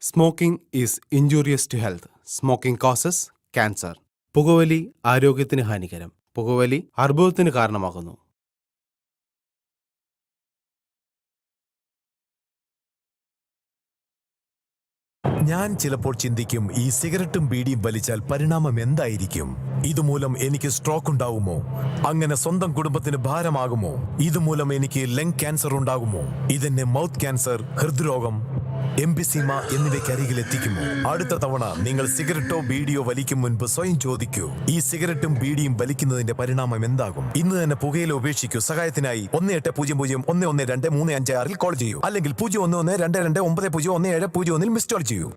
Smoking is injurious to health. Smoking causes cancer. പുകവലി ആരോഗ്യത്തിന് ഹാനികരം. പുകവലി അർബുദത്തിന് കാരണമാകുന്നു. ഞാൻ ചിലപ്പോൾ ചിന്തിക്കും, ഈ സിഗരറ്റും ബീഡിയും വലിച്ചാൽ പരിണാമം എന്തായിരിക്കും? ഇതുമൂലം എനിക്ക് സ്ട്രോക്ക് ഉണ്ടാകുമോ? അങ്ങനെ സ്വന്തം കുടുംബത്തിന് ഭാരമാകുമോ? ഇതുമൂലം എനിക്ക് ലങ് ക്യാൻസർ ഉണ്ടാകുമോ? ഇതെന്നെ മൗത്ത് ക്യാൻസർ, ഹൃദ്രോഗം, എംഫിസീമ എന്നിവയ്ക്കരികിൽ എത്തിക്കുമോ? അടുത്ത തവണ നിങ്ങൾ സിഗരറ്റോ ബീഡിയോ വലിക്കും മുൻപ് സ്വയം ചോദിക്കൂ, ഈ സിഗരറ്റും ബീഡിയും വലിക്കുന്നതിന്റെ പരിണാമം എന്താകും? ഇന്ന് തന്നെ പുകയില ഉപേക്ഷിക്കൂ. സഹായത്തിനായി 1800-112-356 കോൾ ചെയ്യൂ, അല്ലെങ്കിൽ 011229011701 മിസ് കോൾ ചെയ്യൂ.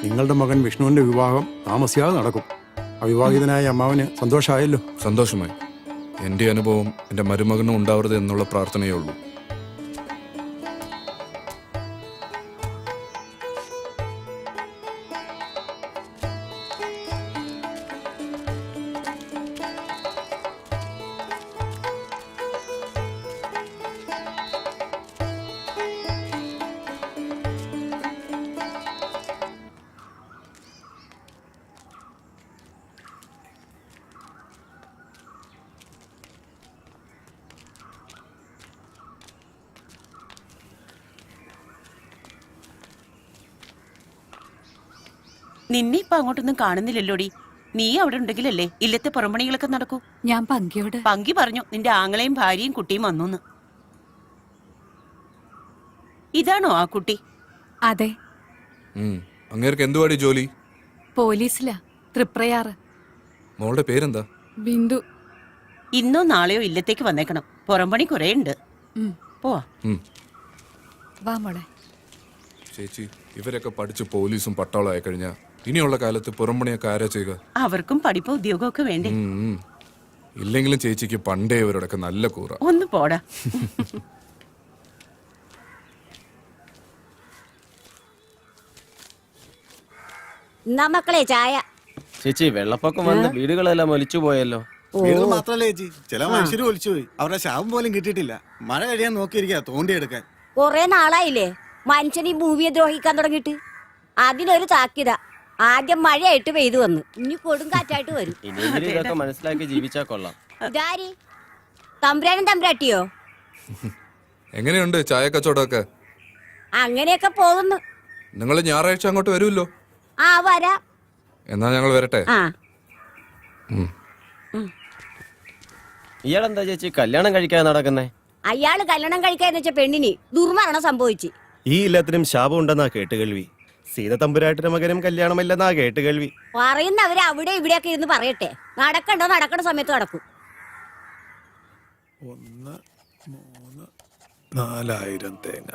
നിങ്ങളുടെ മകൻ വിഷ്ണുവിന്റെ വിവാഹം താമസിയാതെ നടക്കും. അവിവാഹിതനായ അമ്മാവന് സന്തോഷമായല്ലോ? സന്തോഷമായി. എൻ്റെ അനുഭവം എൻ്റെ മരുമകനും ഉണ്ടാവരുത് എന്നുള്ള പ്രാർത്ഥനയേ ഉള്ളൂ. നിന്നെ ഇപ്പൊ അങ്ങോട്ടൊന്നും കാണുന്നില്ലല്ലോടി. നീ അവിടെ ഉണ്ടെങ്കിലല്ലേ ഇല്ലത്തെ പുറംപണികളൊക്കെ നടക്കൂ. ഞാൻ പങ്കി പറഞ്ഞു നിന്റെ ആങ്ങളെയും ഭാര്യയും കുട്ടിയും വന്നു. ഇതാണോ ആ കുട്ടി? അതെ. അങ്ങേർക്ക് എന്തുവാടി ജോലി? പോലീസിലാ, തൃപ്രയാറ്. മോളുടെ പേരെന്താ? ബിന്ദു. ഇന്നോ നാളെയോ ഇല്ലത്തേക്ക് വന്നേക്കണം. പുറംപണി കുറേ ഉണ്ട്. പോവാ. വാ മോളെ. ചേച്ചി, ഇവരൊക്കെ പഠിച്ച് പോലീസും പട്ടാളം ആയി കഴിഞ്ഞാൽ ഇനിയുള്ള കാലത്ത് പുറംപണിയൊക്കെ ആരാ ചെയ്യുക? അവർക്കും പഠിപ്പോ ഉദ്യോഗമൊക്കെ വേണ്ടേ? ഇല്ലെങ്കിലും ചേച്ചിക്ക് പണ്ടേ ഇവരോടൊക്കെ നല്ല കൂറ. ഒന്ന് പോടാ. മക്കളെ ചായ. ചേച്ചി, വെള്ളപ്പൊക്കം വന്ന് വീടുകളെല്ലാം ഒലിച്ചു പോയല്ലോ. വീടുകൾ മാത്രല്ല ചേച്ചി, ചില മനുഷ്യര് ഒലിച്ചുപോയി. അവരുടെ ശവം പോലും കിട്ടിയിട്ടില്ല. മഴ കഴിയാൻ നോക്കിയിരിക്കുക തോണ്ടിയെടുക്കാൻ. കൊറേ നാളായില്ലേ മനുഷ്യൻ ഈ ഭൂമിയെ ദ്രോഹിക്കാൻ തുടങ്ങിയിട്ട്. അതിനൊരു താക്കിയത. ആദ്യം മഴയായിട്ട് പെയ്തു വന്നു, ഇനി കൊടുങ്കാറ്റായിട്ട് വരും. ഇനിയെങ്കിലും ഇതൊക്കെ മനസ്സിലാക്കി ജീവിച്ചാ കൊള്ളാം. ഇതാരി തമ്പുരാനും തമ്പുരാട്ടിയോ? എങ്ങനെയുണ്ട് ചായ കച്ചവടമൊക്കെ? അങ്ങനെയൊക്കെ പോകുന്നു. നിങ്ങൾ ഞായറാഴ്ച അങ്ങോട്ട് വരുമല്ലോ? ആ വരാ. എന്നാ ഞങ്ങൾ വരട്ടെ. ആ ഇയാളെന്താ ചേച്ചി കല്യാണം കഴിക്കാൻ നടക്കുന്നേ? അയാള് കല്യാണം കഴിക്കാന്ന് വെച്ച പെണ്ണിന് ദുർമരണം സംഭവിച്ചു. ഈ എല്ലാത്തിനും ശാപം ഉണ്ടെന്നാ കേട്ടുകേൾവി. സീത തമ്പുരാട്ടിന്റെ മകനും കല്യാണമില്ലെന്നാ കേട്ടുകേൾവി. പറയുന്നവര് അവിടെ ഇവിടെയൊക്കെ ഇരുന്ന് പറയട്ടെ. നടക്കണ്ട സമയത്ത് നടക്കും. 1, 3, 4000 തേങ്ങ.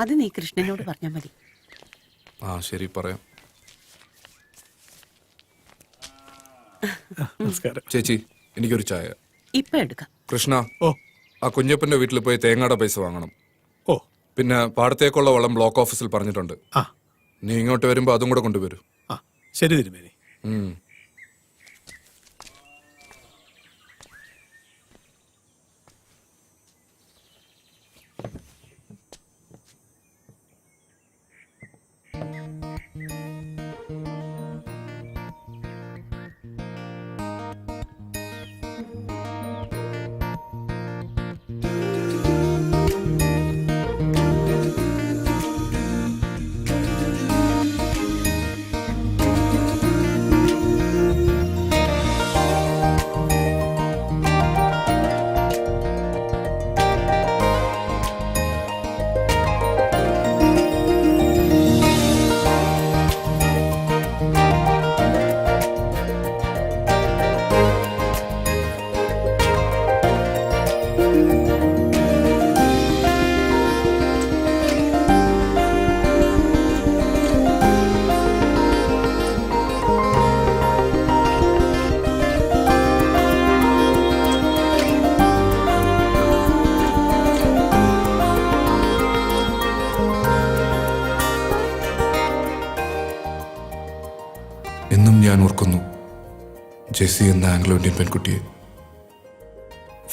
അത് നീ കൃഷ്ണനോട് പറഞ്ഞാൽ മതി. ആ ശരി, പറയാം. നമസ്കാരം ചേച്ചി, എനിക്കൊരു ചായ. ഇപ്പൊ എടുക്കാം. കൃഷ്ണ, ഓ ആ കുഞ്ഞപ്പന്റെ വീട്ടിൽ പോയി തേങ്ങയുടെ പൈസ വാങ്ങണം. ഓ പിന്നെ പാടത്തേക്കുള്ള വളം ബ്ലോക്ക് ഓഫീസിൽ പറഞ്ഞിട്ടുണ്ട്. ആ നീ ഇങ്ങോട്ട് വരുമ്പോ അതും കൂടെ കൊണ്ടുവരൂ. ആ ശരി തിരുമേനി. എന്നും ഞാൻ ഓർക്കുന്നു ജെസ്സി എന്ന ആംഗ്ലോ ഇന്ത്യൻ പെൺകുട്ടിയെ.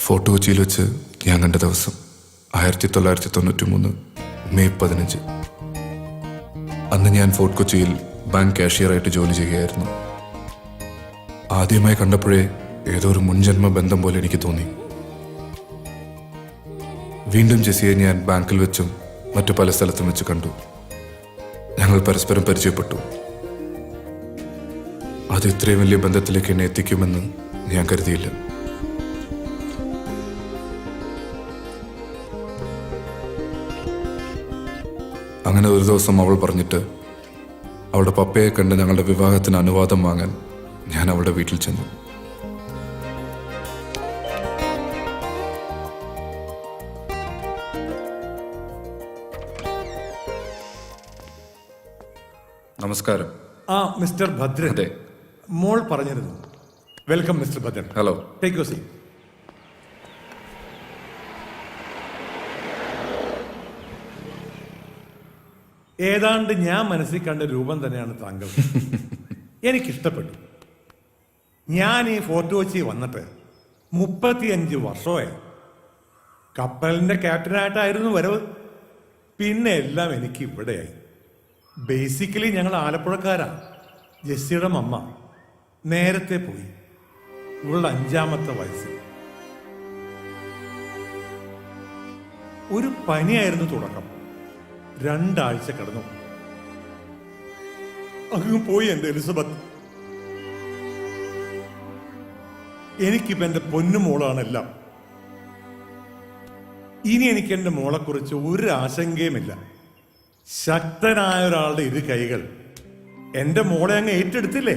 ഫോർട്ട് കൊച്ചിയിൽ വെച്ച് ഞാൻ കണ്ട ദിവസം 1993 മെയ് 15. അന്ന് ഞാൻ ഫോർട്ട് കൊച്ചിയിൽ ബാങ്ക് കാഷ്യറായിട്ട് ജോലി ചെയ്യുകയായിരുന്നു. ആദ്യമായി കണ്ടപ്പോഴേ ഏതോ ഒരു മുൻജന്മ ബന്ധം പോലെ എനിക്ക് തോന്നി. വീണ്ടും ജെസ്സിയെ ഞാൻ ബാങ്കിൽ വെച്ചും മറ്റു പല സ്ഥലത്തും വെച്ച് കണ്ടു. ഞങ്ങൾ പരസ്പരം പരിചയപ്പെട്ടു. അത് ഇത്രയും വലിയ ബന്ധത്തിലേക്ക് എന്നെ എത്തിക്കുമെന്ന് ഞാൻ കരുതിയില്ല. അങ്ങനെ ഒരു ദിവസം അവൾ പറഞ്ഞിട്ട് അവളുടെ പപ്പയെ കണ്ട് ഞങ്ങളുടെ വിവാഹത്തിന് അനുവാദം വാങ്ങാൻ ഞാൻ അവളുടെ വീട്ടിൽ ചെന്നു. നമസ്കാരം. ആ മിസ്റ്റർ ഭദ്രൻ. അതെ. മോൾ പറഞ്ഞിരുന്നു. Welcome mister Bhadran. Hello. Take you seat. ഏതാണ്ട് ഞാൻ മനസ്സിൽ കണ്ട രൂപം തന്നെയാണ് താങ്കൾ. എനിക്കിഷ്ടപ്പെട്ടു. ഞാൻ ഈ ഫോർട്ട് കൊച്ചി വന്നിട്ട് 35 വർഷമായി. കപ്പലിന്റെ ക്യാപ്റ്റനായിട്ടായിരുന്നു വരവ്. പിന്നെ എല്ലാം എനിക്ക് ഇവിടെയായി. ബേസിക്കലി ഞങ്ങൾ ആലപ്പുഴക്കാരാണ്. ജെസ്സിയുടെ മമ്മ നേരത്തെ പോയി, ഇവളുടെ 5ാമത്തെ വയസ്സിൽ. ഒരു പനിയായിരുന്നു തുടക്കം. 2 ആഴ്ച കിടന്നു. അങ്ങ് പോയി എന്റെ എലിസബത്ത്. എനിക്കിപ്പോ എന്റെ പൊന്നുമോളാണെല്ലാം. ഇനി എനിക്ക് എൻ്റെ മോളെക്കുറിച്ച് ഒരു ആശങ്കയുമില്ല. ശക്തനായ ഒരാളുടെ ഇരു കൈകൾ എൻ്റെ മോളെ അങ്ങ് ഏറ്റെടുത്തില്ലേ?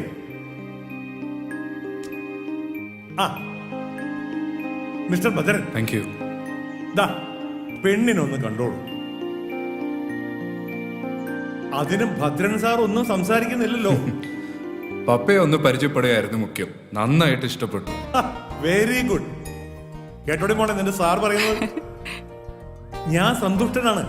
ആ മിസ്റ്റർ ഭദ്രൻ, താങ്ക് യു. ദാ പെണ്ണിനൊന്ന് കണ്ടോളൂ. അതിന് ഭദ്രൻ സാർ ഒന്നും സംസാരിക്കുന്നില്ലല്ലോ. പപ്പയെ ഒന്ന് പരിചയപ്പെടുകയായിരുന്നു മുഖ്യം. നന്നായിട്ട് ഇഷ്ടപ്പെട്ടു. Very good. കേട്ടോടി മോളെ നിന്റെ സാർ പറയുന്നത്. ഞാൻ സന്തുഷ്ടനാണ്.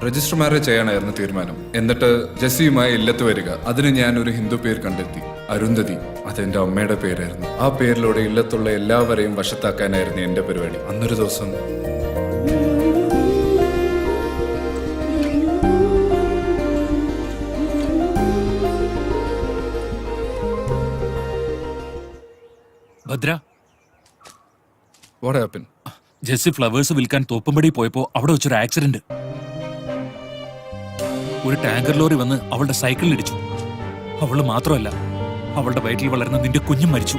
രജിസ്റ്റർ മാരേജ് ചെയ്യാനായിരുന്നു തീരുമാനം. എന്നിട്ട് ജെസ്സിയുമായി ഇല്ലത്ത് വരിക. അതിന് ഞാൻ ഒരു ഹിന്ദു പേര് കണ്ടെത്തി, അരുന്ധതി. അതെന്റെ അമ്മയുടെ പേരായിരുന്നു. ആ പേരിലൂടെ ഇല്ലത്തുള്ള എല്ലാവരെയും വശത്താക്കാനായിരുന്നു എന്റെ പരിപാടി. അന്നൊരു ദിവസം Bhadra, what happen? Jessie flowers വിൽക്കാൻ തോപ്പുംപടി പോയപ്പോ അവിടെ വെച്ചൊരു ആക്സിഡന്റ്. ഒരു ടാങ്കർ ലോറി വന്ന് അവളുടെ സൈക്കിളിൽ ഇടിച്ചു. അവള് മാത്രമല്ല, അവളുടെ വയറ്റിൽ വളർന്ന നിന്റെ കുഞ്ഞും മരിച്ചു.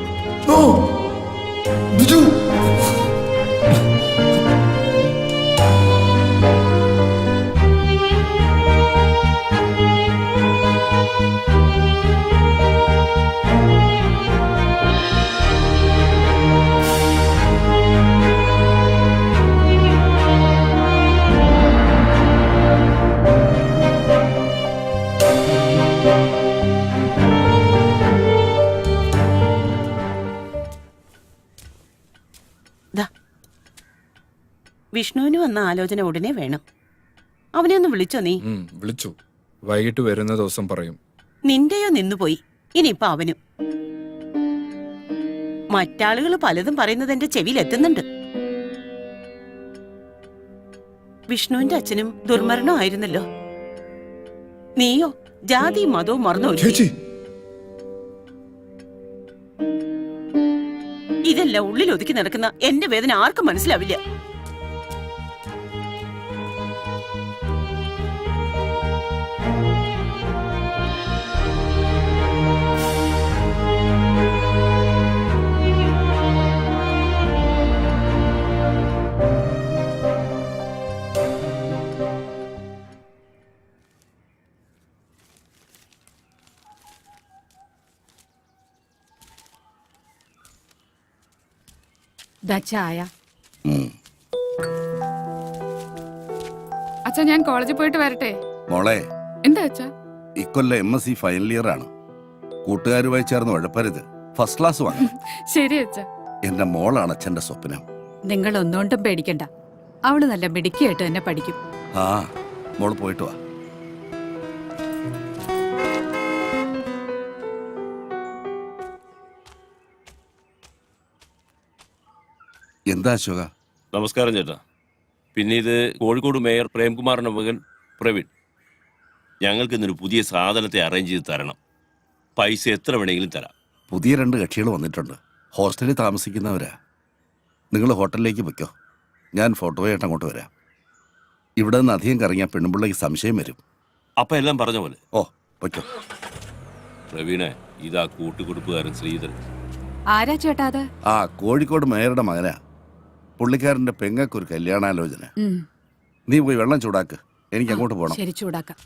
വിഷ്ണുവിന് വന്ന ആലോചന ഉടനെ വേണം. അവനെ ഒന്ന് വിളിച്ചോ നീ? വിളിച്ചു. വൈകിട്ട് വരുന്ന ദിവസം പറയും. നിന്റെയോ നിന്നുപോയി, ഇനിയിപ്പൊ അവനും. മറ്റാളുകൾ പലതും പറയുന്നത് എന്റെ ചെവിയിൽ എത്തുന്നുണ്ട്. വിഷ്ണുവിന്റെ അച്ഛനും ദുർമരണമായിരുന്നല്ലോ. നീയോ ജാതിയും മതവും മറന്നു. ഇതെല്ലാം ഉള്ളിൽ ഒതുക്കി നടക്കുന്ന എന്റെ വേദന ആർക്കും മനസ്സിലാവില്ല. ചായ. അച്ഛാ, ഞാൻ കോളേജിൽ പോയിട്ട് വരട്ടെ. മോളെ, എന്താ അച്ഛാ? ഇക്കൊല്ലം MSc ഫൈനൽ ഇയർ ആണ്. കൂട്ടുകാരുമായി ചേർന്ന് ഉഴപ്പരുത്. ഫസ്റ്റ് ക്ലാസ് വാങ്ങണം. ശരി അച്ഛാ. എന്റെ മോളാണ് അച്ഛന്റെ സ്വപ്നം. നിങ്ങൾ ഒന്നുകൊണ്ടും പേടിക്കണ്ട. അവള് നല്ല മിടുക്കിയായിട്ട് തന്നെ പഠിക്കും. ആ, മോള് പോയിട്ട് വാ. എന്താ അശോക? നമസ്കാരം ചേട്ടാ. പിന്നെ ഇത് കോഴിക്കോട് മേയർ പ്രേംകുമാറിന്റെ മകൻ പ്രവീൺ. ഞങ്ങൾക്ക് ഇന്നൊരു പുതിയ സാധനത്തെ അറേഞ്ച് ചെയ്ത് തരണം. പൈസ എത്ര വേണമെങ്കിലും തരാം. പുതിയ 2 കക്ഷികൾ വന്നിട്ടുണ്ട്. ഹോസ്റ്റലിൽ താമസിക്കുന്നവരാ. നിങ്ങൾ ഹോട്ടലിലേക്ക് വെക്കോ, ഞാൻ ഫോട്ടോയായിട്ട് അങ്ങോട്ട് വരാം. ഇവിടെ നിന്ന് അധികം കറങ്ങിയാൽ പെണ്ണുപിള്ളയ്ക്ക് സംശയം വരും. അപ്പൊ എല്ലാം പറഞ്ഞ പോലെ. ഓ, വെക്കോ. പ്രവീണെ, ഇതാ കൂട്ടുകുടുപ്പുകാരൻ ശ്രീധരൻ. ആരാ ചേട്ടാ അത്? ആ, കോഴിക്കോട് മേയറുടെ മകനാ. പുള്ളിക്കാരന്റെ പെങ്ങൾക്കൊരു കല്യാണാലോചന. നീ പോയി വെള്ളം ചൂടാക്ക്, എനിക്ക് അങ്ങോട്ട് പോകണം. ശരി, ചൂടാക്കാം.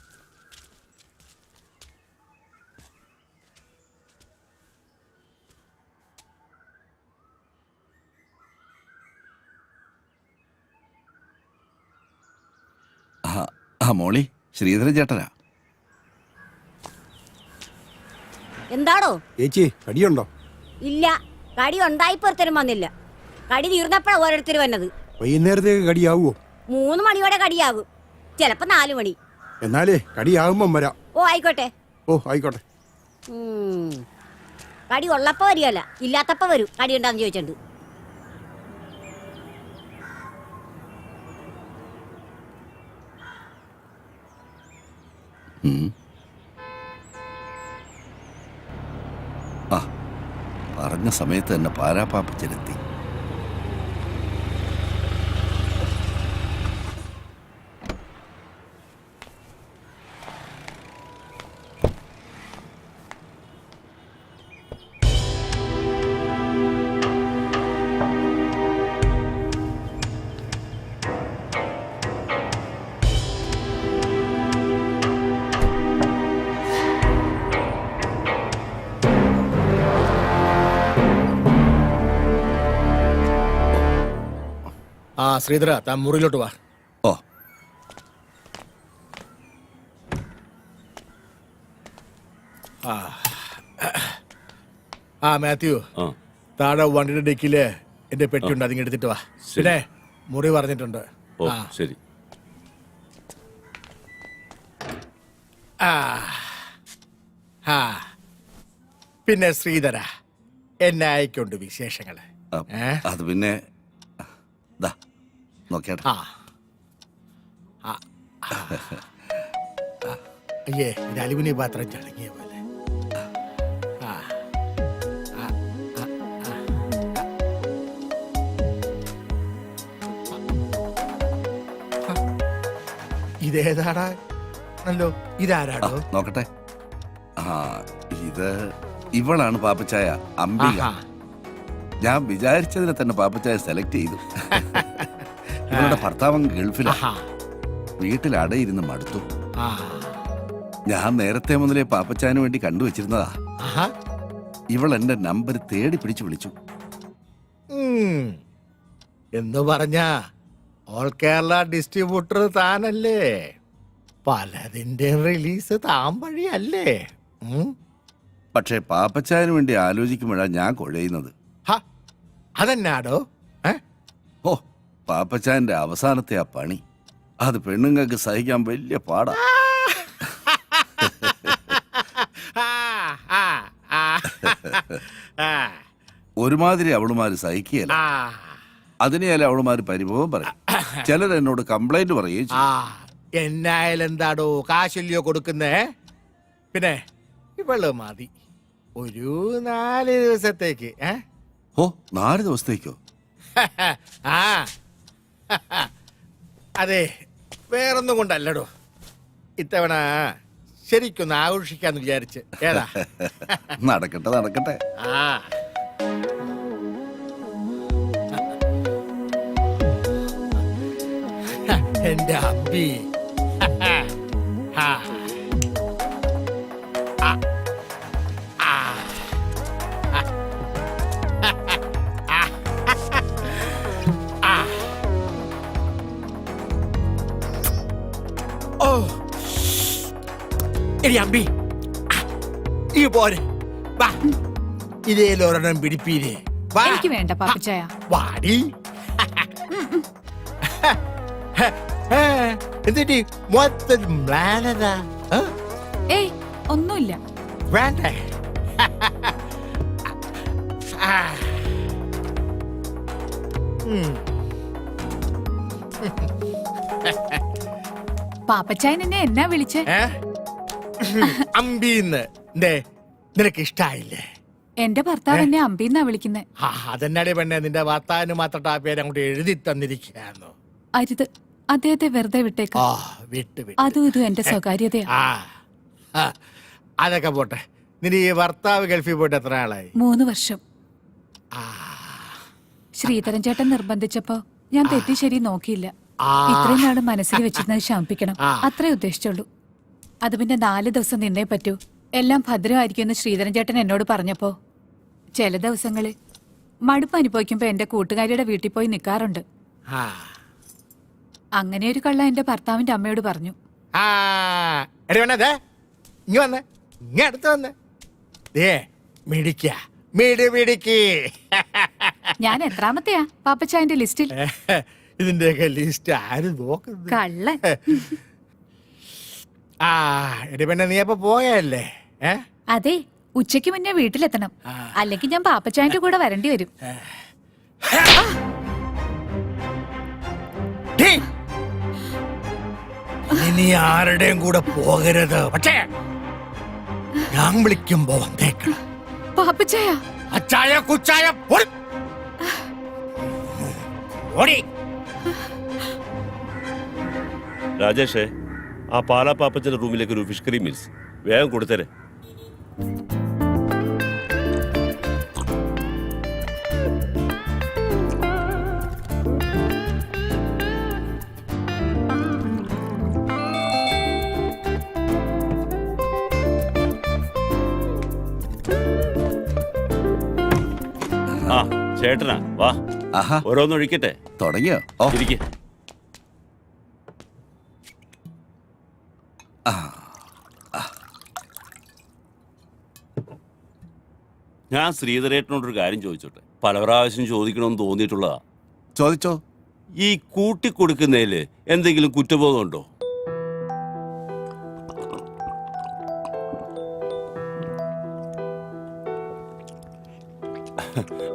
മോളി, ശ്രീധരൻ ചേട്ടനാ. എന്താണോ ചേച്ചി, കടിയുണ്ടോ? ഇല്ല, കടി ഉണ്ടായിപ്പൊരുത്തരും വന്നില്ല. കടി തീർന്നപ്പോഴാ ഓരോരുത്തർ വന്നത്. വൈകുന്നേരത്തേക്ക് കടിയാവുമോ? 3 മണിയോടെ കടിയാകും, ചിലപ്പോ 4 മണി. എന്നാലേ കടിയാകുമ്പം വരാം. ഓ, ആയിക്കോട്ടെ. ഓ, ആയിക്കോട്ടെ. കടി ഉള്ളപ്പോ വരികയല്ല, ഇല്ലാത്തപ്പോ വരും. കടി ഉണ്ടാന്ന് ചോദിച്ചിട്ടുണ്ട്. ആ, പറഞ്ഞ സമയത്ത് തന്നെ പാരാപ്പാപ്പച്ചനെത്തി. ശ്രീധര താൻ മുറിയിലോട്ട് വാ. ഓ ആ മാത്യു, ആ താഴെ വണ്ടിയുടെ ഡെക്കില് എന്റെ പെട്ടിയുണ്ട്, അതിങ്ങ് എടുത്തിട്ട് വാ. ശരി. പിന്നെ മുറി പറഞ്ഞിട്ടുണ്ട്. ഓ ആ. ശരി. ആ. ആ. പിന്നെ ശ്രീധര, എന്നെ അയക്കൊണ്ട് വിശേഷങ്ങള്. അത് പിന്നെ ദാ നോക്കിയാട്ടെ. ആ. ആ. അയ്യേ, ഇത് അലുമിനിയം പാത്രം ചടങ്ങിയ പോലെ. ആ. ആ. ആ. ആ. ഇതേതാടാ? അല്ലോ, ഇതാരാടോ? നോക്കട്ടെ. ആ ഇത് ഇവളാണ് പാപ്പച്ചായ, അംബിക. ആഹാ. ഞാൻ വിചാരിച്ചതിനെ തന്നെ പാപ്പച്ചായ സെലക്ട് ചെയ്തു. ഇവളുടെ ഭർത്താവൻ ഗൾഫിലാ. ആഹാ. വീട്ടിൽ അടയിരുന്ന് മടുത്തു. ആ. ഞാൻ നേരത്തെ മുതലേ പാപ്പച്ചായന് വേണ്ടി കണ്ടുവച്ചിരുന്നതാ. ആഹാ. ഇവൾ എന്റെ നമ്പർ തേടി പിടിച്ചു വിളിച്ചു. എന്ന് പറഞ്ഞ ഓൾ കേരള ഡിസ്ട്രിബ്യൂട്ടർ താനല്ലേ? പലതിന്റെ റിലീസ് താൻ വഴിയല്ലേ? പക്ഷേ പാപ്പച്ചായന് വേണ്ടി ആലോചിക്കുമ്പോഴാണ് ഞാൻ കുഴയുന്നത്. അതെന്നാടോ? ഓ പാപ്പച്ചായന്റെ അവസാനത്തെ ആ പണി, അത് പെണ്ണുങ്ങൾക്ക് സഹിക്കാൻ വലിയ പാടാ. ഒരുമാതിരി അവളുമാര് സഹിക്കുകയല്ല. അതിനെയല്ല അവളുമാര് പരിഭവം പറയും. ചിലർ എന്നോട് കംപ്ലൈന്റ് പറയുകയും ചെയ്യും. എന്നായാലും എന്താടോ കാശല്യോ കൊടുക്കുന്നേ? പിന്നെ ഇവള് മതി ഒരു 4 ദിവസത്തേക്ക്. ഓ 4 ദിവസത്തേക്കോ? ആ അതെ, വേറൊന്നും കൊണ്ടല്ലടോ. ഇത്തവണ ശരിക്കൊന്ന് ആഘോഷിക്കാന്ന് വിചാരിച്ച്. ഏതാ? നടക്കട്ടെ നടക്കട്ടെ. ആ എന്റെ അമ്പി. ആ. ആ. ആ. ആ. ഓ എടി അമ്പി, ഈ പോരെ, വാ ഇതേലൊരെണ്ണം പിടിപ്പീരേ. വാ. എനിക്ക് വേണ്ട പാപ്പച്ചായ. വാടി. എന്നിട്ട് മൊത്തം മ്ലാനതാ. ഏയ് ഒന്നുമില്ല. വേണ്ടേ? പാപ്പച്ചായൻ എന്നെ എന്നാ വിളിച്ചേ? അമ്പീന്ന്. നിനക്ക് ഇഷ്ടായില്ലേ? എന്റെ ഭർത്താവ് എന്നെ അമ്പീന്നാ വിളിക്കുന്നേ. അതെന്നാടി പെണ്ണെ, നിന്റെ വാർത്താവിന് മാത്രം ആ പേര് അങ്ങോട്ട് എഴുതി തന്നിരിക്കുകയാണോ? അരുത്, അദ്ദേഹത്തെ വെറുതെ വിട്ടേക്കാം. വിട്ട് വിട്ട്. അതും ഇതും എന്റെ സ്വകാര്യതയാ. അതൊക്കെ പോട്ടെ. നിന്റെ ഈ ഭർത്താവ് ഗൾഫിൽ പോയിട്ട് എത്ര ആളായി? 3 വർഷം. ശ്രീധരൻ ചേട്ടൻ നിർബന്ധിച്ചപ്പോ ഞാൻ തെറ്റി ശരി നോക്കിയില്ല. ഇത്രയും നാള് മനസ്സിൽ വെച്ചിരുന്നത് ശമിപ്പിക്കണം, അത്രേ ഉദ്ദേശിച്ചുള്ളൂ. അത് പിന്നെ 4 ദിവസം നിന്നേ പറ്റൂ. എല്ലാം ഭദ്രമായിരിക്കുമെന്ന് ശ്രീധരൻ ചേട്ടൻ എന്നോട് പറഞ്ഞപ്പോ ചില ദിവസങ്ങളിൽ മടുപ്പ് അനുഭവിക്കുമ്പോ എന്റെ കൂട്ടുകാരിയുടെ വീട്ടിൽ പോയി നിൽക്കാറുണ്ട്. അങ്ങനെ ഒരു കള്ള എന്റെ ഭർത്താവിന്റെ അമ്മയോട് പറഞ്ഞു. ഞാൻ എത്രാമത്തെയാ പാപ്പച്ചായന്റെ ലിസ്റ്റിൽ? ഇതിന്റെയൊക്കെ ലിസ്റ്റ് ആരും നോക്കുന്നത്? കള്ളൻ. പിന്നെ നീ അപ്പൊ പോയല്ലേ? അതെ, ഉച്ചയ്ക്ക് മുന്നേ വീട്ടിലെത്തണം, അല്ലെങ്കിൽ ഞാൻ പാപ്പച്ചായന്റെ കൂടെ വരേണ്ടി വരും. ഇനി ആരുടെയും കൂടെ പോകരുത്. പക്ഷേ ഞാൻ വിളിക്കുമ്പോ വന്നേക്കണം. പാപ്പച്ചായ, അച്ചായ കുച്ചായ ഓടി. രാജേഷേ, ആ പാലാ പാപ്പച്ചന്റെ റൂമിലേക്ക് ഒരു ഫിഷ് കറി മീൽസ് വേഗം കൊടുത്തരെ. ആ ചേട്ടനാ, വാ. ആഹാ ഓരോന്നൊഴിക്കട്ടെ. തുടങ്ങിയോ? ഓ ഇരിക്കെ. ഞാൻ ശ്രീധരേട്ടനോടൊരു കാര്യം ചോദിച്ചോട്ടെ. പല പ്രാവശ്യം ചോദിക്കണമെന്ന് തോന്നിയിട്ടുള്ളതാ. ചോദിച്ചോ. ഈ കൂട്ടിക്കൊടുക്കുന്നതിൽ എന്തെങ്കിലും കുറ്റബോധമുണ്ടോ?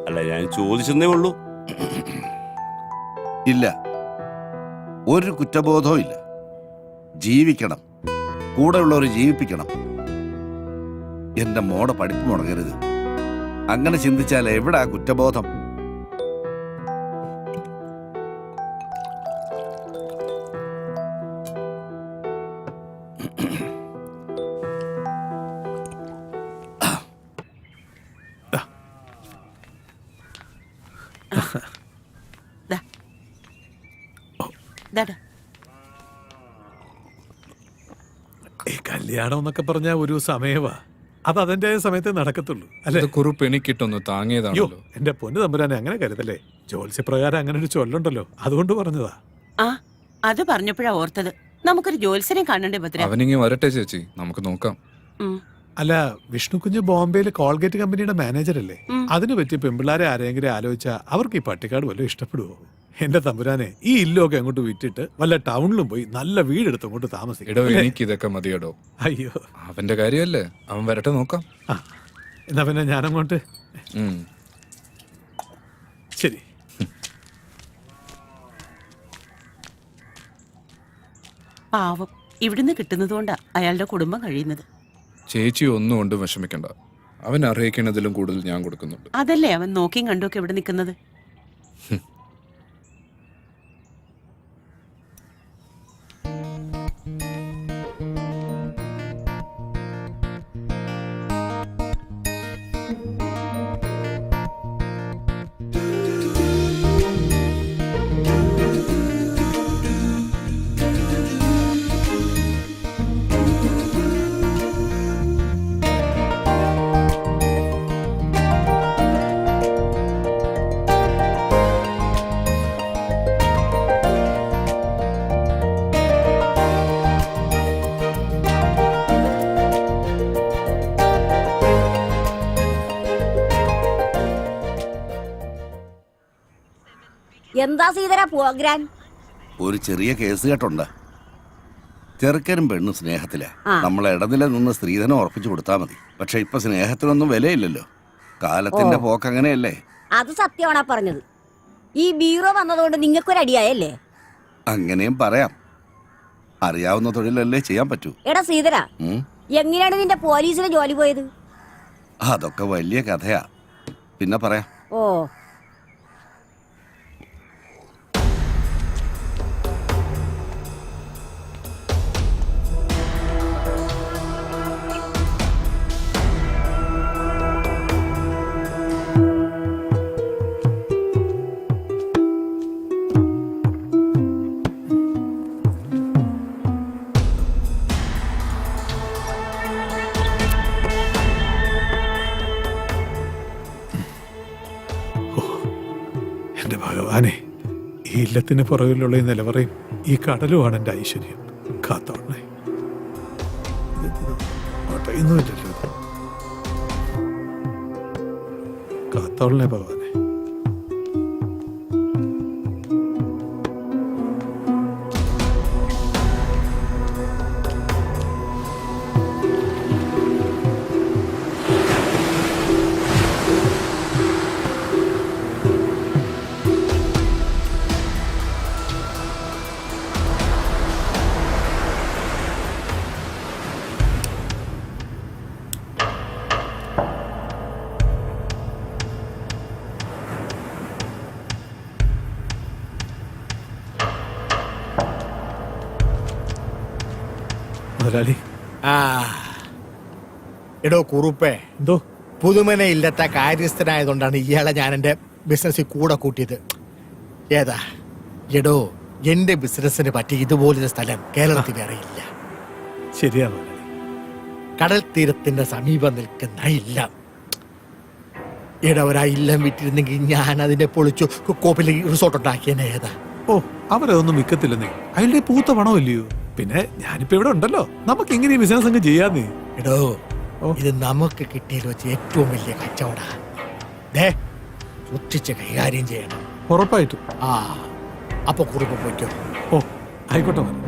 അല്ല, ഞാൻ ചോദിച്ചെന്നേ ഉള്ളൂ. ഇല്ല, ഒരു കുറ്റബോധവും ഇല്ല. ജീവിക്കണം, കൂടെയുള്ളവർ ജീവിപ്പിക്കണം. എന്റെ മോടെ പഠിപ്പ് മുടങ്ങരുത്. അങ്ങനെ ചിന്തിച്ചാൽ എവിടാ കുറ്റബോധം? ദാ. ദാടാ. ഈ കല്യാണം എന്നൊക്കെ പറഞ്ഞ ഒരു സമയവാ. അത് അതിന്റെ സമയത്ത് നടക്കത്തുള്ളൂ അല്ലെ? കുറിപ്പ് എനിക്കിട്ടൊന്ന് അയ്യോ, താങ്ങിയതാണല്ലോ. എന്റെ പൊന്നു തമ്പുരാനെ അങ്ങനെ കരുതല്ലേ. ജ്യോത്സ്യപ്രകാരം അങ്ങനെ ഒരു ചൊല്ലുണ്ടല്ലോ, അതുകൊണ്ട് പറഞ്ഞതാ. ആ, അത് പറഞ്ഞപ്പോഴാ ഓർത്തത്. നമുക്കൊരു ജോത്സ്യനെ കാണണ്ടേ ഭദ്ര? അവനിങ്ങി വരട്ടെ ചേച്ചി, നമുക്ക് നോക്കാം. ഉം. അല്ല, വിഷ്ണു കുഞ്ഞ് ബോംബെയിൽ കോൾഗേറ്റ് കമ്പനിയുടെ മാനേജർ അല്ലേ? ഉം. അതിന് പറ്റിയ പെമ്പിള്ളാരെ ആരെങ്കിലും ആലോചിച്ചാ അവർക്ക് ഈ പട്ടിക്കാട് വല്ലതും ഇഷ്ടപ്പെടുവോ? എന്റെ തമ്പുരാനെ, ഈ ഇല്ലൊക്കെ അങ്ങോട്ട് വിറ്റിട്ട് വല്ല ടൗണിലും പോയി നല്ല വീടെടുത്ത് അങ്ങോട്ട് താമസിക്കും. എടോ, എനിക്ക് ഇതൊക്കെ മതിയടോ. അയ്യോ, അവന്റെ കാര്യമല്ലേ, അവൻ വരട്ടെ നോക്കാം. ആ എന്നാ പിന്നെ ഞാനങ്ങോട്ട്. ഉം. ശരി. പാവം, ഇവിടുന്ന് കിട്ടുന്നതുകൊണ്ടാ അയാളുടെ കുടുംബം കഴിയുന്നത്. ചേച്ചി ഒന്നും കൊണ്ടും വിഷമിക്കണ്ട. അവൻ അർഹിക്കുന്നതിലും കൂടുതൽ ഞാൻ കൊടുക്കുന്നുണ്ട്. അതല്ലേ അവൻ നോക്കിയും കണ്ടുമൊക്കെ ഇവിടെ നിൽക്കുന്നത്. എന്താ സീതര പ്രോഗ്രാം? ഒരു ചെറിയ കേസ് കേട്ടുണ്ട്. ചെറുക്കനും പെണ്ണും സ്നേഹത്തിലാ. ആ. നമ്മൾ ഇടനില നിന്ന് സ്ത്രീധനം ഉറപ്പിച്ചു കൊടുത്താൽ മതി. പക്ഷെ ഇപ്പൊ സ്നേഹത്തിനൊന്നും വിലയില്ലല്ലോ. കാലത്തിന്റെ പോക്ക് അങ്ങനെയല്ലേ? അത് സത്യമാണാ പറഞ്ഞത്. ഈ ബീറോ വന്നതുകൊണ്ട് നിങ്ങൾക്കൊരടിയായല്ലേ? അങ്ങനെയും പറയാം. അറിയാവുന്ന തൊഴിലല്ലേ ചെയ്യാൻ പറ്റൂ. എടാ സീതര, ഉം. എങ്ങനെയാണ് നിന്റെ പോലീസിന് ജോലി പോയത്? അതൊക്കെ വലിയ കഥയാ, പിന്നെ പറയാം. ഓ, എന്റെ ഭഗവാനെ, ഈ ഇല്ലത്തിന് പുറകിലുള്ള ഈ നിലവറയും ഈ കടലുമാണ് എന്റെ ഐശ്വര്യം. കാത്തോളണേ. ഒന്നുമില്ലല്ലോ, കാത്തോളണേ ഭഗവാനെ. മുതലാളി. ആ എടോ കുറുപ്പേ, എന്തോ? പുതുമന ഇല്ലാത്ത കാര്യസ്ഥനായതുകൊണ്ടാണ് ഇയാളെ ഞാൻ എൻ്റെ ബിസിനസ്സിൽ കൂടെ കൂട്ടിയത്. ഏതാ എടോ, എന്റെ ബിസിനസ്സിന് പറ്റി ഇതുപോലൊരു സ്ഥലം കേരളത്തിൽ അറിയില്ല. ശരിയാ മുതലാളി. കടൽ തീരത്തിന്റെ സമീപം നിൽക്കുന്ന ഇല്ല. ഇടവരാ ഇല്ലം വിറ്റിരുന്നെങ്കിൽ ഞാൻ അതിനെ പൊളിച്ചു കോപ്പിൽ റിസോർട്ട് ഉണ്ടാക്കിയനെ ഏതാ. ഓ അവരതൊന്നും വിൽക്കത്തില്ലെന്നേ, അയാളുടെ പൂത്ത പണമല്ലയോ. പിന്നെ ഞാനിപ്പോ ഇവിടെ ഉണ്ടല്ലോ, നമുക്ക് എങ്ങനെ ഈ ബിസിനസ് അങ്ങ് ചെയ്യാന്നേ. എടോ ഇത് നമുക്ക് കിട്ടിയതിൽ വെച്ച് ഏറ്റവും വലിയ കച്ചവടാ. ദേ സൂക്ഷിച്ച് കൈകാര്യം ചെയ്യണം. ഉറപ്പായിട്ടും. ആ അപ്പൊ കുറിപ്പ് പോയിക്കോ. ഓ ആയിക്കോട്ടെ മോനെ.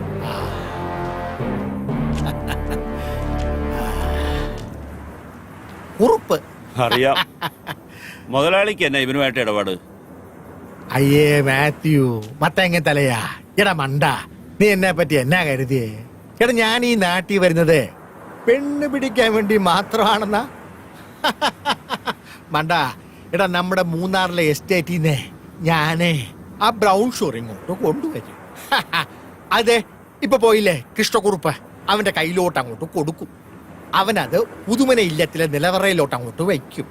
കുറുപ്പ് അറിയാം. മുതലാളിക്ക് എന്നാ ഇവനുമായിട്ട് ഇടപാട്? അയ്യേ മാത്യു മത്തങ്ങ തലയാ. എടാ മണ്ട, നീ എന്നെ പറ്റി എന്നാ കരുതിയേ? എടാ ഞാൻ ഈ നാട്ടിൽ വരുന്നത് പെണ്ണ് പിടിക്കാൻ വേണ്ടി മാത്രമാണെന്നാ? മണ്ട, എടാ നമ്മുടെ മൂന്നാറിലെ എസ്റ്റേറ്റിന്നെ ഞാനേ ആ ബ്രൗൺ ഷുഗർ ഇങ്ങോട്ട് കൊണ്ടുവരും. അതെ ഇപ്പൊ പോയില്ലേ കൃഷ്ണക്കുറുപ്പ്, അവന്റെ കയ്യിലോട്ട് അങ്ങോട്ട് കൊടുക്കും. അവനത് പുതുമന ഇല്ലത്തിലെ നിലവറയിലോട്ട് അങ്ങോട്ട് വയ്ക്കും.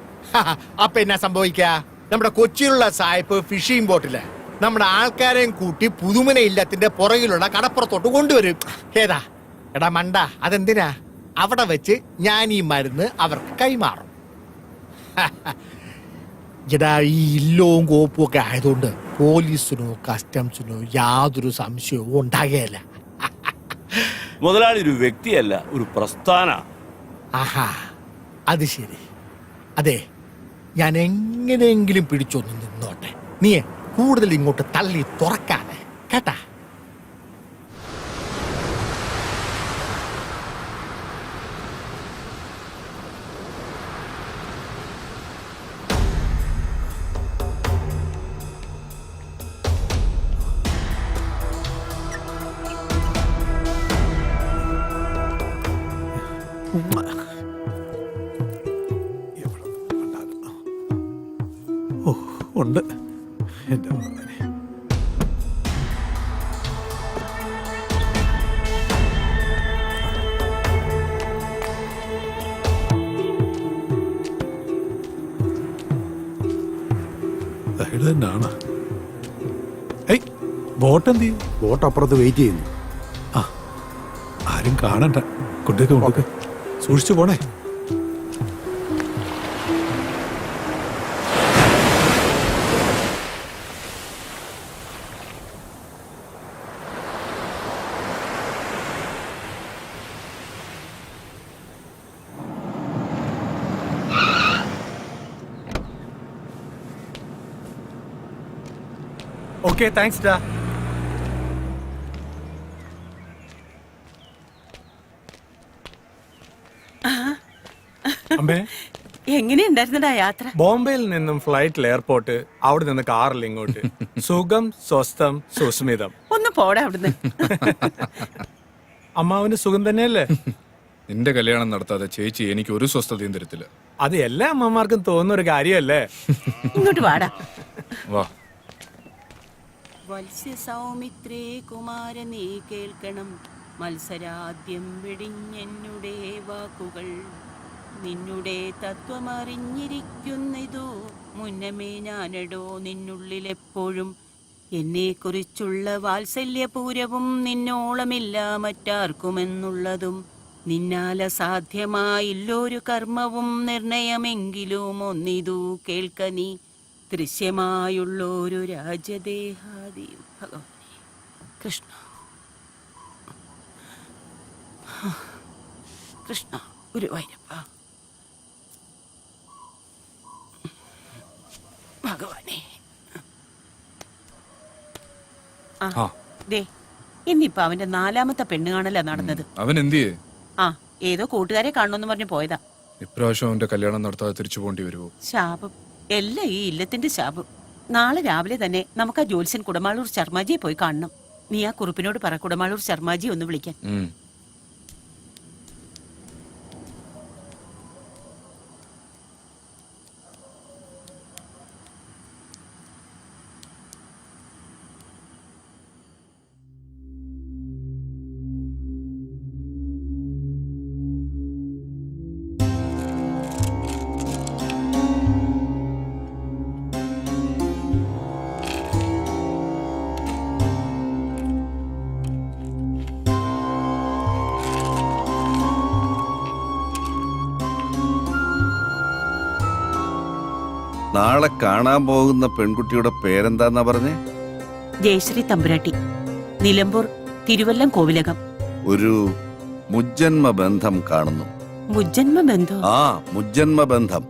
അപ്പൊ എന്നാ സംഭവിക്ക? നമ്മുടെ കൊച്ചിയിലുള്ള സായിപ്പ് ഫിഷിംഗ് ബോട്ടില് നമ്മുടെ ആൾക്കാരെയും കൂട്ടി പുതുമന ഇല്ലത്തിന്റെ പുറകിലുള്ള കടപ്പുറത്തോട്ട് കൊണ്ടുവരും. ഏതാ എടാ മണ്ട, അതെന്തിനാ? അവിടെ വെച്ച് ഞാൻ ഈ മരുന്ന് അവർക്ക് കൈമാറും. എടാ ഈ ഇല്ലവും കോപ്പും ഒക്കെ ആയതുകൊണ്ട് പോലീസിനോ കസ്റ്റംസിനോ യാതൊരു സംശയവും ഉണ്ടാകുകയില്ല. മുതലാളി ഒരു വ്യക്തിയല്ല, ഒരു പ്രസ്ഥാന. ആഹാ അത് ശരി. അതെ ഞാൻ എങ്ങനെയെങ്കിലും പിടിച്ചൊന്ന് നിന്നോട്ടെ, നീ കൂടുതൽ ഇങ്ങോട്ട് തള്ളി തുറക്കാതെ കേട്ടാ. ഓ ഉണ്ട് എന്റെ മോനെ. ഇത് തന്നെയാണ്. ഏയ് ബോട്ട് എന്ത് ചെയ്യും? ബോട്ട് അപ്പുറത്ത് വെയിറ്റ് ചെയ്യുന്നു. ആ ആരും കാണണ്ട. കൊണ്ടേക്ക് കൊണ്ടേക്ക്, സൂക്ഷിച്ചു പോണേ. ഓക്കെ താങ്ക്സ് ഡാ. അമ്മേ, എങ്ങനെയുണ്ടായിരുന്നടാ യാത്ര? ബോംബെയിൽ നിന്നും ഫ്ലൈറ്റിൽ എയർപോർട്ട്, അവിടെ നിന്ന് കാറിൽ ഇങ്ങോട്ട്. സുഖം, സ്വസ്ഥം, സുസ്മിതം. ഒന്ന് പോടാ അവിടുന്ന്. അമ്മാവിന് സുഖം തന്നെയല്ലേ? നിന്റെ കല്യാണം നടത്താതെ ചേച്ചി എനിക്ക് ഒരു സ്വസ്ഥതയും തരത്തില്ല. അത് എല്ലാ അമ്മമാർക്കും തോന്നുന്ന ഒരു കാര്യമല്ലേ? ഇങ്ങോട്ട് വാടാ. വാ. വത്സ്യ സൗമിത്രേ കുമാര നീ കേൾക്കണം, മത്സരാദ്യം വെടിഞ്ഞെന്നുടെ വാക്കുകൾ. നിന്നുടെ തത്വമറിഞ്ഞിരിക്കുന്നിതു മുന്നമേ ഞാനടോ നിന്നുള്ളിലെപ്പോഴും. എന്നെക്കുറിച്ചുള്ള വാത്സല്യപൂരവും നിന്നോളമില്ല മറ്റാർക്കുമെന്നുള്ളതും. നിന്നാൽ അസാധ്യമായില്ലൊരു കർമ്മവും നിർണയമെങ്കിലും ഒന്നിതു കേൾക്ക നീ. ദൃശ്യമായുള്ളൊരു രാജദേഹാദി ഭഗവാനെ കൃഷ്ണ കൃഷ്ണ ഗുരുവായൂരപ്പ ഭഗവാനെ. ദേ ഇന്നിപ്പോ അവന്റെ 4ാമത്തെ പെണ്ണ് കാണല നടന്നത്. അവൻ എന്തിയേ? ആ ഏതോ കൂട്ടുകാരെ കാണണമെന്ന് പറഞ്ഞു പോയതാ. ഇപ്രാവശ്യം അവന്റെ കല്യാണം നടത്താതെ തിരിച്ചു പോണ്ടി വരുമോ? ശാപം, എല്ലാം ഈ ഇല്ലത്തിന്റെ ശാപം. നാളെ രാവിലെ തന്നെ നമുക്ക് ആ ജോത്സ്യൻ കുടമാളൂർ ശർമാജിയെ പോയി കാണണം. നീ ആ കുറുപ്പിനോട് പറ കുടമാളൂർ ശർമാജി ഒന്ന് വിളിക്കാൻ. നാളെ കാണാൻ പോകുന്ന പെൺകുട്ടിയുടെ പേരെന്താന്നാ പറഞ്ഞേ? ജയശ്രീ തമ്പുരാട്ടി, നിലമ്പൂർ തിരുവല്ലം കോവിലകം. ഒരു മുജ്ജന്മ ബന്ധം കാണുന്നു. മുജ്ജന്മ ബന്ധോ? ആ, മുജ്ജന്മ ബന്ധം.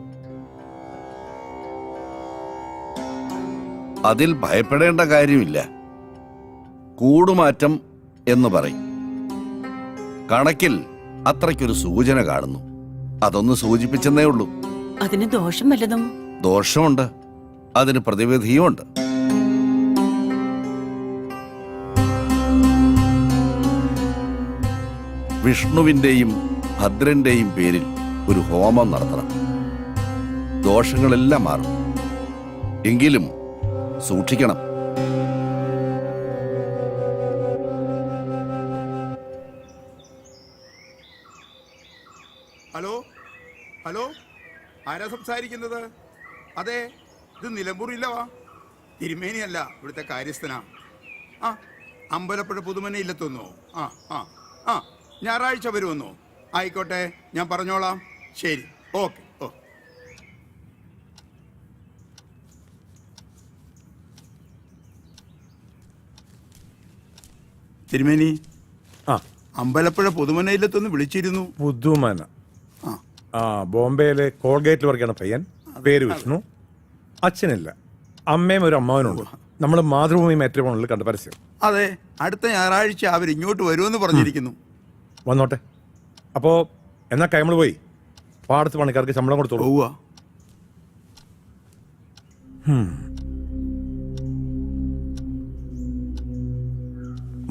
അതിൽ ഭയപ്പെടേണ്ട കാര്യമില്ല. കൂടുമാറ്റം എന്ന് പറയും. കണക്കിൽ അത്രയ്ക്കൊരു സൂചന കാണുന്നു. അതൊന്ന് സൂചിപ്പിച്ചെന്നേ ഉള്ളൂ. അതിന് ദോഷം വല്ലതും? ദോഷമുണ്ട്, അതിന് പ്രതിവിധിയുമുണ്ട്. വിഷ്ണുവിന്റെയും ഭദ്രന്റെയും പേരിൽ ഒരു ഹോമം നടത്തണം. ദോഷങ്ങളെല്ലാം മാറും. എങ്കിലും സൂക്ഷിക്കണം. ഹലോ ഹലോ, ആരാ സംസാരിക്കുന്നത്? അതെ, ഇത് നിലമ്പൂരില്ലവാ. തിരുമേനിയല്ല, ഇവിടുത്തെ കാര്യസ്ഥനാ. ആ, അമ്പലപ്പുഴ പുതുമന ഇല്ലെത്തുന്നോ? ആ ആ ആ, ഞായറാഴ്ച വരുമെന്നോ? ആയിക്കോട്ടെ, ഞാൻ പറഞ്ഞോളാം. ശരി, ഓക്കെ. ഓ, തിരുമേനി, ആ, അമ്പലപ്പുഴ പുതുമനയിലെത്തൊന്ന് വിളിച്ചിരുന്നു. പുതുമന. ആ. ആ, ബോംബെയിലെ കോൾഗേറ്റിൽ വർക്കാണ് പയ്യൻ. പേര് വിഷ്ണു. അച്ഛനില്ല, അമ്മയും ഒരു അമ്മാവനുണ്ട്. നമ്മൾ മാതൃഭൂമി മാട്രിമോണിയിൽ കണ്ട പരസ്യം. അതെ, അടുത്ത ഞായറാഴ്ച അവർ ഇങ്ങോട്ട് വരുമെന്ന് പറഞ്ഞിരിക്കുന്നു. വന്നോട്ടെ. അപ്പോ എന്നാ കൈമൾ പോയി പാടത്ത് പണിക്കാർക്ക് ശമ്പളം കൊടുത്തോളൂ. പോവാ.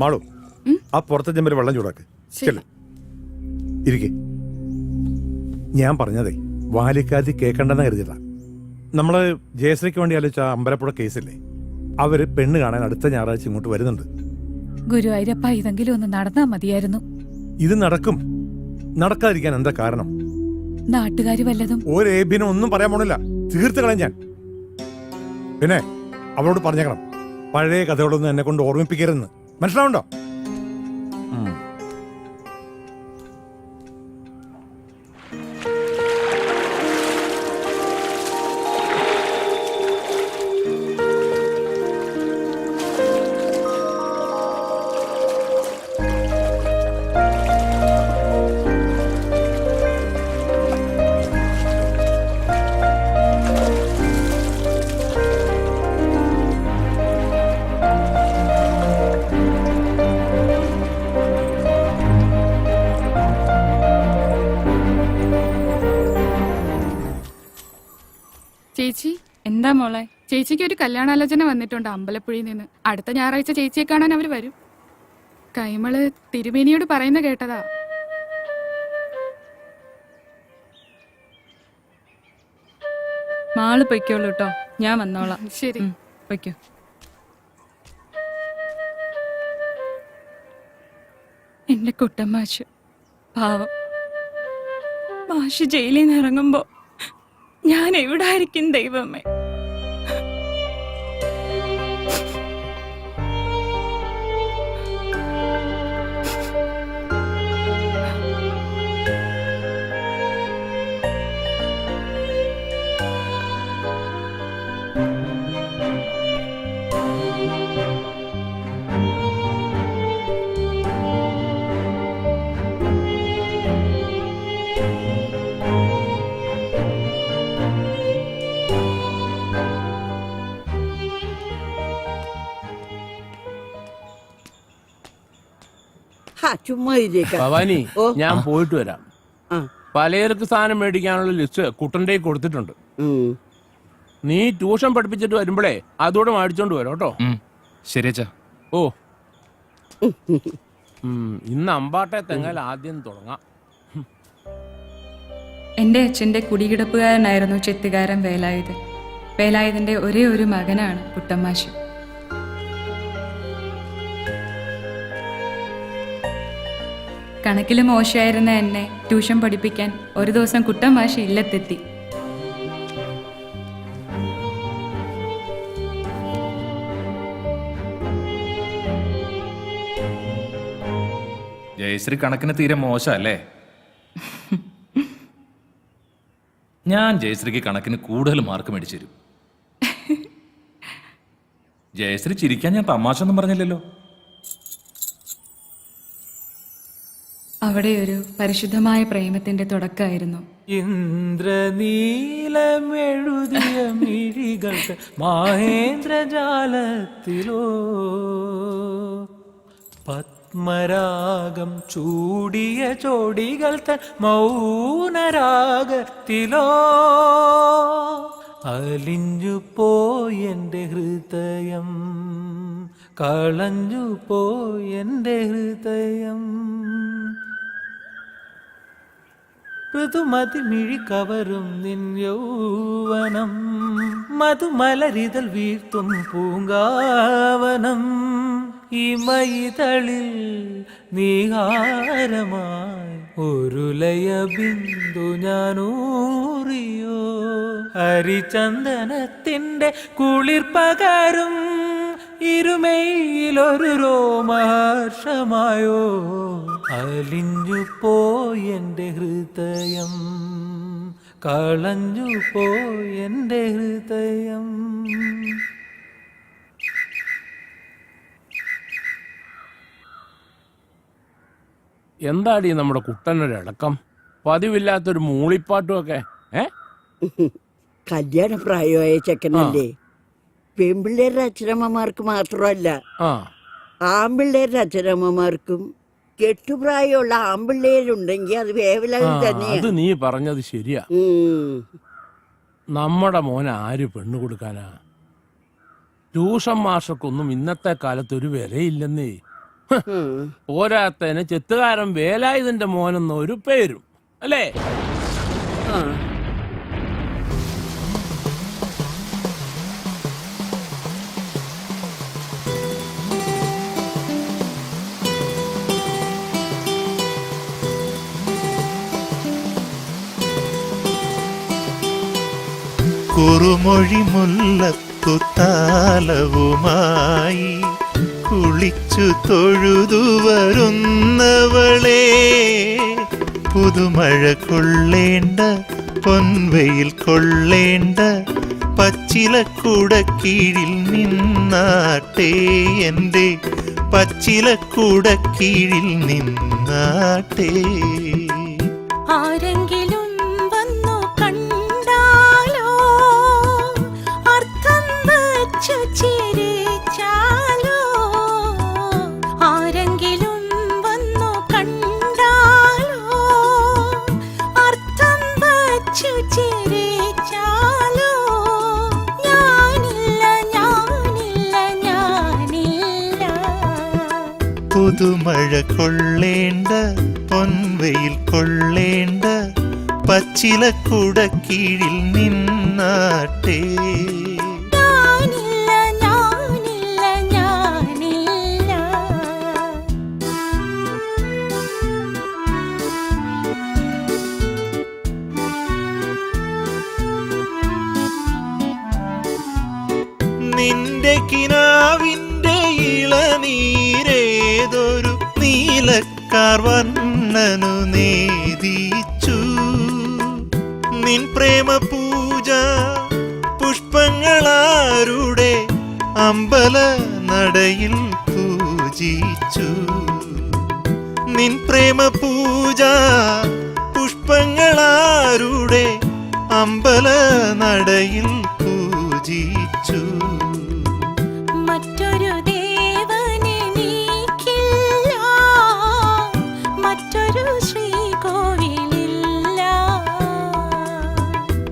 മാളു, ആ പുറത്തെ ചെമ്പിൽ വെള്ളം ചൂടാക്ക്. ചെല്ല്, ഇരിക്കെ. ഞാൻ പറഞ്ഞതേ വാലിക്കാതി കേൾക്കണ്ടെന്ന് കരുതിയതാ. നമ്മള് ജയശ്രീക്ക് വേണ്ടി ആലോചിച്ച അമ്പലപ്പുഴ കേസില്ലേ, അവര് പെണ്ണ് കാണാൻ അടുത്ത ഞായറാഴ്ച ഇങ്ങോട്ട് വരുന്നുണ്ട്. ഗുരുവായൂരപ്പ, ഇതെങ്കിലും ഒന്ന് നടന്നാ മതിയായിരുന്നു. ഇത് നടക്കും. നടക്കാതിരിക്കാൻ എന്താ കാരണം? നാട്ടുകാര് വല്ലതും? ഒരു ഏബിനും ഒന്നും പറയാൻ പോണില്ല. തീർത്ത് കളയാൻ ഞാൻ. പിന്നെ അവളോട് പറഞ്ഞേക്കണം, പഴയ കഥകളൊന്നും എന്നെ കൊണ്ട് ഓർമ്മിപ്പിക്കരുതെന്ന്. മനസ്സിലാവുണ്ടോ? ചേച്ചി, എന്താ മോളെ? ചേച്ചിക്ക് ഒരു കല്യാണാലോചന വന്നിട്ടുണ്ട് അമ്പലപ്പുഴയിൽ നിന്ന്. അടുത്ത ഞായറാഴ്ച ചേച്ചിയെ കാണാൻ അവര് വരും. കൈമള് തിരുമേനിയോട് പറയുന്ന കേട്ടതാ. മാള് പൊയ്ക്കോളൂ കേട്ടോ, ഞാൻ വന്നോളാം. ശരി, പൊയ്ക്കോ. എന്റെ കുട്ടമാഷ് പാവം. മാഷ് ജയിലിൽ നിന്ന് ഇറങ്ങുമ്പോ ഞാൻ എവിടായിരിക്കും ദൈവമേ? ഭവാനി, ഞാൻ പോയിട്ട് വരാം. പലചരക്ക് സാധനം മേടിക്കാനുള്ള ലിസ്റ്റ് കുട്ടന്റെ കൊടുത്തിട്ടുണ്ട്. നീ ട്യൂഷൻ പഠിപ്പിച്ചിട്ട് വരുമ്പോഴേ അതോടെ മേടിച്ചോണ്ട് വരാം കേട്ടോ. ശരിയച്ചാ. ഓ, ഇന്ന് അമ്പാട്ടെ തെങ്ങൽ ആദ്യം തുടങ്ങാം. എന്റെ അച്ഛന്റെ കുടികിടപ്പുകാരനായിരുന്നു ചെത്തുകാരൻ വേലായുധൻ. വേലായുധന്റെ ഒരേ ഒരു മകനാണ് കുട്ടമാഷ്. കണക്കിൽ മോശമായിരുന്ന എന്നെ ട്യൂഷൻ പഠിപ്പിക്കാൻ ഒരു ദിവസം കുട്ടമാഷ് ഇല്ലത്തെത്തി. ജയശ്രീ കണക്കിന് തീരെ മോശമല്ലേ? ഞാൻ ജയശ്രീക്ക് കണക്കിന് കൂടുതൽ മാർക്ക് മേടിച്ചു തരും. ജയശ്രീ ചിരിക്കാൻ ഞാൻ തമാശ ഒന്നും പറഞ്ഞില്ലല്ലോ. അവിടെ ഒരു പരിശുദ്ധമായ പ്രേമത്തിന്റെ തുടക്കമായിരുന്നു. ഇന്ദ്രനീലമെഴുതിയ മിഴികൾക്ക് മഹേന്ദ്രജാലത്തിലോ പത്മരാഗം ചൂടിയ ചോടികൾ തൻ മൗനരാഗത്തിലോ അലിഞ്ഞു പോയെന്റെ ഹൃദയം, കളഞ്ഞു പോയെന്റെ ഹൃദയം. ഋതുമതി മിഴി കവരും നിൻ യൗവനം, മധുമലരിതൽ വീഴ്ത്തും പൂങ്കാവനം. ഈ മൈതളിൽ നീഹാരമായി ഒരു ലയ ബിന്ദു ഞാനൂറിയോ. ഹരിചന്ദനത്തിന്റെ കുളിർ പകരും ഇരുമയിലൊരു രോമഹർഷമായോ. അലിഞ്ഞു പോയെന്റെ ഹൃദയം, കളഞ്ഞു പോയെന്റെ ഹൃദയം. എന്താടി നമ്മുടെ കുട്ടനൊരടക്കം? പതിവില്ലാത്തൊരു മൂളിപ്പാട്ടുമൊക്കെ. കല്യാണ പ്രായമായ ചെക്കനല്ലേ. പെൺപിള്ളേരുടെ അച്ഛനമ്മമാർക്ക് മാത്രമല്ല, ആൺപിള്ളേരുടെ അച്ഛനമ്മമാർക്കും കെട്ടുപ്രായമുള്ള ആൺപിള്ളേരുണ്ടെങ്കിൽ അത് വേവലാതി തന്നെയാ. അത് നീ പറഞ്ഞത് ശരിയാ. നമ്മുടെ മോനെ ആര് പെണ്ണു കൊടുക്കാനാ? ട്യൂഷൻ മാഷക്കൊന്നും ഇന്നത്തെ കാലത്ത് ഒരു വിലയില്ലെന്നേ. പോരാത്തതിന് ചെത്തുകാരൻ വേലായുധന്റെ മോനെന്ന ഒരു പേരും അല്ലേ? കുറുമൊഴി മുല്ലപ്പുത്താലവുമായി കുളിച്ചു തൊഴുതു വരുന്നവളെ, പുതുമഴ കൊള്ളേണ്ട പൊൻവെയിൽ കൊള്ളേണ്ട പച്ചിലക്കുട കീഴിൽ നിന്നാട്ടെ, എൻ്റെ പച്ചിലക്കുട കീഴിൽ നിന്നാട്ടെ. ആരെങ്കിലും വന്നു കണ്ടാലോ, അർത്ഥം വച്ചു ചിരിച്ചാലോ. ആരെങ്കിലും വന്നു കണ്ടാലോ, അർത്ഥം വച്ചു ചിരിച്ചാലോ. ഞാനില്ല ഞാനില്ല ഞാനില്ല. പുതുമഴ കൊള്ളേണ്ട പൊൻവെയിൽ കൊള്ളേണ്ട പച്ചിലക്കുട കീഴിൽ നിന്നാട്ടെ. ഞാനില്ല ഞാനില്ല ഞാനില്ല. നിന്റെ കിനാവിന്റെ ഇളനീരേതൊരു നീലക്കാർ വർണ്ണനു നേദിച്ചു. നിൻ പ്രേമ പൂജ പുഷ്പങ്ങളാരുടെ അമ്പല നടയിൽ പൂജിച്ചു. നിൻ പ്രേമ പൂജ പുഷ്പങ്ങളാരുടെ അമ്പല നടയിൽ പൂജിച്ചു. മറ്റൊരു ദേവനെനിക്കില്ല, മറ്റൊരു ശ്രീകോവിലില്ല.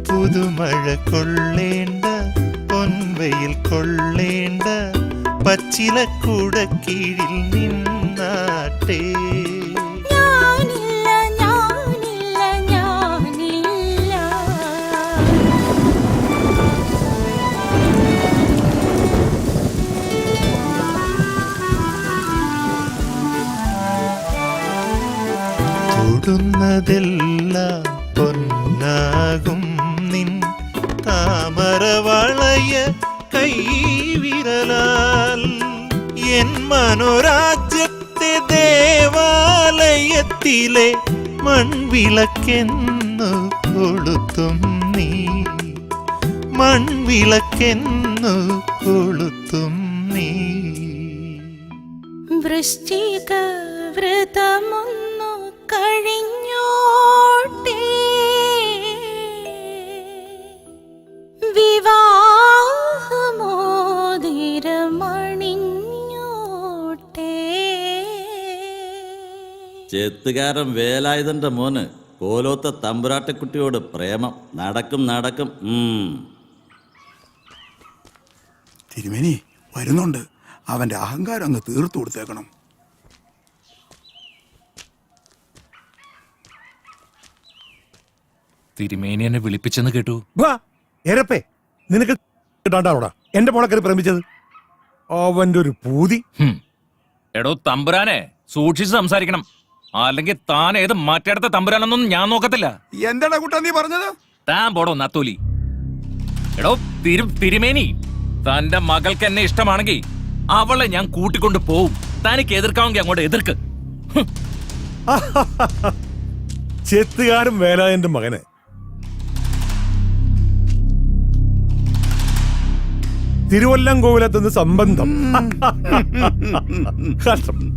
പുതുമഴ കൊള്ളേണ്ട പൊൻവെയിൽ കൊള്ളേണ്ട പച്ചിലക്കുട കീഴിൽ നിന്നാട്ടെ. ഞാനില്ല ഞാനില്ല ഞാനില്ല. തൊടുന്നതെല്ലാം പൊന്നാകും നിൻ താമരവളയ കൈവിരലാൽ. എൻ മനോരാജ്യത്തെ ദേവാലയത്തിലെ മൺവിളക്കെന്നു കൊളുത്തും നീ, മൺവിളക്കെന്നു കൊളുത്തും വൃശ്ചിക വ്രതമൊന്നു കഴിഞ്ഞോട്ടെ, വിവാഹമോതിരമണിഞ്ഞോട്ടെ. ചെത്തുകാരൻ വേലായുധന്റെ മോന് കോലോത്ത തമ്പുരാട്ടിക്കുട്ടിയോട് പ്രേമം നടക്കും നടക്കും. തിരുമേനി വരുന്നുണ്ട്, അവന്റെ അഹങ്കാരം ഒന്ന് തീർത്തു കൊടുത്തേക്കണം. തിരുമേനി എന്നെ വിളിപ്പിച്ചെന്ന് കേട്ടു. എരപ്പേ, നിനക്ക് കിട്ടാണ്ടാവടാ എന്റെ മോളെ കയറി പ്രേമിച്ചത്. അവന്റെ ഒരു പൂതി. എടോ തമ്പുരാനെ, സൂക്ഷിച്ച് സംസാരിക്കണം, അല്ലെങ്കിൽ താൻ ഏത് മറ്റേടത്തെ തമ്പുരാനൊന്നും ഞാൻ നോക്കത്തില്ല. എന്താടാ കുട്ടാ നീ പറഞ്ഞത്? താൻ പോടോ നത്തോലി. എടോ തിരുമേനി, തന്റെ മകൾക്ക് എന്നെ ഇഷ്ടമാണെങ്കിൽ അവളെ ഞാൻ കൂട്ടിക്കൊണ്ട് പോവും. തനിക്ക് എതിർക്കാമെങ്കിൽ അങ്ങോട്ട് എതിർക്ക്. ചെത്തുകാരൻ വേലായന്റെ മകനെ തിരുവല്ലംകോവിലത്തുനിന്ന് സംബന്ധം.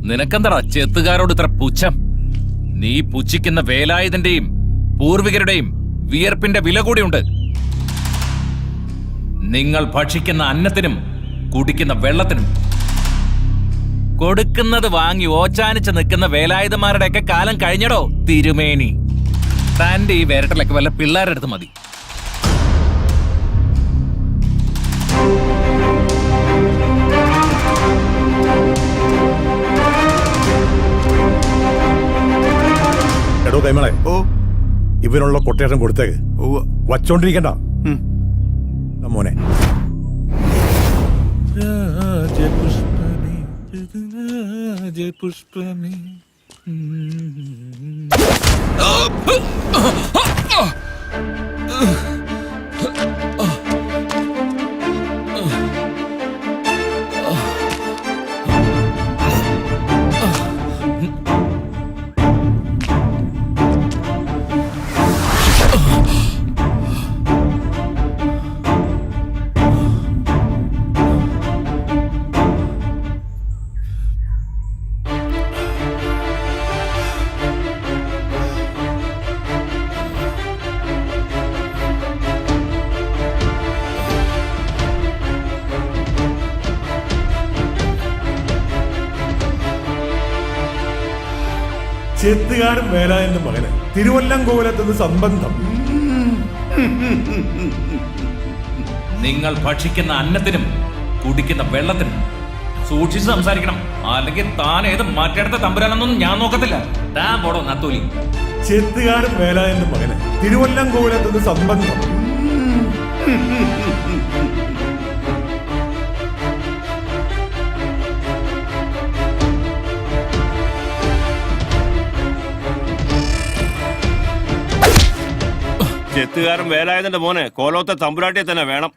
നിനക്കെന്താ ചെത്തുകാരോട് ഇത്ര പുച്ഛം? നീ പുച്ഛിക്കുന്ന വേലായുധന്റെയും പൂർവികരുടെയും വിയർപ്പിന്റെ വില കൂടിയുണ്ട്. നിങ്ങൾ ഭക്ഷിക്കുന്ന അന്നത്തിനും കുടിക്കുന്ന വെള്ളത്തിനും കൊടുക്കുന്നത് വാങ്ങി ഓച്ചാനിച്ച് നിൽക്കുന്ന വേലായുധന്മാരുടെയൊക്കെ കാലം കഴിഞ്ഞടോ തിരുമേനി. തന്റെ ഈ വേരട്ടലൊക്കെ വല്ല പിള്ളേരുടെ അടുത്ത് മതി. എടോ കൈമളെ, ഇവനുള്ള കൊട്ടേഷൻ കൊടുത്തേക്ക്. വച്ചോണ്ടിരിക്കണ്ട മോനെ. പുഷ്പമേ ചെത്തുകാരൻ വേലായന്റെ മകന് തിരുവല്ലംകോവിലത്തുനിന്ന് സംബന്ധം. നിങ്ങൾ ഭക്ഷിക്കുന്ന അന്നത്തിനും കുടിക്കുന്ന വെള്ളത്തിനും സൂക്ഷിച്ച് സംസാരിക്കണം, അല്ലെങ്കിൽ താൻ ഏത് മറ്റേടത്തെ തമ്പുരാനൊന്നും ഞാൻ നോക്കത്തില്ല. താൻ പോടോ നത്തോലി. ചെത്തുകാരൻ വേലായന്റെ മകന് തിരുവല്ലംകോവിലത്തുനിന്ന് സംബന്ധം. ചെത്തുകാരൻ വേലായുധന്റെ മോനെ കോലോത്തെ തമ്പുരാട്ടിയെ തന്നെ വേണം.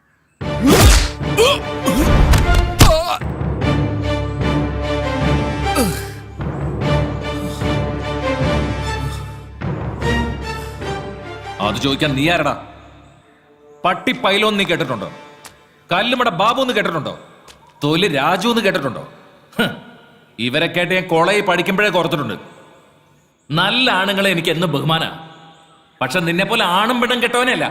അത് ചോദിക്കാൻ നീ ആരടാ? പട്ടി പൈലോന്ന് നീ കേട്ടിട്ടുണ്ടോ? കല്ലുമട ബാബു എന്ന് കേട്ടിട്ടുണ്ടോ? തൊലി രാജു എന്ന് കേട്ടിട്ടുണ്ടോ? ഇവരെ കേട്ട് ഞാൻ കോളേജിൽ പഠിക്കുമ്പോഴേ കുറച്ചിട്ടുണ്ട്. നല്ല ആണുങ്ങളെ എനിക്ക് എന്ന് ബഹുമാന. പക്ഷെ നിന്നെ പോലെ ആണും പെണ്ണും കെട്ടവനല്ല.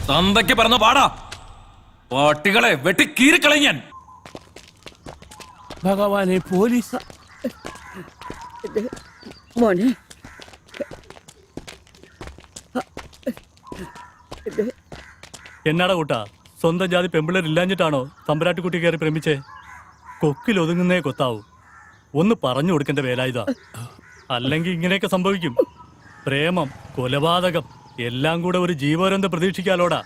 തന്തയ്ക്ക് പറഞ്ഞു പാടാ, പാട്ടികളെ വെട്ടി കീറിക്കളഞ്ഞാൻ. ഭഗവാനെ, പോലീസ്. മോനെ എന്നാടാ കൂട്ടാ, സ്വന്തം ജാതി പെമ്പിള്ളേർ ഇല്ലാഞ്ഞിട്ടാണോ തമ്പുരാട്ടിക്കുട്ടി കയറി പ്രേമിച്ചേ? കൊക്കിൽ ഒതുങ്ങുന്നേ കൊത്താവൂ. ഒന്ന് പറഞ്ഞു കൊടുക്കേണ്ട വേലായുധ, അല്ലെങ്കിൽ ഇങ്ങനെയൊക്കെ സംഭവിക്കും. പ്രേമം, കൊലപാതകം എല്ലാം കൂടെ ഒരു ജീവപര്യന്തം പ്രതീക്ഷിക്കാലോടാ.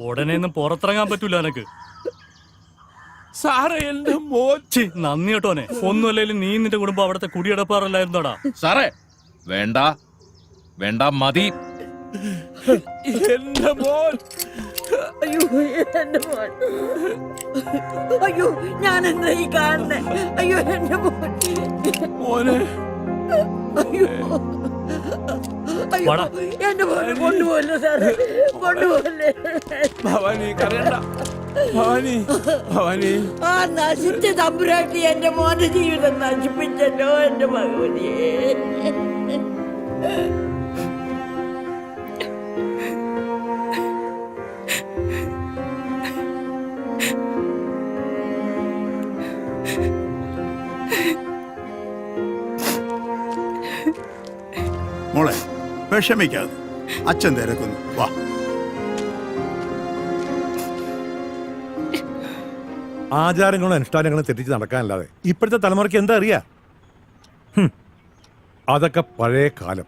ഉടനെ ഒന്നും പുറത്തിറങ്ങാൻ പറ്റൂല എനക്ക്. സാറേ, എന്റെ മോച്ചി. നന്ദി കേട്ടോനെ. ഒന്നുമല്ലേലും നീ നിന്റെ കുടുംബം അവിടുത്തെ കുടിയടപ്പാറല്ലായിരുന്നോടാ? സാറേ, വേണ്ട വേണ്ട, മതി. എന്റെ മോൻ. അയ്യോ, എന്റെ മോൻ. അയ്യോ, ഞാൻ എന്താ ഈ കാണുന്നേ? അയ്യോ, എന്റെ മോൻ. മോനെ. അയ്യോ, അയ്യോ, എന്റെ മോനെ കൊണ്ടുപോകല്ലേ സാറേ, കൊണ്ടുപോകല്ലേ. ഭവാനി, കരയണ്ട. ഭവാനി, ഭവാനി. ആ നശിച്ച തമ്പുരാട്ടി എന്റെ മോന്റെ ജീവിതം നശിപ്പിച്ചല്ലോ എന്റെ ഭഗവതിയെ. മോളെ, വിഷമിക്കാതെ, അച്ഛൻ തിരക്കുന്നു. വാ. ആചാരങ്ങളും അനുഷ്ഠാനങ്ങളും തെറ്റിച്ച് നടക്കാനല്ലാതെ ഇപ്പോഴത്തെ തലമുറയ്ക്ക് എന്താ അറിയാ? അതൊക്കെ പഴയ കാലം.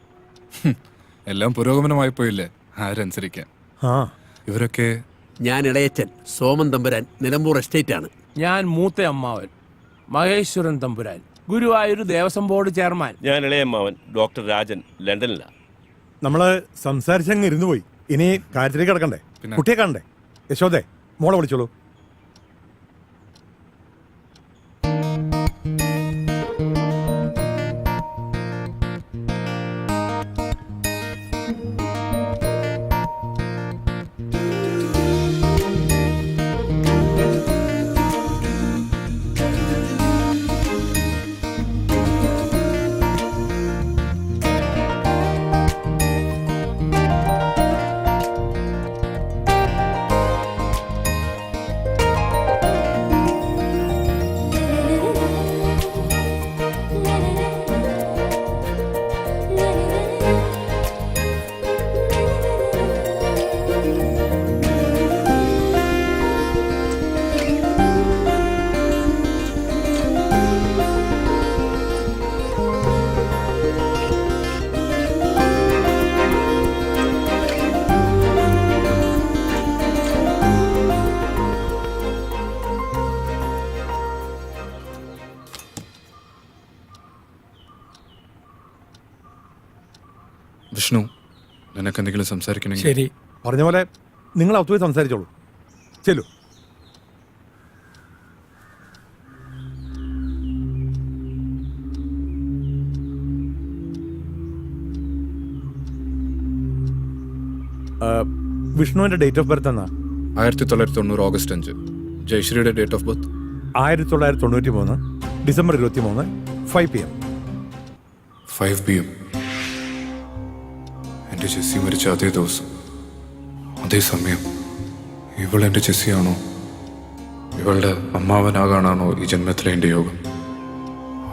എല്ലാം പുരോഗമനമായി പോയില്ലേ, ആരനുസരിക്കാൻ. ഇവരൊക്കെ ഞാൻ ഇളയച്ചൻ സോമൻ തമ്പുരാൻ, നിലമ്പൂർ എസ്റ്റേറ്റ് ആണ്. ഞാൻ മൂത്ത അമ്മാവൻ മഹേശ്വരൻ തമ്പുരാൻ, ഗുരുവായൂർ ദേവസ്വം ബോർഡ് ചെയർമാൻ. ഞാൻ ഇളയമ്മാവൻ ഡോക്ടർ രാജൻ, ലണ്ടനിലാണ്. നമ്മള് സംസാരിച്ചങ്ങ് ഇരുന്നു പോയി. ഇനി കാര്യത്തിലേക്ക് കിടക്കണ്ടേ? കുട്ടിയെ കാണണ്ടേ? യശോദേ, മോളെ വിളിച്ചോളൂ. വിഷ്ണു, നിനക്ക് എന്തെങ്കിലും സംസാരിക്കണമെങ്കിൽ. ശരി, പറഞ്ഞ പോലെ നിങ്ങൾ അകത്ത് പോയി സംസാരിച്ചോളൂ. ചെല്ലു. വിഷ്ണുവിന്റെ ഡേറ്റ് ഓഫ് ബർത്ത് എന്നാ? 1990 ഓഗസ്റ്റ് 5. ജയശ്രീയുടെ date of birth 1993 December 23 5 PM. 5 PM. എൻ്റെ ജെസ്സി മരിച്ച അതേ ദിവസം, അതേ സമയം. ഇവൾ എൻ്റെ ജെസ്സിയാണോ? ഇവളുടെ അമ്മാവനാകാനാണോ ഈ ജന്മത്തിലെ എൻ്റെ യോഗം?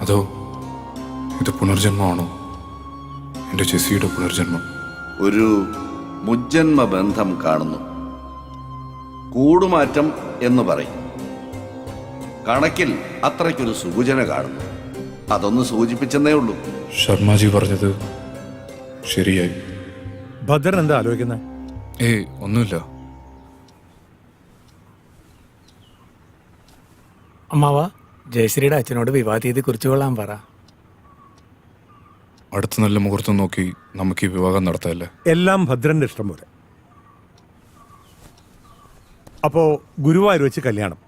അതോ ഇത് പുനർജന്മമാണോ? എൻ്റെ ജെസ്സിയുടെ പുനർജന്മം. ഒരു മുജ്ജന്മ ബന്ധം കാണുന്നു. കൂടുമാറ്റം എന്ന് പറയും. കണക്കിൽ അത്രയ്ക്കൊരു സൂചന കാണുന്നു. അതൊന്ന് സൂചിപ്പിച്ചെന്നേ ഉള്ളൂ. ശർമാജി പറഞ്ഞത് ശരിയായി. ഭദ്രൻ എന്താ ആലോചിക്കുന്നത്? ഏയ്, ഒന്നുമില്ല. അമ്മാവ, ജയശ്രീയുടെ അച്ഛനോട് വിവാഹ തീയതി കുറിച്ചു കൊള്ളാൻ പറ. അടുത്ത നല്ല മുഹൂർത്തം നോക്കി നമുക്ക് ഈ വിവാഹം നടത്താല്ലേ? എല്ലാം ഭദ്രന്റെ ഇഷ്ടം പോലെ. അപ്പോ ഗുരുവായൂർ വെച്ച് കല്യാണം.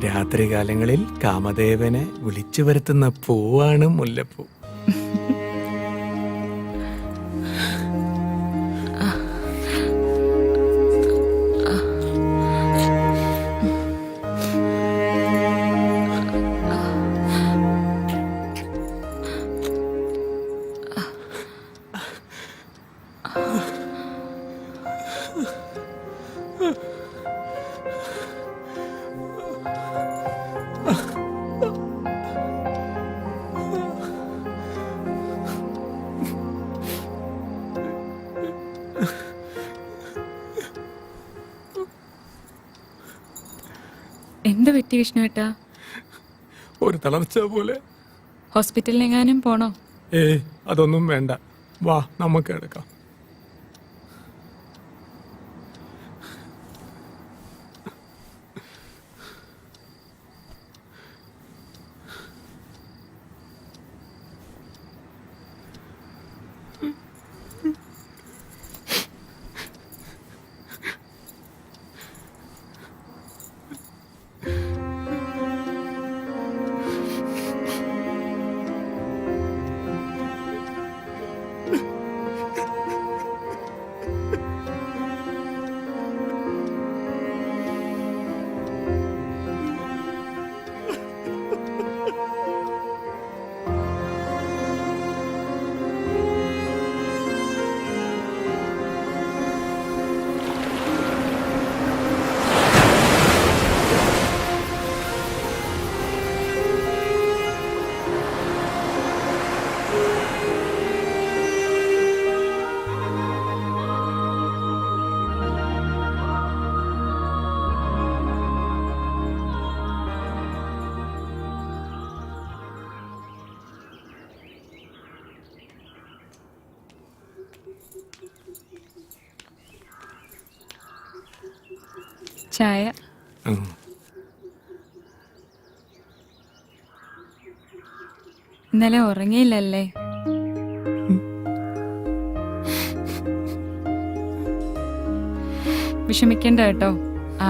രാത്രികാലങ്ങളിൽ കാമദേവനെ വിളിച്ചു വരുത്തുന്ന പൂവാണ് മുല്ലപ്പൂ. എന്ത് പറ്റി വിഷ്ണുവേട്ടാ? ഒരു തളർച്ച പോലെ. ഹോസ്പിറ്റലിലെങ്ങാനും പോണോ? അതൊന്നും വേണ്ട, വാ നമുക്ക് എടുക്കാം. ചായ. ഇന്നലെ ഉറങ്ങിയില്ലല്ലേ? വിഷമിക്കണ്ട കേട്ടോ,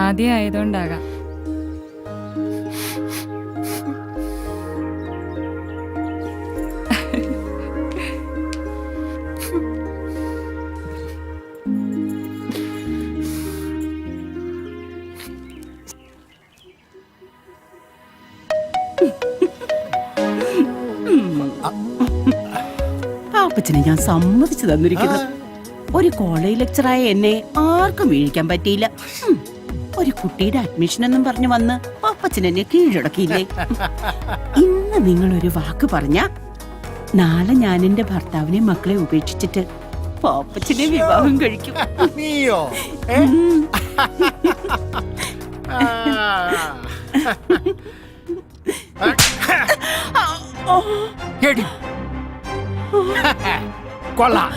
ആദ്യം ആയതുകൊണ്ടാകാം. പാപ്പച്ചനെ ഞാൻ സമ്മതിച്ചു തന്നിരിക്കുന്നു. ഒരു കോളേജ് ലെക്ചറായ എന്നെ ആർക്കും വീഴിക്കാൻ പറ്റിയില്ല. ഒരു കുട്ടിയുടെ അഡ്മിഷൻ എന്നും പറഞ്ഞു വന്ന് പാപ്പച്ചൻ എന്നെ കീഴടക്കിയില്ലേ? ഇന്ന് നിങ്ങളൊരു വാക്ക് പറഞ്ഞ നാളെ ഞാൻ എന്റെ ഭർത്താവിനെ മക്കളെ ഉപേക്ഷിച്ചിട്ട് പാപ്പച്ചനെ വിവാഹം കഴിക്കും. നീയോ? കൊള്ളാം.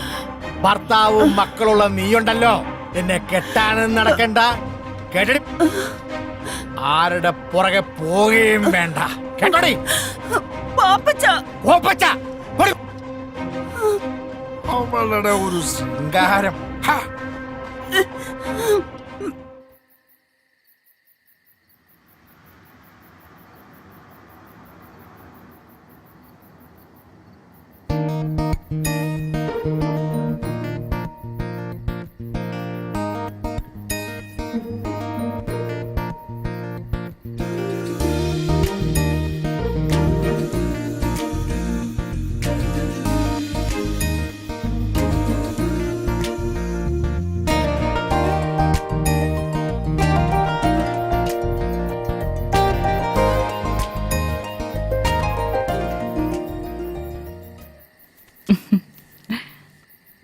ഭർത്താവും മക്കളുള്ള നീയുണ്ടല്ലോ, എന്നെ കെട്ടാനും നടക്കണ്ട, കേട്ടി ആരുടെ പുറകെ പോവുകയും വേണ്ട. കേട്ടോടി അവളുടെ ഒരു ശൃംഗാരം.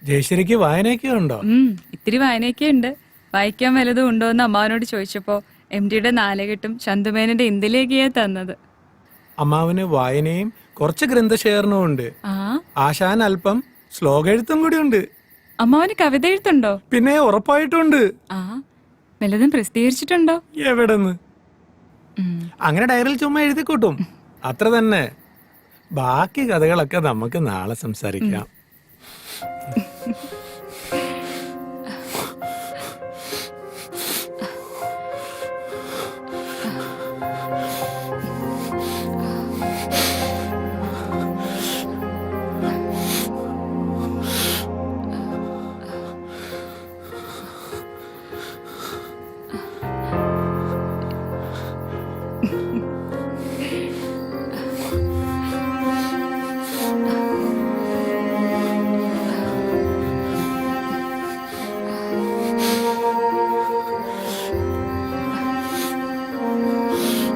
ജയശ്രീക്ക് വായനയൊക്കെ ഉണ്ടോ? ഇത്തിരി വായനയൊക്കെ ഉണ്ട്. വായിക്കാൻ വല്ലതും ഉണ്ടോ എന്ന് അമ്മാവനോട് ചോദിച്ചപ്പോ MDയുടെ നാലുകെട്ടും ചന്തുമേനന്റെ ഇന്ത്യയിലേക്കാ തന്നത്. അമ്മാവന് വായനയും കുറച്ച് ഗ്രന്ഥശേഖരണവും ഉണ്ട്. ആശാൻ അല്പം ശ്ലോകെഴുത്തും കൂടി ഉണ്ട്. അമ്മാവന് കവിത എഴുത്തുണ്ടോ? പിന്നെ ഉറപ്പായിട്ടുണ്ട്. വല്ലതും പ്രസിദ്ധീകരിച്ചിട്ടുണ്ടോ? എവിടെന്ന്? അങ്ങനെ ഡയറിയിൽ ചുമ്മാ എഴുതി കൂട്ടും, അത്ര തന്നെ. ബാക്കി കഥകളൊക്കെ നമുക്ക് നാളെ സംസാരിക്കാം.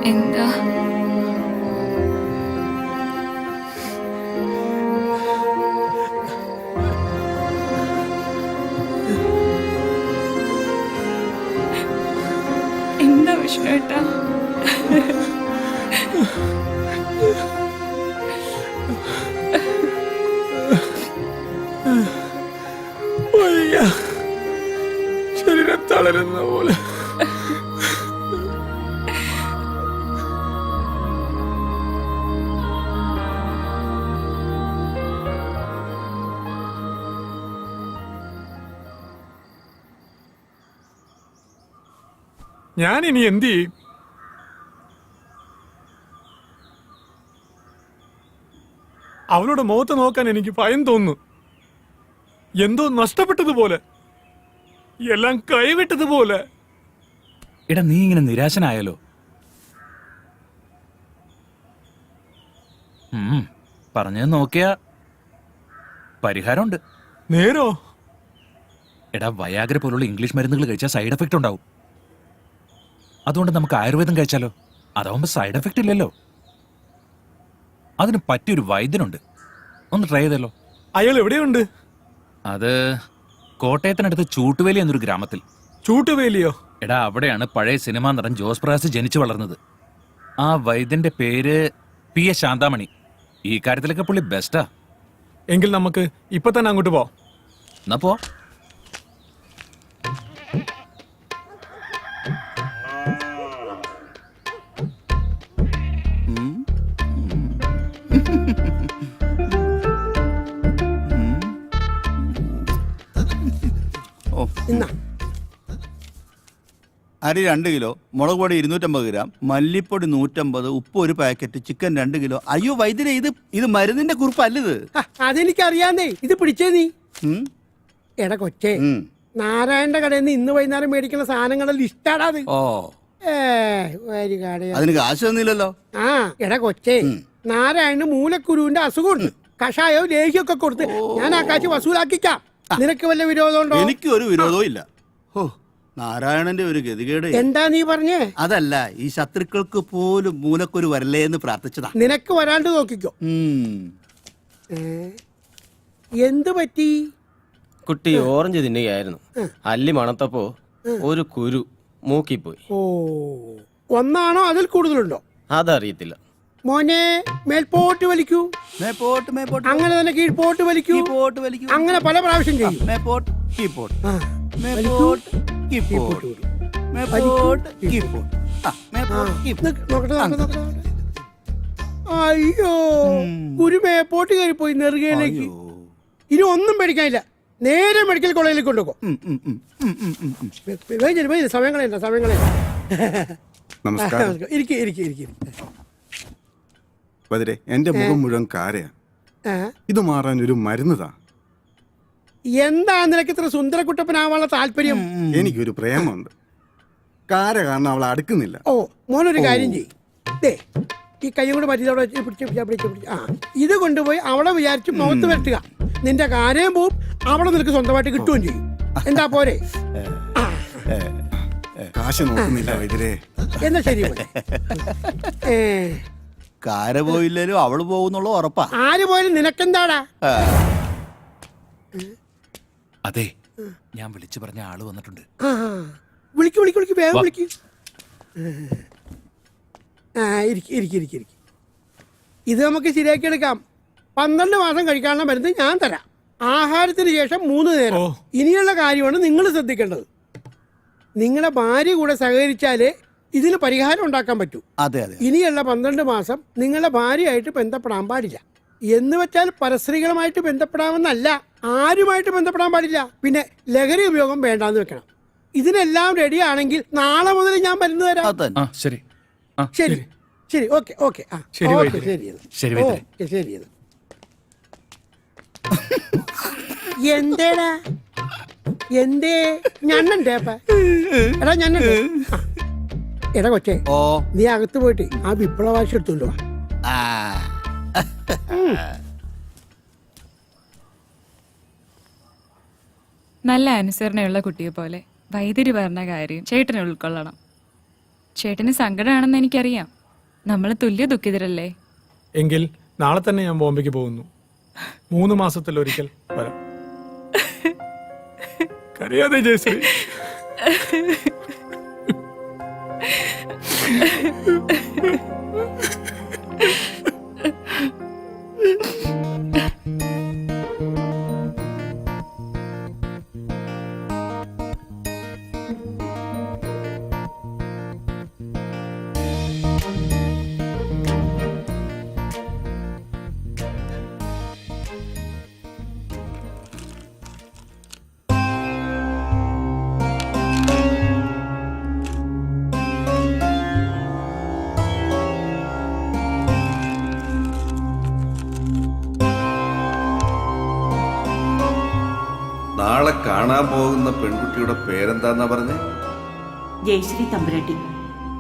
എന്താ എന്താ വിഷ്ണുവേട്ടാ? ശരീരം തളരുന്ന പോലെ. ഞാൻ ഇനി എന്ത് ചെയ്യും? അവളുടെ മുഖത്ത് നോക്കാൻ എനിക്ക് ഭയം തോന്നുന്നു. എന്തോ നഷ്ടപ്പെട്ടതുപോലെ, എല്ലാം കൈവിട്ടതുപോലെ. എടാ നീ ഇങ്ങനെ നിരാശനായാലോ? പറഞ്ഞത് നോക്കിയാ പരിഹാരമുണ്ട്. നേരോ? എടാ വയാഗ്ര പോലുള്ള ഇംഗ്ലീഷ് മരുന്നുകൾ കഴിച്ചാൽ സൈഡ് എഫക്റ്റ് ഉണ്ടാവും. അതുകൊണ്ട് നമുക്ക് ആയുർവേദം കഴിച്ചാലോ? അതാവുമ്പോ സൈഡ് എഫക്റ്റ് ഇല്ലല്ലോ. അതിന് പറ്റിയൊരു വൈദ്യനുണ്ട്, ഒന്ന് ട്രൈ ചെയ്തല്ലോ. അയാൾ എവിടെയുണ്ട്? അത് കോട്ടയത്തിനടുത്ത് ചൂട്ടുവേലി എന്നൊരു ഗ്രാമത്തിൽ. ചൂട്ടുവേലിയോ? എടാ അവിടെയാണ് പഴയ സിനിമാ നടൻ ജോസ് പ്രകാശ് ജനിച്ചു വളർന്നത്. ആ വൈദ്യന്റെ പേര് P.A. ശാന്താമണി. ഈ കാര്യത്തിലൊക്കെ പുള്ളി ബെസ്റ്റാ. എങ്കിൽ നമുക്ക് ഇപ്പൊ തന്നെ അങ്ങോട്ട് പോവാം. എന്നാ പോ. അരി 2 കിലോ, മുളക് പൊടി 250 ഗ്രാം, മല്ലിപ്പൊടി 150, ഉപ്പ് 1 പാക്കറ്റ്, ചിക്കൻ 2 കിലോ. അയ്യോ വൈദ്യരെ, ഇത് മരുന്നിന്റെ കുറിപ്പല്ലത്. അതെനിക്കറിയാന്നേ. ഇത് പിടിച്ചേ നീ. എടാ കൊച്ചേ, നാരായണന്റെ കടയിൽ നിന്ന് ഇന്ന് വൈകുന്നേരം മേടിക്കുന്ന സാധനങ്ങളുടെ ലിസ്റ്റാടാ അത്. അതിന് കാശ് തന്നില്ലല്ലോ. ആ എടാ കൊച്ചേ, നാരായണന് മൂലക്കുരുവിന്റെ അസുഖമുണ്ട്. കഷായവും ലേഹ്യമൊക്കെ കൊടുത്ത് ഞാൻ ആ കാശ് വസൂലാക്കിക്കാം. നിനക്ക് വല്ല വിരോധമുണ്ടോ? എനിക്ക് ഒരു വിരോധവും ഇല്ല. ഓ, നാരായണന്റെ ഒരു ഗതികേട്. എന്താ നീ പറഞ്ഞേ? അതല്ല, ഈ ശത്രുക്കൾക്ക് പോലും മൂലക്കൊരു വരല്ലേ എന്ന് പ്രാർത്ഥിച്ചതാ. നിനക്ക് വരാണ്ട് നോക്കിക്കോ. എന്ത് പറ്റി? കുട്ടി ഓറഞ്ച് തിന്നുകയായിരുന്നു. അല്ലി മണത്തപ്പോ ഒരു കുരു മൂക്കിപ്പോയി. ഓ, ഒന്നാണോ അതിൽ കൂടുതലുണ്ടോ? അതറിയത്തില്ല. മോനെ, മേൽപോട്ട് വലിക്കൂ. മേപ്പോട്ട് മേപ്പോട്ട്, അങ്ങനെ തന്നെ കീഴ്പോട്ട് വലിക്കൂ. കീഴ്പോട്ട് വലിക്കൂ. അങ്ങനെ പല പ്രാവശ്യം ചെയ്യും. മേപ്പോട്ട് കീഴ്പോട്ട്, വലിക്കൂ. മേപ്പോട്ട് കീഴ്പോട്ട്, മേപ്പോട്ട് കീഴ്പോട്ട്. നോക്കട്ടെ. അയ്യോ, കുരു മേപ്പോട്ട് കയറിപ്പോയി നെറുകയിലേക്ക്. ഇനി ഒന്നും പേടിക്കാനില്ല. നേരെ മെഡിക്കൽ കോളേജിലേക്ക് കൊണ്ടുപോകും. സമയം കളയണ്ട, സമയം കളയണ്ട. നമസ്കാരം. വതിരെ, എന്റെ മുഖം മുഴുവൻ കാരയാ. ഇത് മാറാൻ ഒരു മരുന്നതാ. എന്താ നിനക്ക് ഇത്ര സുന്ദരക്കുട്ടപ്പനാവാനുള്ള താല്പര്യം? എനിക്കൊരു പ്രേമുണ്ട്. കാര കാരണം അവളെ അടുക്കുന്നില്ല. ഓ, മോനൊരു കാര്യം ചെയ്യേ, ഈ കൈയും കൂടെ പറ്റി പിടിച്ച് ഇത് കൊണ്ടുപോയി അവളെ വിചാരിച്ച് മുഖത്ത് വരട്ടുക. നിന്റെ കാര്യം പോവും, അവളെ നിനക്ക് സ്വന്തമായിട്ട് കിട്ടുകയും ചെയ്യും. എന്താ പോരെ? കാശ് നോക്കുന്നില്ല വൈദ്യരെ. എന്നാ ശരി. കാര പോയില്ലേലും അവള് പോകുന്നുള്ള ഉറപ്പാ. ആര് പോയാലും നിനക്കെന്താടാ? അതെ, ഞാൻ വിളിച്ചു പറഞ്ഞ ആള് വന്നിട്ടുണ്ട്. വിളിക്ക് വേഗം വിളിക്ക്. ഇത് നമുക്ക് ശരിയാക്കി എടുക്കാം. 12 മാസം കഴിക്കാനുള്ള മരുന്ന് ഞാൻ തരാം. ആഹാരത്തിന് ശേഷം 3 നേരം. ഇനിയുള്ള കാര്യമാണ് നിങ്ങൾ ശ്രദ്ധിക്കേണ്ടത്. നിങ്ങളുടെ ഭാര്യ കൂടെ സഹകരിച്ചാലേ ഇതിന് പരിഹാരം ഉണ്ടാക്കാൻ പറ്റൂ. അതെ അതെ. ഇനിയുള്ള 12 മാസം നിങ്ങളുടെ ഭാര്യയായിട്ട് ബന്ധപ്പെടാൻ പാടില്ല. എന്ന് വെച്ചാൽ പരസ്ത്രീകളുമായിട്ട് ബന്ധപ്പെടാമെന്നല്ല, ആരുമായിട്ട് ബന്ധപ്പെടാൻ പാടില്ല. പിന്നെ ലഹരി ഉപയോഗം വേണ്ടാന്ന് വെക്കണം. ഇതിനെല്ലാം റെഡി ആണെങ്കിൽ നാളെ മുതൽ ഞാൻ മരുന്ന് തരാം. ശരി ശരി ശരി, ഓക്കെ ഓക്കെ. ശരി. എന്തേടാ എന്തേ ഞണ്ണണ്ടേ? എടാ ഞണ്ണണ്ടേ? എടാ കൊച്ചേ, നീ അകത്ത് പോയിട്ട് ആ വിപ്ലവാശി എടുത്തോണ്ട് വാ. നല്ല അനുസരണയുള്ള കുട്ടിയെ പോലെ വൈദ്യുതി പറഞ്ഞ കാര്യം ചേട്ടനെ ഉൾക്കൊള്ളണം. ചേട്ടന് സങ്കടമാണെന്ന് എനിക്കറിയാം. നമ്മൾ തുല്യ ദുഃഖിതരല്ലേ? എങ്കിൽ നാളെ തന്നെ ഞാൻ ബോംബെക്ക് പോകുന്നു. 3 മാസത്തിലൊരിക്കൽ വരാം. കരയാതെ ജയശ്രീ. നാളെ കാണാൻ പോകുന്ന പെൺകുട്ടിയുടെ പേരെന്താന്നാ പറഞ്ഞേ? ജയശ്രീ തമ്പുരാട്ടി,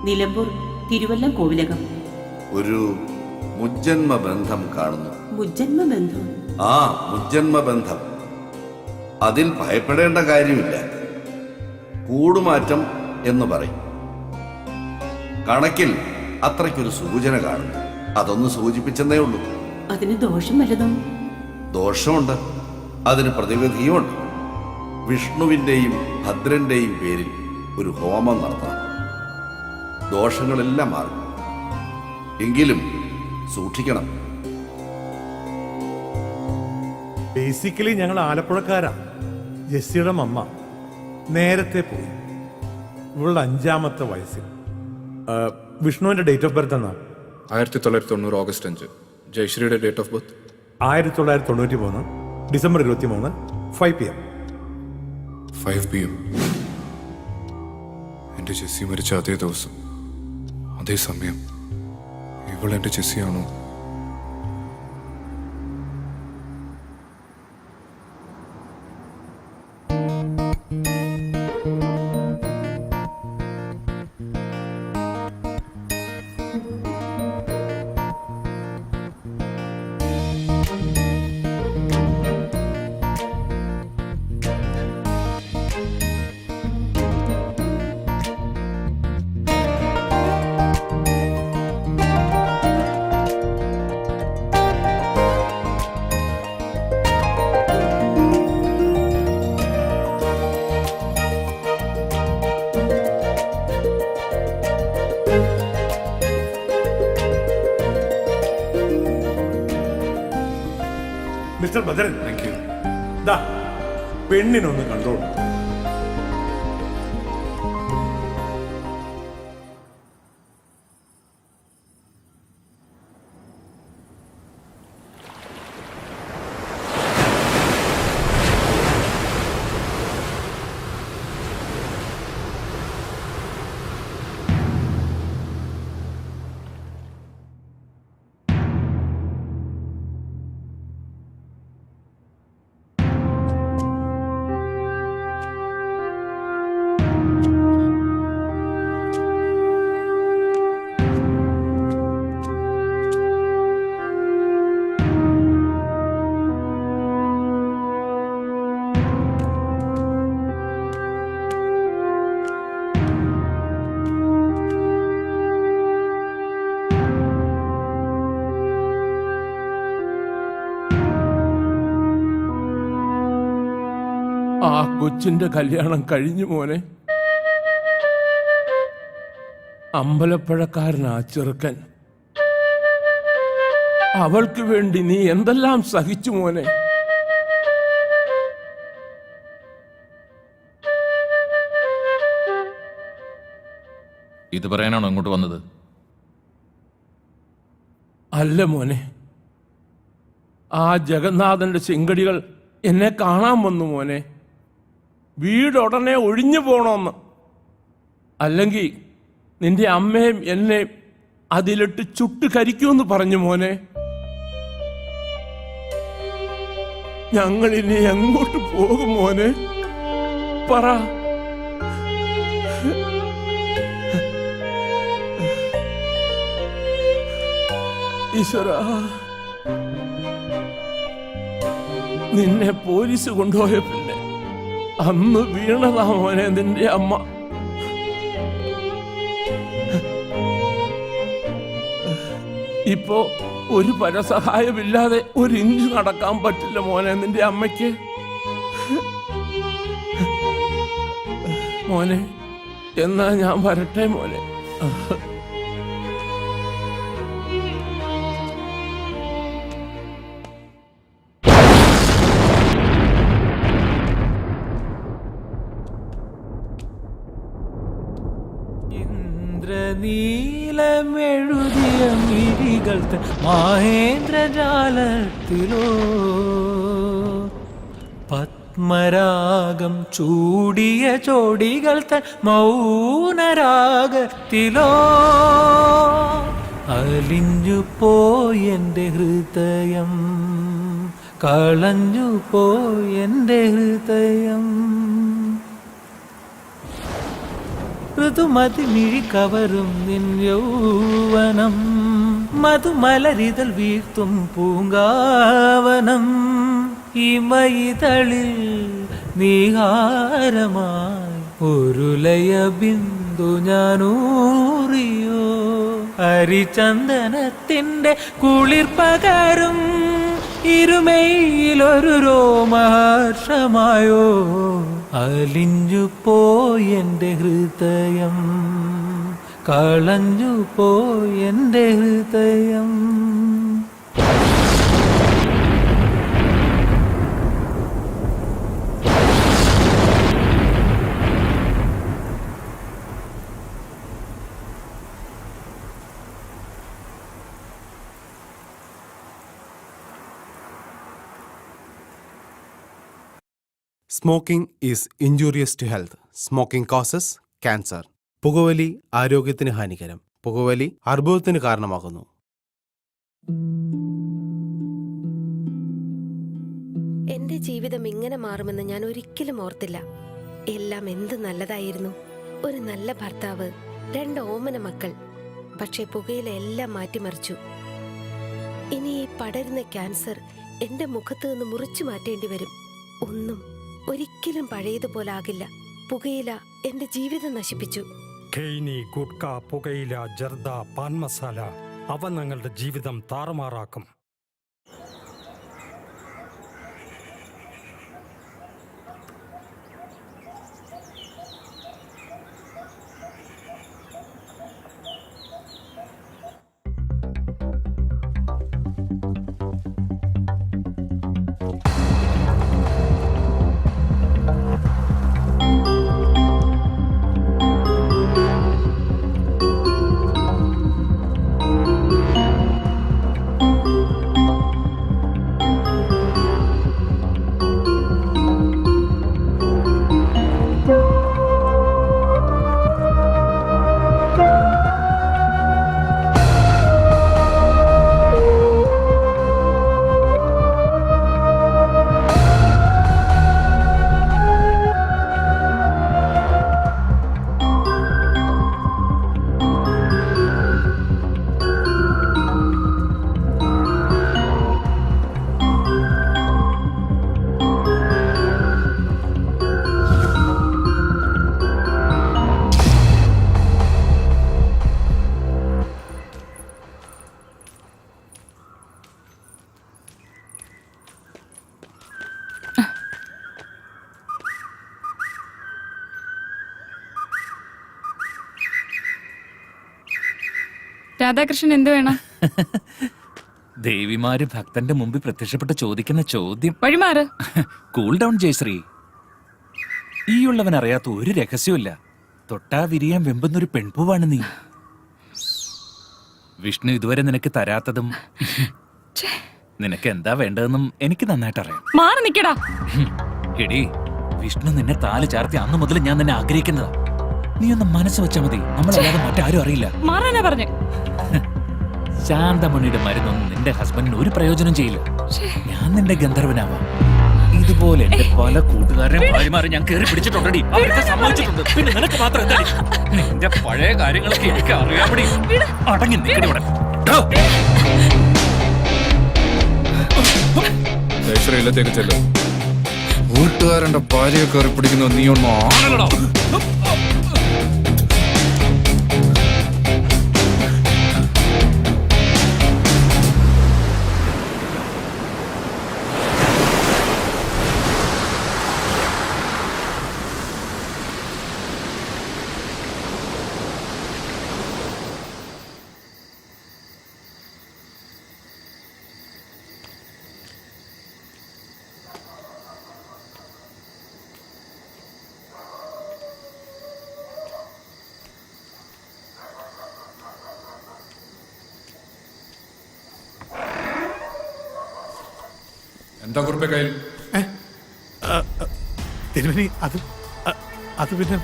നിലമ്പൂർ തിരുവല്ലം കോവിലകം. ഒരു മുജ്ജന്മ ബന്ധം കാണുന്നു. മുജ്ജന്മ ബന്ധം? ആ, മുജ്ജന്മ ബന്ധം. അതിൽ ഭയപ്പെടേണ്ട കാര്യമില്ല. കൂടുമാറ്റം എന്ന് പറയും. കണക്കിൽ അത്രയ്ക്കൊരു സൂചന കാണുന്നു. അതൊന്ന് സൂചിപ്പിച്ചെന്നേ ഉള്ളൂ. അതിന് ദോഷം വല്ലതും? ദോഷമുണ്ട്, അതിന് പ്രതിവിധിയുമുണ്ട്. വിഷ്ണുവിൻ്റെയും ഭദ്രന്റെയും പേരിൽ ഒരു ഹോമം നടത്തണം. ദോഷങ്ങളെല്ലാം മാറും. എങ്കിലും സൂക്ഷിക്കണം. ബേസിക്കലി ഞങ്ങൾ ആലപ്പുഴക്കാരാ. ജെസ്സിയുടെ മമ്മ നേരത്തെ പോയി, ഇവളുടെ 5ാമത്തെ വയസ്സിൽ. വിഷ്ണുവിന്റെ ഡേറ്റ് ഓഫ് ബർത്ത് എന്നാ? 1990 ഓഗസ്റ്റ് 5. ജയശ്രീയുടെ date of birth 1993 December 23 5 PM. 5 PM. എൻ്റെ ജെസ്സി മരിച്ച അതേ ദിവസം, അതേ സമയം. ഇവൾ എൻ്റെ ജെസ്സിയാണോ? Mister Bhadran, thank you. ദാ പെണ്ണിനൊന്ന് കണ്ടോളൂ. ആ കൊച്ചിന്റെ കല്യാണം കഴിഞ്ഞു മോനെ. അമ്പലപ്പുഴക്കാരനാ ചെറുക്കൻ. അവൾക്ക് വേണ്ടി നീ എന്തെല്ലാം സഹിച്ചു മോനെ. ഇത് പറയാനാണോ ഇങ്ങോട്ട് വന്നത്? അല്ല മോനെ, ആ ജഗന്നാഥന്റെ ചെങ്കടികൾ എന്നെ കാണാൻ വന്നു മോനെ. വീടുടനെ ഒഴിഞ്ഞു പോണോന്ന്. അല്ലെങ്കിൽ നിന്റെ അമ്മയും എന്നെ അതിലിട്ട് ചുട്ട് കരിക്കുമെന്ന് പറഞ്ഞു മോനെ. ഞങ്ങളിനി എങ്ങോട്ട് പോകും മോനെ? പറ. ഈശ്വരാ, നിന്നെ പോലീസ് കൊണ്ടുപോയ പിന്നെ അന്ന് വീണതാ മോനെ നിന്റെ അമ്മ. ഇപ്പോ ഒരു പരസഹായമില്ലാതെ ഒരു ഇഞ്ച് നടക്കാൻ പറ്റില്ല മോനെ നിന്റെ അമ്മയ്ക്ക്. മോനെ എന്നാ ഞാൻ വരട്ടെ മോനെ. നീലമെഴുതിയ മിഴികൾ മഹേന്ദ്രജാലത്തിലോ പത്മരാഗം ചൂടിയ ചോടികൾ തൻ മൗനരാഗത്തിലോ അലിഞ്ഞു പോയെന്റെ ഹൃദയം, കളഞ്ഞു പോയെന്റെ ഹൃദയം. ഋതുമതി മിഴി കവരും നിൻ യൗവനം, മധുമലരിതൽ വീഴ്ത്തും പൂങ്കാവനം. ഇമയിതളിൽ നീഹാരമായി ഒരു ലയ ബിന്ദു ഞാനൂറിയോ, ഹരിചന്ദനത്തിന്റെ കുളിർ പകരും ഇരുമയിലൊരു രോമഹർഷമായോ. അലിഞ്ഞു പോയെന്റെ ഹൃദയം, കളഞ്ഞു പോയെന്റെ ഹൃദയം. Smoking is injurious to health. Smoking causes cancer. പുകവലി ആരോഗ്യത്തിന് ഹാനികരം. പുകവലി അർബുദത്തിന് കാരണമാകുന്നു. എന്റെ ജീവിതം ഇങ്ങനെ മാറുമെന്ന് ഞാൻ ഒരിക്കലും ഓർത്തില്ല. എല്ലാം എന്ത് നല്ലതായിരുന്നു. ഒരു നല്ല ഭർത്താവ്, 2 ഓമന മക്കൾ. പക്ഷെ പുകയില എല്ലാം മാറ്റിമറിച്ചു. ഇനി ഈ പടരുന്ന ക്യാൻസർ എന്റെ മുഖത്ത് നിന്ന് മുറിച്ചു മാറ്റേണ്ടി വരും. ഒന്നും ഒരിക്കലും പഴയതുപോലെ ആകില്ല. പുകയില എന്റെ ജീവിതം നശിപ്പിച്ചു. ഖെയ്നി, ഗുഡ്ക, പുകയില, ജർദ, പാൻ മസാല അവ ഞങ്ങളുടെ ജീവിതം താറുമാറാക്കും. രാധാകൃഷ്ണൻ എന്ത് വേണം? ദേവിമാര് ഭക്തന്റെ മുമ്പിൽ പ്രത്യക്ഷപ്പെട്ട് ചോദിക്കുന്ന ചോദ്യം. വഴിമാറ്. Cool down Jayashree. ഈയുള്ളവൻ അറിയാത്ത ഒരു രഹസ്യമില്ല. തൊട്ടാ വിരിയാൻ വെമ്പുന്നൊരു പെൺപൂവാണ് നീ. വിഷ്ണു ഇതുവരെ നിനക്ക് തരാത്തതും നിനക്ക് എന്താ വേണ്ടതെന്നും എനിക്ക് നന്നായിട്ട് അറിയാം. മാറി നിക്കടാ. എടി, വിഷ്ണു നിന്നെ താല് ചാർത്തി അന്നു മുതൽ ഞാൻ നിന്നെ ആഗ്രഹിക്കുന്നതാ. നീ ഒന്ന് മനസ്സ് വെച്ചാ മതി. നമ്മളല്ലാതെ മറ്റാരും അറിയില്ല. മാറാനാ പറഞ്ഞു. ശാന്തമണിയുടെ മരുന്നൊന്നും നിന്റെ ഹസ്ബൻഡിന് ഒരു പ്രയോജനം ചെയ്യില്ല. ഞാൻ നിന്റെ ഗന്ധർവനാവാം. ഇതുപോലെ എന്റെ പല കൂട്ടുകാരെയും ഭാര്യമാരെ ഞാൻ കയറി പിടിച്ചിട്ടുണ്ടടി. അവർക്ക് സമ്മതിച്ചിട്ടുണ്ട്. പിന്നെ നിനക്ക് മാത്രം എന്താ? നിന്റെ പഴയ കാര്യങ്ങളൊക്കെ എനിക്ക് അറിയാമടി. അടങ്ങി നിൽക്കടി ഇവിടെ. ഇല്ലത്തേക്ക് ചെല്ലും. വീട്ടുകാരന്റെ ഭാര്യയെ കയറി പിടിക്കുന്ന നീ ഒന്നും ആണല്ലടാ. എന്താ കുറിപ്പേ കയ്യിൽ? തിരുമേനി അത് പിന്നെ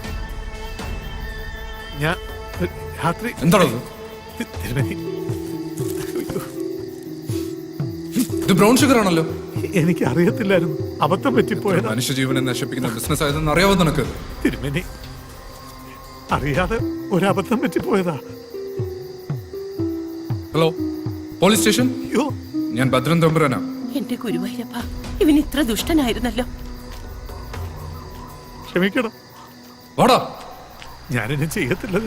ഞാൻ രാത്രി എന്താണത്? തിരുമേനി ഇത് ബ്രൗൺ ഷുഗർ ആണല്ലോ. എനിക്ക് അറിയത്തില്ലായിരുന്നു, അബദ്ധം പറ്റിപ്പോയത്. മനുഷ്യജീവനെ നശിപ്പിക്കുന്ന ബിസിനസ് ആയതെന്ന് അറിയാവോ നിനക്ക്? തിരുമേനി അറിയാതെ ഒരബദ്ധം പറ്റിപ്പോയതാ. Hello, police station. അയ്യോ, ഞാൻ ഭദ്രൻ തമ്പുരാനാ. എന്റെ ഗുരുവായൂരപ്പ, ഇവൻ ഇത്ര ദുഷ്ടനായിരുന്നല്ലോ. ക്ഷമിക്കണം, വാടാ. ഞാനിനി ചെയ്യത്തില്ല.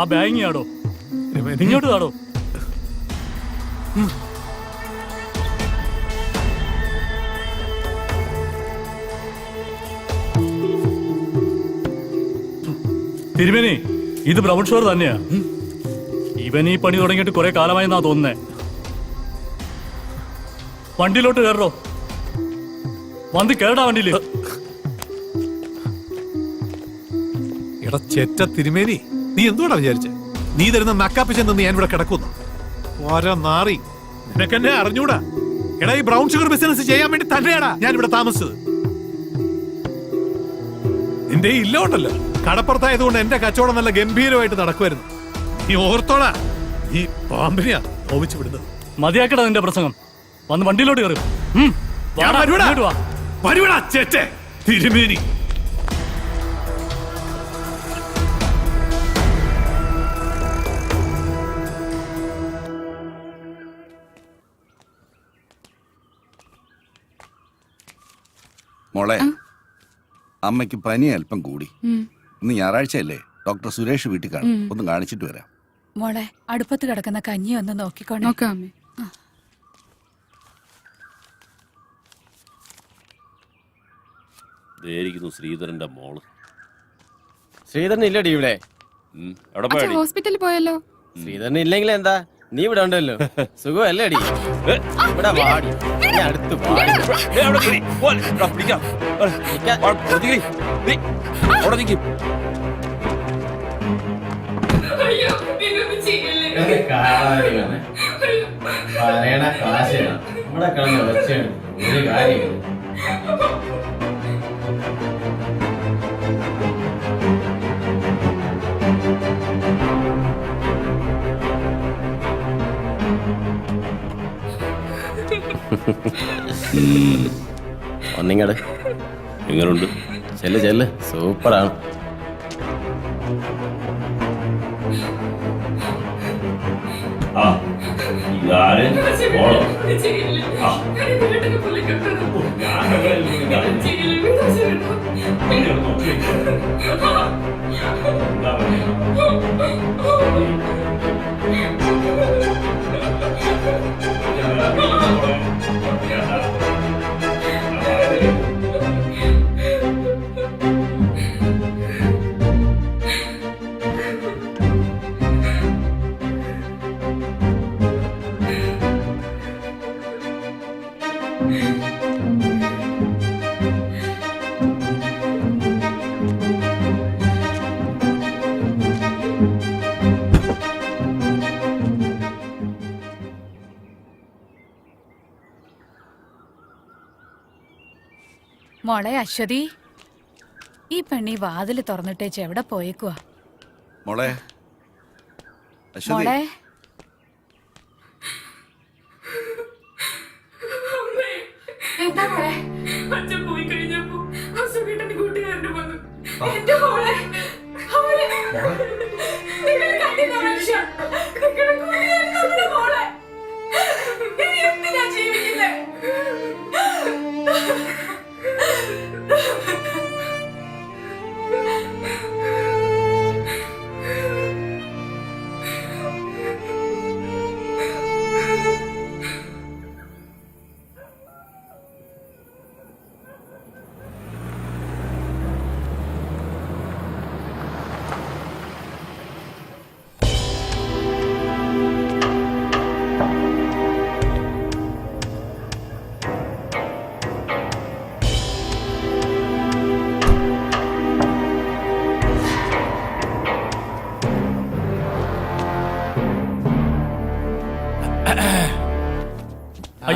ആ ബാങ് ആടോ, ഇങ്ങോട്ട് താടോ. തിരുമേനി, ഇത് ബ്രൗൺ ഷുഗർ തന്നെയാ. ഇവൻ ഈ പണി തുടങ്ങിയിട്ട് കുറെ കാലമായെന്നാ തോന്നുന്നേ. വണ്ടിയിലോട്ട് കയറോ, വന്ന് കേടാ വണ്ടിയില്. എടാ ചെറ്റ തിരുമേനി, നീ എന്തുകൊണ്ടാ വിചാരിച്ചേ നീ തരുന്ന നക്കാപ്പിച്ചെന്ന് ഞാൻ ഇവിടെ കിടക്കുന്നു? ഓരോ നാറി, നിനക്കെന്നെ അറിഞ്ഞൂടാ. എടാ, ഈ ബ്രൗൺ ഷുഗർ ബിസിനസ് ചെയ്യാൻ വേണ്ടി തന്നെയാടാ ഞാൻ ഇവിടെ താമസിച്ചത്. നിന്റെ ഈ ഇല്ലോണ്ടല്ലോ, കടപ്പുറത്തായതുകൊണ്ട് എന്റെ കച്ചവടം നല്ല ഗംഭീരമായിട്ട് നടക്കുമായിരുന്നു. നീ ഓർത്തോടാ, നീ പാമ്പിനെയാ നോവിച്ചു വിടുന്നത്. മതിയാക്കടാ നിന്റെ പ്രസംഗം, വന്ന് വണ്ടിയിലോട്ട് കയറും. വരുവടാ ചേറ്റെ തിരുമേനി. മോളെ, അമ്മയ്ക്ക് പനി അല്പം കൂടി. ഇന്ന് ഞായറാഴ്ചയല്ലേ, ഡോക്ടർ സുരേഷ് വീട്ടിൽ കാണും. ഒന്ന് കാണിച്ചിട്ട് വരാം. മോളെ, അടുപ്പത്ത് കിടക്കുന്ന കഞ്ഞി ഒന്ന് നോക്കിക്കോണേ. നോക്കാമേ. ശ്രീധരന്റെ മോള്. ശ്രീധരൻ ഇല്ലടി ഇവിടെ. ഹോസ്പിറ്റലിൽ പോയല്ലോ. ശ്രീധരൻ ഇല്ലെങ്കിൽ എന്താ, നീ ഇവിടെ ഉണ്ടല്ലോ. സുഖമല്ലേ അടി? ഇവിടെ വാടി, അടുത്ത് പറയണ കാശാണ് ഇവിടെ കിടന്ന് വെച്ചാണ് ഒരു കാര്യം. ഒന്നിങ്ങട് എങ്ങനുണ്ട്? ചെല്ല് ചെല്ല്, സൂപ്പറാണ്. മോളെ അശ്വതി, ഈ പെണ്ണി വാതില് തുറന്നിട്ടേച്ച് എവിടെ പോയേക്കുവാ? മോളെ മോളെ, എന്താ മോളെ? അച്ഛൻ പോയി കഴിഞ്ഞപ്പോ അസുഖേട്ടന്റെ കൂട്ടുകാരന്റെ വന്നു. എന്റെ മോളെ, അവളെ നിങ്ങൾ കണ്ടില്ല മനുഷ്യ, നിങ്ങളുടെ കൂട്ടുകാരൻ നമ്മുടെ മോളെ. ഇനി എന്തിനാ ജീവിക്കുന്നേ?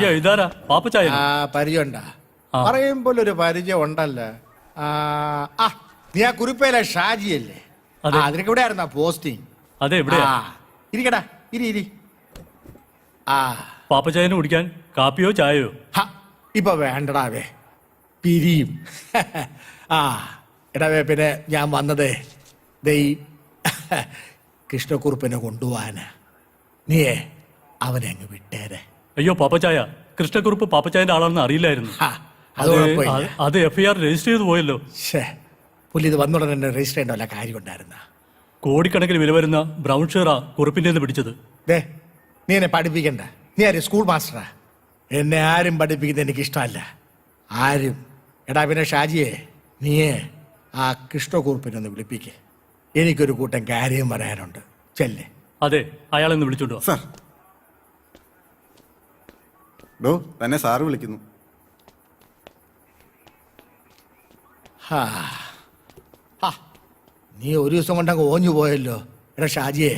അയ്യോ ഇതാരാ പാപ്പച്ചായ ആ പരിചയമുണ്ടാ പറയുമ്പോൾ ഒരു പരിചയം ഉണ്ടല്ലോ. ആ നീ ആ കുറിപ്പയിലെ ഷാജിയല്ലേ? അതിനൊക്കെ ഇവിടെ ആയിരുന്നാ പോസ്റ്റിംഗ്? അതെ എവിടെയാ? ഇരിക്കടാ, ഇരി. ആ പാപ്പച്ചായന് കുടിക്കാൻ കാപ്പിയോ ചായയോ? ഇപ്പൊ വേണ്ടടാവേ, പിരിയും. ആ എടാവേ, പിന്നെ ഞാൻ വന്നത് ദൈ കൃഷ്ണക്കുറുപ്പിനെ കൊണ്ടുപോവാനാ. നീയേ അവനെ അങ്ങ് വിട്ടേരെ. അയ്യോ പാപ്പച്ചായ, കൃഷ്ണക്കുറുപ്പ് പാപ്പച്ചായന്റെ ആളാണെന്ന് അറിയില്ലായിരുന്നു. അത് കുഴപ്പമില്ല. അത് FIR രജിസ്റ്റർ ചെയ്ത് പോയല്ലോ. പുള്ളി ഇത് വന്നുടനെ തന്നെ രജിസ്റ്റർ ചെയ്യേണ്ട വല്ല കാര്യം ഉണ്ടായിരുന്ന? കോടിക്കണക്കിന് വില വരുന്ന ബ്രൗൺ ഷെയറാ കുറുപ്പിന്റെ പിടിച്ചത്. നീ എന്നെ പഠിപ്പിക്കണ്ട. നീ ആര് സ്കൂൾ മാസ്റ്ററാ? എന്നെ ആരും പഠിപ്പിക്കുന്നത് എനിക്ക് ഇഷ്ടമല്ല. ആരും. എടാ പിന്നെ ഷാജിയെ, നീയേ ആ കൃഷ്ണക്കുറുപ്പിനൊന്ന് വിളിപ്പിക്കേ. എനിക്കൊരു കൂട്ടം കാര്യം പറയാനുണ്ട്. ചെല്ലേ. അതെ, അയാളെന്ന് വിളിച്ചോണ്ടോ. സാർ തന്നെ സാറ് വിളിക്കുന്നു. നീ ഒരു ദിവസം കൊണ്ടങ്ങ് ഓഞ്ഞു പോയല്ലോ. എടാ ഷാജിയെ,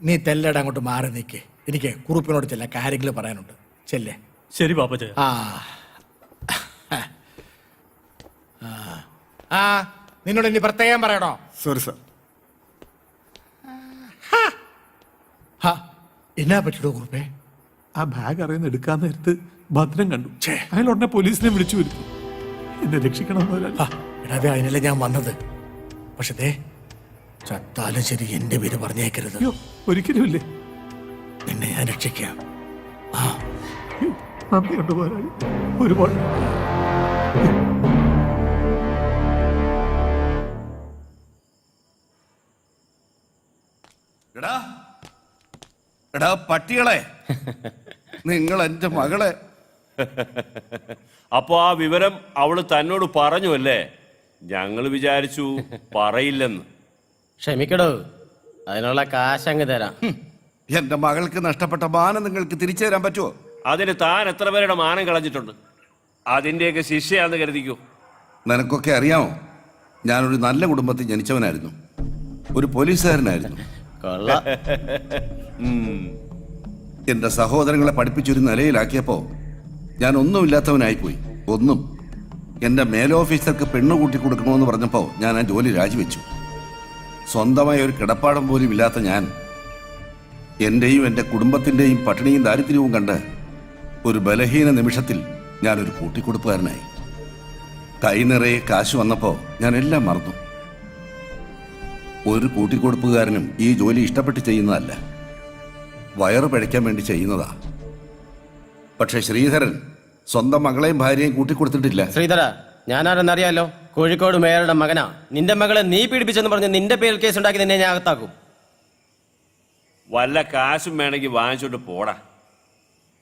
നീ തെല്ലട അങ്ങോട്ട് മാറി നിൽക്ക്. എനിക്ക് കുറുപ്പിനോട് ചില കാര്യങ്ങൾ പറയാനുണ്ട്. ചെല്ലേ. ശരി പാപ്പച്ചായ. നിന്നോട് ഇനി പ്രത്യേകം പറയണോ? Sorry sir. എന്നാ പറ്റിയോ കുറുപ്പേ? ആ ബാഗ് അറിയുന്ന എടുക്കാൻ നേരത്ത് ഭദ്രം കണ്ടു. അയാൾ ഉടനെ പോലീസിനെ വിളിച്ചു വരുത്തി. എന്നെ രക്ഷിക്കണം. എടാവേ, അതിനല്ലേ ഞാൻ വന്നത്. പക്ഷേ ചത്താലും ശരി എന്റെ പേര് പറഞ്ഞേക്കരുത്. ഒരിക്കലും ഇല്ലേ. എന്നെ ഞാൻ രക്ഷിക്കാം. നന്ദി കൊണ്ടുപോരാ ഒരുപാട്. എടാ പട്ടികളെ, നിങ്ങൾ എന്റെ മകളെ. അപ്പൊ ആ വിവരം അവള് തന്നോട് പറഞ്ഞു അല്ലേ? ഞങ്ങൾ വിചാരിച്ചു പറയില്ലെന്ന്. ക്ഷമിക്കടോ, അതിനുള്ള കാശ് അങ്ങ് തരാം. എന്റെ മകൾക്ക് നഷ്ടപ്പെട്ട മാനം നിങ്ങൾക്ക് തിരിച്ചു തരാൻ പറ്റുമോ? അതിന് താൻ എത്ര പേരുടെ മാനം കളഞ്ഞിട്ടുണ്ട്? അതിന്റെയൊക്കെ ശിക്ഷയാന്ന് കരുതിക്കോ. നിനക്കൊക്കെ അറിയാമോ, ഞാനൊരു നല്ല കുടുംബത്തിൽ ജനിച്ചവനായിരുന്നു. ഒരു പോലീസുകാരനായിരുന്നു. എന്റെ സഹോദരങ്ങളെ പഠിപ്പിച്ചൊരു നിലയിലാക്കിയപ്പോ ഞാൻ ഒന്നുമില്ലാത്തവനായിപ്പോയി. ഒന്നും. എന്റെ മേലോഫീസർക്ക് പെണ്ണു കൂട്ടി കൊടുക്കണമെന്ന് പറഞ്ഞപ്പോ ഞാൻ ആ ജോലി രാജിവെച്ചു. സ്വന്തമായ ഒരു കിടപ്പാടം പോലും ഇല്ലാത്ത ഞാൻ എന്റെയും എന്റെ കുടുംബത്തിന്റെയും പട്ടിണിയും ദാരിദ്ര്യവും കണ്ട് ഒരു ബലഹീന നിമിഷത്തിൽ ഞാനൊരു കൂട്ടിക്കൊടുപ്പുകാരനായി. കൈ നിറയെ കാശ് വന്നപ്പോ ഞാൻ എല്ലാം മറന്നു. ഒരു കൂട്ടിക്കൊടുപ്പുകാരനും ഈ ജോലി ഇഷ്ടപ്പെട്ട് ചെയ്യുന്നതല്ല, വയറ് പിഴയ്ക്കാൻ വേണ്ടി ചെയ്യുന്നതാ. പക്ഷെ ശ്രീധരൻ സ്വന്തം മകളെയും ഭാര്യയും കൂട്ടിക്കൊടുത്തിട്ടില്ല. ശ്രീധര, ഞാനാരെന്നറിയാലോ. കോഴിക്കോട് മേയറുടെ മകനാ. നിന്റെ മകളെ നീ പീഡിപ്പിച്ചെന്ന് പറഞ്ഞ് നിന്റെ പേരിൽ കേസ് ഉണ്ടാക്കി നിന്നെ ഞാൻ അകത്താക്കും. വല്ല കാശും വേണമെങ്കിൽ വാങ്ങിച്ചോണ്ട് പോടാ.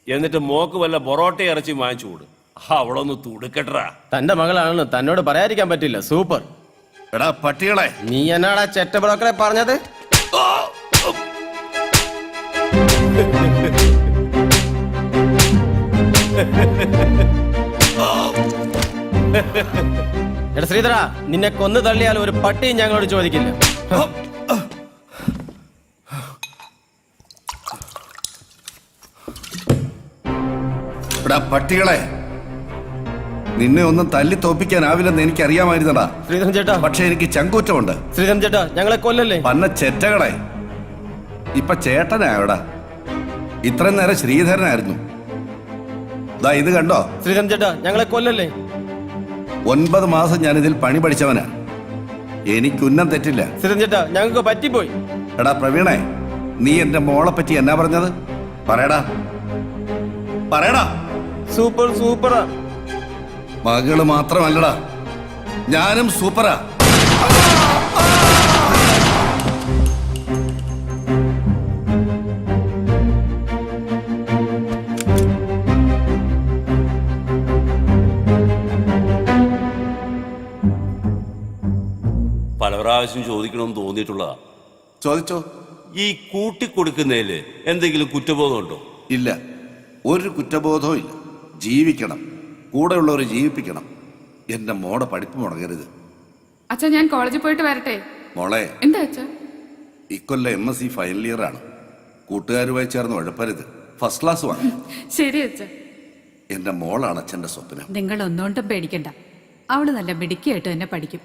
എന്നിട്ട് മോക്ക് വല്ല പൊറോട്ട ഇറച്ചി വാങ്ങിച്ചു കൊടു. അവളൊന്ന് തുടുക്കട്ടാ. തന്റെ മകളാണെന്ന് തന്നോട് പറയാതിരിക്കാൻ പറ്റില്ല. സൂപ്പർ. എടാ പട്ടികളെ, നീ എന്നാടാ ചെറ്റ ബ്രോക്കറെ പറഞ്ഞത്? എടാ ശ്രീധര, നിന്നെ കൊന്നു തള്ളിയാൽ ഒരു പട്ടിയും ഞങ്ങളോട് ചോദിക്കില്ല. എടാ പട്ടികളെ, നിന്നെ ഒന്നും തല്ലി തോപ്പിക്കാനാവില്ലെന്ന് എനിക്ക് അറിയാമായിരുന്നടാ ശ്രീധരൻ ചേട്ടാ. പക്ഷെ എനിക്ക് ചങ്കൂറ്റമുണ്ട്. ശ്രീധരൻ ചേട്ടാ, ഞങ്ങളെ കൊല്ലല്ലേ. പന്ന ചെറ്റകളെ, ഇപ്പൊ ചേട്ടനായോടാ. ഇത്രയും നേരം ശ്രീധരനായിരുന്നു. ദാ ഇത് കണ്ടോ? ശ്രീധരൻ ചേട്ടാ, ഞങ്ങളെ കൊല്ലല്ലേ. 9 മാസം ഞാൻ ഇതിൽ പണി പഠിച്ചവനാ. എനിക്കുന്നം തെറ്റില്ല. ശ്രീധരൻ ചേട്ടാ, ഞങ്ങൾക്ക് പറ്റിപ്പോയി. എടാ പ്രവീണേ, നീ എന്റെ മോളെ പറ്റി എന്നാ പറഞ്ഞത്? പറയടാ, പറയടാ. സൂപ്പർ സൂപ്പറാ. മകള് മാത്രമല്ലടാ, ഞാനും സൂപ്പറാ. പല പ്രാവശ്യം ചോദിക്കണമെന്ന് തോന്നിയിട്ടുള്ളതാ. ചോദിച്ചോ. ഈ കൂട്ടിക്കൊടുക്കുന്നതില് എന്തെങ്കിലും കുറ്റബോധമുണ്ടോ? ഇല്ല, ഒരു കുറ്റബോധവും ഇല്ല. ജീവിക്കണം, കൂടെയുള്ളവരെ ജീവിപ്പിക്കണം. എന്റെ മോടെ പഠിപ്പ് മുടങ്ങരുത്. അച്ഛാ, ഞാൻ കോളേജിൽ പോയിട്ട് വരട്ടെ. മോളെ, എന്താ അച്ഛാ? ഇക്കൊല്ലം MSc ഫൈനൽ ഇയർ ആണ്. കൂട്ടുകാരുമായി ചേർന്ന് ഉഴപ്പരുത്. ഫസ്റ്റ് ക്ലാസ് വാങ്ങും. ശരി അച്ഛാ. എന്റെ മോളാണ് അച്ഛന്റെ സ്വപ്നം. നിങ്ങൾ ഒന്നുകൊണ്ടും പേടിക്കണ്ട, അവള് നല്ല മിടുക്കിയായിട്ട് തന്നെ പഠിക്കും.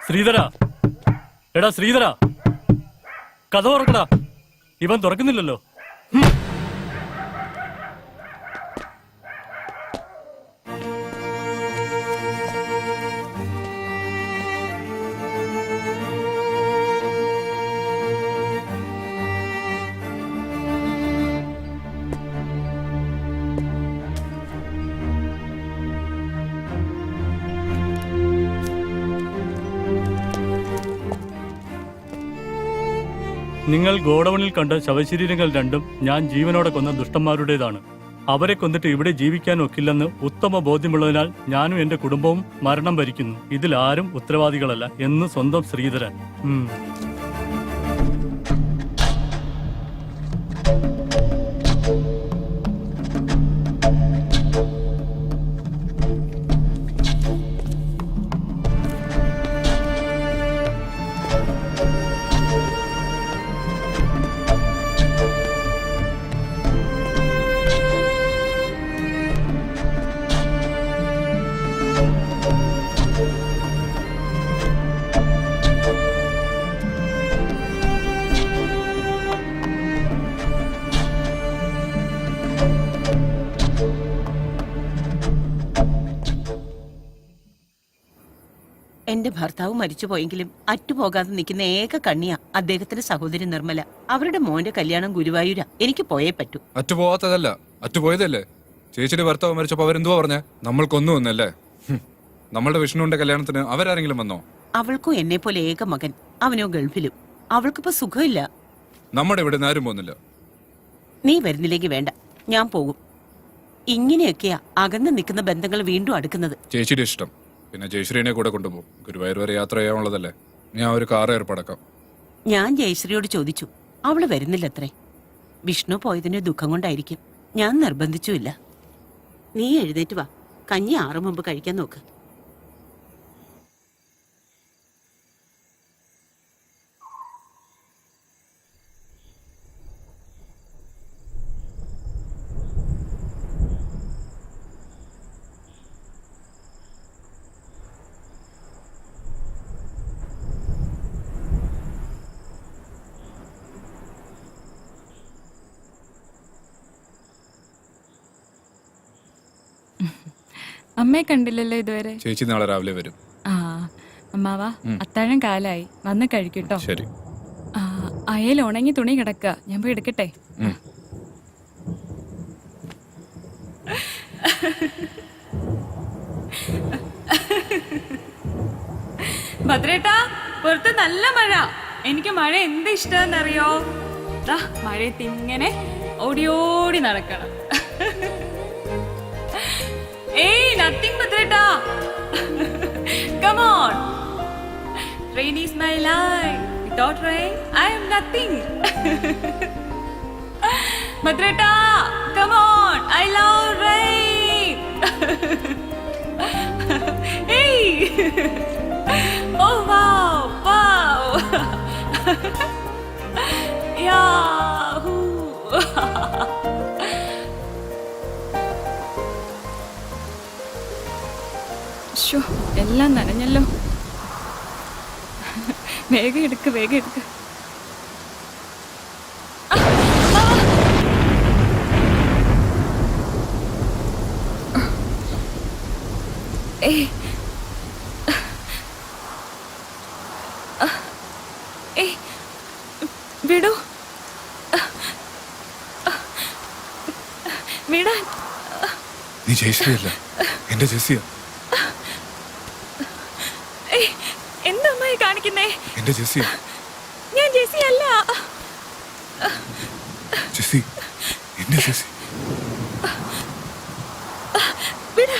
ശ്രീധര, എടാ ശ്രീധര, കഥ തുറക്കടാ. ഇവൻ തുറക്കുന്നില്ലല്ലോ. നിങ്ങൾ ഗോഡൌണിൽ കണ്ട ശവശരീരങ്ങൾ രണ്ടും ഞാൻ ജീവനോടെ കൊന്ന ദുഷ്ടന്മാരുടേതാണ്. അവരെ കൊന്നിട്ട് ഇവിടെ ജീവിക്കാൻ ഒക്കില്ലെന്ന് ഉത്തമ ബോധ്യമുള്ളതിനാൽ ഞാനും എന്റെ കുടുംബവും മരണം വരിക്കുന്നു. ഇതിൽ ആരും ഉത്തരവാദികളല്ല എന്ന് സ്വന്തം ശ്രീധരൻ. എന്റെ ഭർത്താവ് മരിച്ചുപോയെങ്കിലും അറ്റുപോകാതെ നിൽക്കുന്ന ഏക കണ്ണിയാ അദ്ദേഹത്തിന്റെ സഹോദരി നിർമ്മല. അവരുടെ മോന്റെ കല്യാണം ഗുരുവായൂരാ. എനിക്ക് പോയേ പറ്റൂ. അറ്റുപോകാത്തതല്ല, അറ്റുപോയതല്ലേ. ചേച്ചിയുടെ ഭർത്താവ് മരിച്ചപ്പോ അവരെന്തുവാ പറഞ്ഞേ? നമ്മൾക്കൊന്നും ഒന്നല്ലേ. നമ്മളുടെ വിഷ്ണുവിന്റെ കല്യാണത്തിന് അവരാരെങ്കിലും വന്നോ? അവൾക്കും എന്നെ പോലെ ഏക മകൻ, അവനോ ഗൾഫിലും. അവൾക്കിപ്പോ സുഖമില്ല. നമ്മുടെ ഇവിടെ ആരും പോകുന്നില്ല. നീ വരുന്നില്ലെങ്കിൽ വേണ്ട, ഞാൻ പോകും. ഇങ്ങനെയൊക്കെയാ അകന്ന് നിൽക്കുന്ന ബന്ധങ്ങൾ വീണ്ടും അടുക്കുന്നത്. ചേച്ചിയുടെ ഇഷ്ടം. പിന്നെ ജയശ്രീനെ കൂടെ കൊണ്ടുപോകും. ഗുരുവായൂർ വരെ യാത്ര ചെയ്യാനുള്ളതല്ലേ. ഞാൻ ഒരു കാർ ഏർപ്പാടാക്കാം. ഞാൻ ജയശ്രീയോട് ചോദിച്ചു, അവള് വരുന്നില്ലത്രേ. വിഷ്ണു പോയതിന് ദുഃഖം കൊണ്ടായിരിക്കും. ഞാൻ നിർബന്ധിച്ചുമില്ല. നീ എഴുന്നേറ്റ് വാ, കഞ്ഞി 6 മുമ്പ് കഴിക്കാൻ നോക്ക്. അമ്മയെ കണ്ടില്ലല്ലോ ഇതുവരെ. ചേച്ചി നാളെ രാവിലെ വരും. ആ അമ്മാവാ, അത്താഴം കാലായി, വന്ന് കഴിക്കട്ടോ. ശരി. അയൽ ഉണങ്ങി തുണി കിടക്ക, ഞാൻ പോയി എടുക്കട്ടെ. ഭദ്രേട്ടാ, പുറത്ത് നല്ല മഴ. എനിക്ക് മഴ എന്ത് ഇഷ്ടമെന്നറിയോ? മഴയത്ത് ഇങ്ങനെ ഓടി ഓടി നടക്കണം. Hey, nothing, Bhadrata. Come on. Rain is my life. Without rain, I am nothing. Bhadrata, come on. I love rain. Hey. Oh, wow. Wow. Yahoo. എല്ലാം നനഞ്ഞല്ലോ. വേഗം എടുക്ക്, വേഗം എടുക്ക്. വിടൂ. നീ ജയശ്രീയല്ല, എന്റെ ജെസ്സിയ. എന്താ അമ്മായി കാണിക്കുന്നേ? എന്റെ ജെസ്സിയ. ഞാൻ ജെസ്സി അല്ല. ജെസ്സി, എന്റെ ജെസ്സി. വിട്.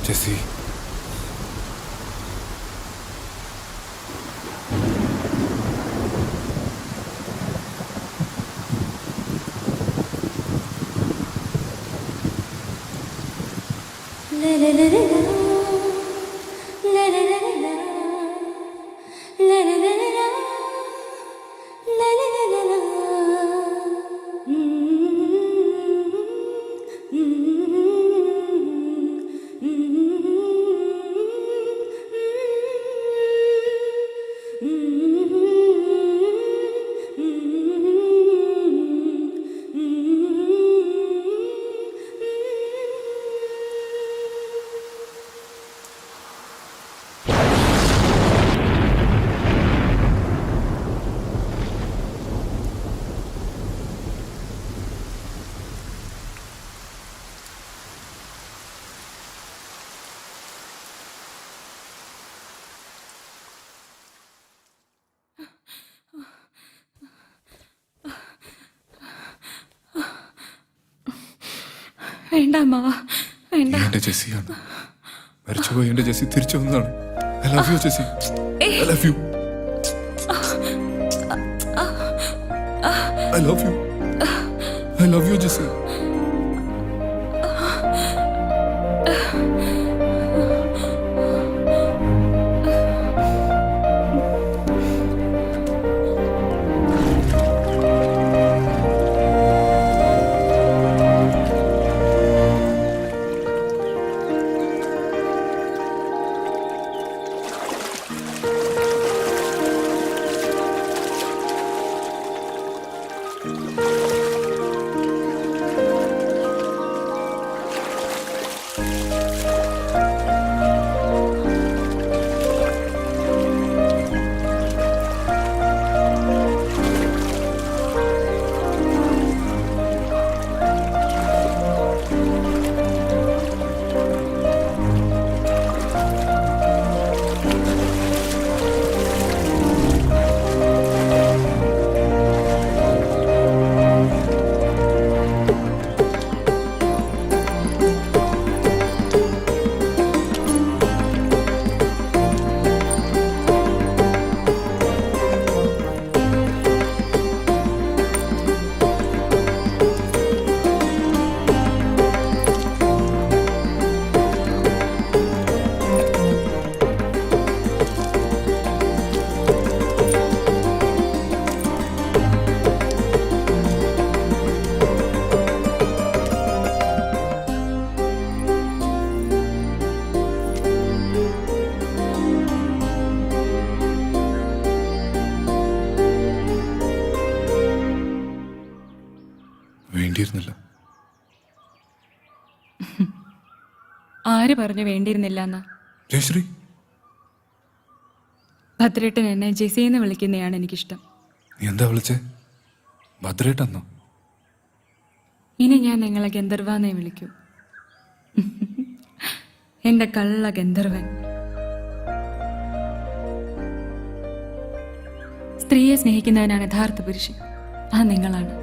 ജെസ്സി, വേണ്ട അമ്മാവ, വേണ്ട. നീ എന്റെ ജെസ്സിയാണ്. മരിച്ചുപോയി എന്റെ ജെസ്സി തിരിച്ചു വന്നതാണ്. I love you Jessy, I love you, I love you, I love you Jessy. വേണ്ടിയിരുന്നില്ല. ആര് പറഞ്ഞു വേണ്ടിയിരുന്നില്ല എന്ന്? ജയശ്രീ, ഭദ്രേട്ടൻ എന്നെ ജെസിന്ന് വിളിക്കുന്നതാണ് എനിക്കിഷ്ടം. നീ എന്താ വിളിച്ചേ? ഭദ്രേട്ടെന്നോ? ഇനി ഞാൻ നിങ്ങളെ ഗന്ധർവാന്നേ വിളിക്കൂ. എന്റെ കള്ള ഗന്ധർവൻ. സ്ത്രീയെ സ്നേഹിക്കുന്നവനാണ് യഥാർത്ഥ പുരുഷൻ. ആ നിങ്ങളാണ്.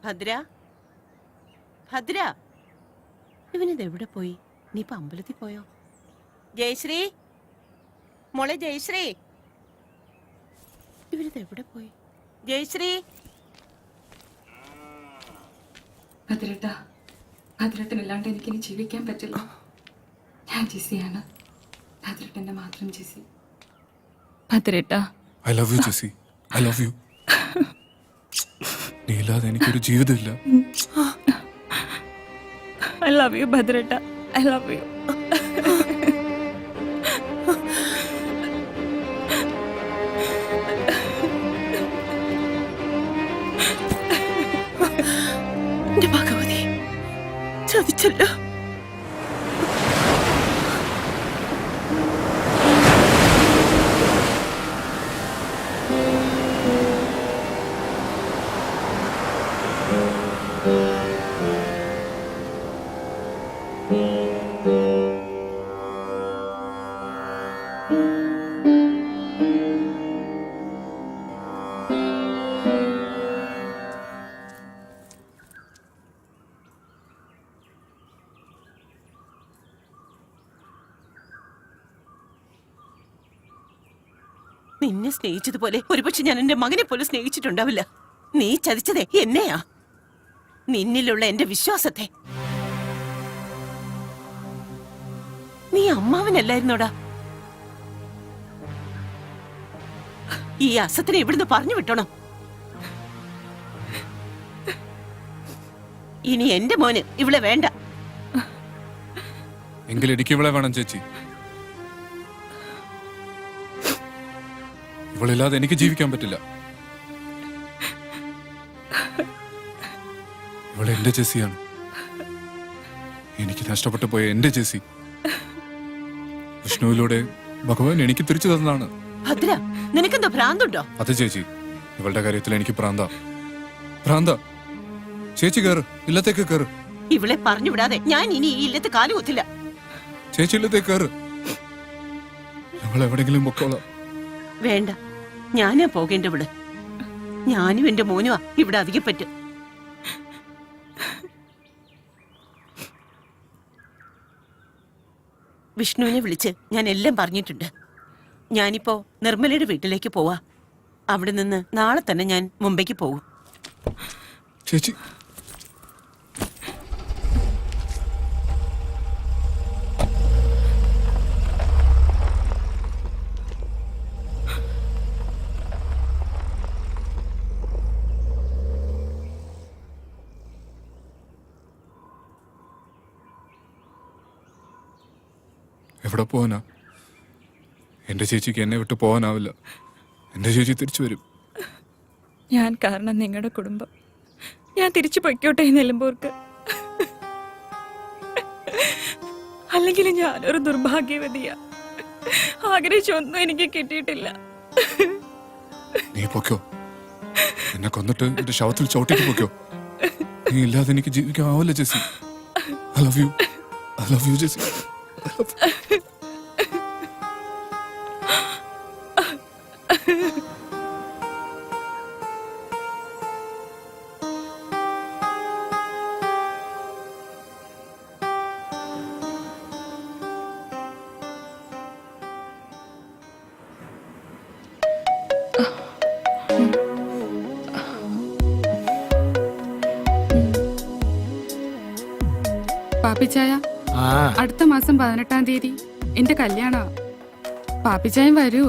ഭദ്ര, ഭദ്ര, ഇവനിത് എവിടെ പോയി? നീ ഇപ്പൊ അമ്പലത്തിൽ പോയോ? ജയശ്രീ, മോളെ ജയശ്രീ, ഇവനിത് എവിടെ പോയി? ജയശ്രീ. ഭദ്രേട്ട, ഭദ്രേട്ടനില്ലാണ്ട് എനിക്കിനി ജീവിക്കാൻ പറ്റില്ല. ഞാൻ ജെസിയാണ്, ഭദ്രേട്ടന്റെ മാത്രം ജെസി. ഭദ്രേട്ടാ. I love you Jessy, I love you. നീ ഇല്ലാതെ എനിക്കൊരു ജീവിതമില്ല. I love you, ഭദ്രേട്ടാ. I love you. എന്റെ ഭഗവതി, ചതിച്ചല്ലോ. നിന്നെ സ്നേഹിച്ചതുപോലെ ഒരുപക്ഷെ ഞാൻ എന്റെ മകനെ പോലും സ്നേഹിച്ചിട്ടുണ്ടാവില്ല. നീ ചതിച്ചതേ എന്നെയാ, നിന്നിലുള്ള എന്റെ വിശ്വാസത്തെ. നീ അമ്മാവനല്ലായിരുന്നോടാ. ഈ അസത്തിനെ ഇവിടുന്ന് പറഞ്ഞു വിട്ടണം. ഇനി എന്റെ മോന് ഇവിടെ വേണ്ട. എങ്കിൽ എനിക്ക് ഇവളെ വേണം ചേച്ചി. ഇവളില്ലാതെ എനിക്ക് ജീവിക്കാൻ പറ്റില്ല. ഇവളെ എന്റെ ജെസ്സിയാണ്, എനിക്ക് നഷ്ടപ്പെട്ടു പോയ എന്റെ ജെസ്സി. വിഷ്ണുവിലൂടെ ഭഗവാൻ എനിക്ക് തിരിച്ചു തന്നതാണ്. ഭദ്ര, നിനക്കെന്തോ ഭ്രാന്തുണ്ടോ? അതെ ചേച്ചി, ഇവളുടെ കാര്യത്തിൽ എനിക്ക് ഭ്രാന്ത. ചേച്ചി കേറ്, ഇല്ലത്തേക്ക് കേറ്. ഇവളെ പറഞ്ഞു വിടാതെ ഞാൻ ഇനി ഈ ഇല്ലത്ത് കാലുകുത്തില്ല. ചേച്ചി ഇല്ലത്തേക്ക് കേറ്. ഞങ്ങൾ എവിടെങ്കിലും പൊക്കോളാം. വേണ്ട, ഞാനാ പോകേണ്ട ഇവിടെ. ഞാനും എന്റെ മോനുമാ ഇവിടെ അധികം പറ്റും. വിഷ്ണുവിനെ വിളിച്ച് ഞാൻ എല്ലാം പറഞ്ഞിട്ടുണ്ട്. ഞാനിപ്പോ നിർമ്മലയുടെ വീട്ടിലേക്ക് പോവാ. അവിടെ നിന്ന് നാളെ തന്നെ ഞാൻ മുംബൈക്ക് പോകും. ചേച്ചി, എവിടെ പോവാനാ? എന്റെ ചേച്ചിക്ക് എന്നെ വിട്ട് പോകാനാവില്ല. എന്റെ ചേച്ചി തിരിച്ചു വരും. ഞാൻ കാരണം നിങ്ങളുടെ കുടുംബം, ഞാൻ തിരിച്ചു പൊയ്ക്കോട്ടെ നിലമ്പൂർക്ക്. അല്ലെങ്കിൽ ഞാനൊരു ദുർഭാഗ്യവതിയാ. ആഗ്രഹിച്ചൊന്നും എനിക്ക് കിട്ടിയിട്ടില്ല. നീ പൊക്കോ, എന്നെ കൊന്നിട്ട് എന്റെ ശവത്തിൽ ചവിട്ടിട്ട് പൊക്കോ. നീ ഇല്ലാതെ എനിക്ക് ജീവിക്കാവില്ല Jessy. I love you, I love you Jessy. പാപ്പിച്ചായ, അടുത്ത മാസം 18-ാം തീയതി എന്റെ കല്യാണ. പാപ്പിച്ചായൻ വരൂ.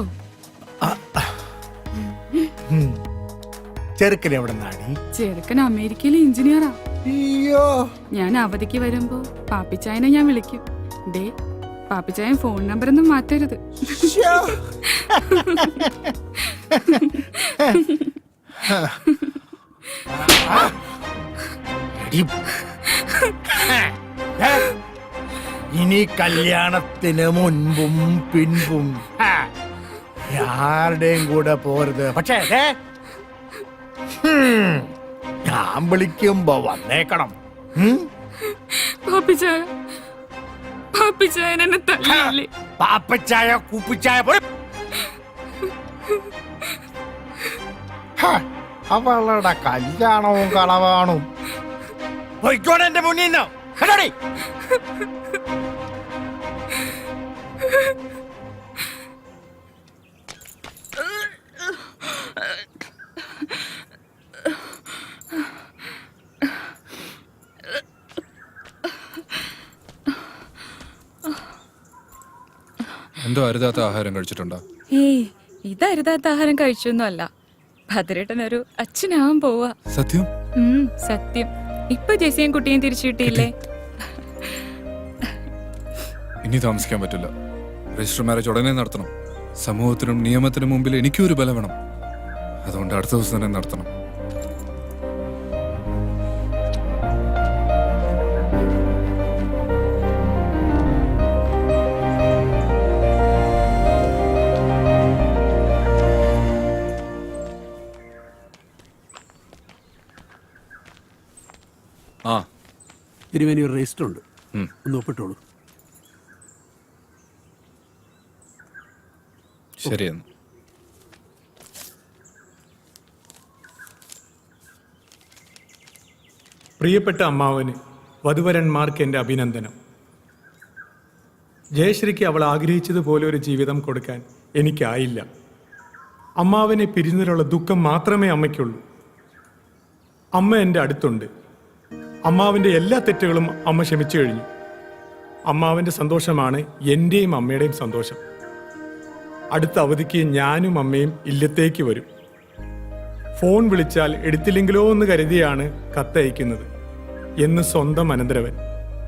ചെറുക്കൻ എവിടെ നാടി? ചെറുക്കൻ അമേരിക്കയിലെ എഞ്ചിനീയറാ. അയ്യോ, ഞാൻ അവധിക്ക് വരുമ്പോ പാപ്പിച്ചായനെ ഞാൻ വിളിക്കും. ദേ, പാപ്പിച്ചായൻ ഫോൺ നമ്പർ ഒന്നും മാറ്റരുത്. ഇനി കല്യാണത്തിന് മുൻപും പിൻപും ആരുടെയും കൂടെ പോരുത്. പക്ഷേ ഞാൻ വിളിക്കുമ്പോ വന്നേക്കണം. പാപ്പിച്ചായ, പാപ്പിച്ചായൻ എന്നെ തല്ലില്ലേ? പാപ്പച്ചായ കൂപ്പിച്ചായ പോലെ അവളുടെ കല്യാണവും കളവാണും. പോയിക്കോടെ എന്റെ മുന്നിൽ നിന്ന്. കേട്ടോടി? എന്തോ അരുതാത്ത ആഹാരം കഴിച്ചിട്ടുണ്ടോ? ഏയ്, ഇതരുതാത്ത ആഹാരം കഴിച്ചൊന്നും അല്ല. ഭദ്രേട്ടൻ ഒരു അച്ഛനാവാൻ പോവാ. സത്യം? സത്യം. ഇപ്പൊ ജെസിയും കുട്ടിയും തിരിച്ചു കിട്ടിയില്ലേ? ഇനി താമസിക്കാൻ പറ്റില്ല. രജിസ്റ്റർ മാരേജ് ഉടനെ നടത്തണം. സമൂഹത്തിനും നിയമത്തിനും മുമ്പിൽ എനിക്കും ഒരു ബലം വേണം. അതുകൊണ്ട് അടുത്ത ദിവസം തന്നെ നടത്തണം. തിരുവേനി ഒരു രജിസ്റ്റർ ഉണ്ട്, ഒന്ന് ഒപ്പിട്ടോളൂ. ശരിയെന്ന്. പ്രിയപ്പെട്ട അമ്മാവന് വധുവരന്മാർക്ക് എൻ്റെ അഭിനന്ദനം. ജയശ്രീക്ക് അവൾ ആഗ്രഹിച്ചതുപോലെ ഒരു ജീവിതം കൊടുക്കാൻ എനിക്കായില്ല. അമ്മാവനെ പിരിഞ്ഞതിലുള്ള ദുഃഖം മാത്രമേ അമ്മയ്ക്കുള്ളൂ. അമ്മ എൻ്റെ അടുത്തുണ്ട്. അമ്മാവിൻ്റെ എല്ലാ തെറ്റുകളും അമ്മ ക്ഷമിച്ചു കഴിഞ്ഞു. അമ്മാവൻ്റെ സന്തോഷമാണ് എൻ്റെയും അമ്മയുടെയും സന്തോഷം. അടുത്ത അവധിക്ക് ഞാനും അമ്മയും ഇല്ലത്തേക്ക് വരും. ഫോൺ വിളിച്ചാൽ എടുത്തില്ലെങ്കിലോ എന്ന് കരുതിയാണ് കത്തയക്കുന്നത് എന്ന് സ്വന്തം അനന്തരവൻ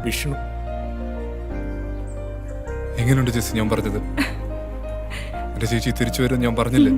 വിഷ്ണു. എങ്ങനെയുണ്ട് ചേച്ചി ഞാൻ പറഞ്ഞത്? എന്റെ ചേച്ചി തിരിച്ചു വരും ഞാൻ പറഞ്ഞില്ലേ?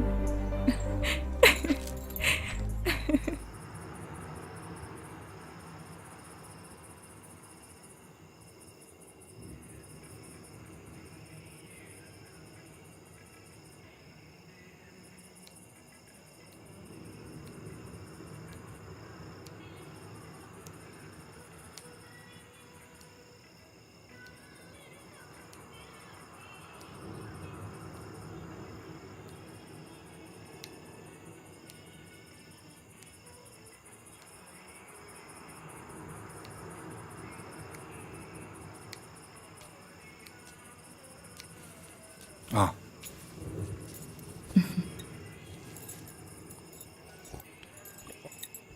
ആ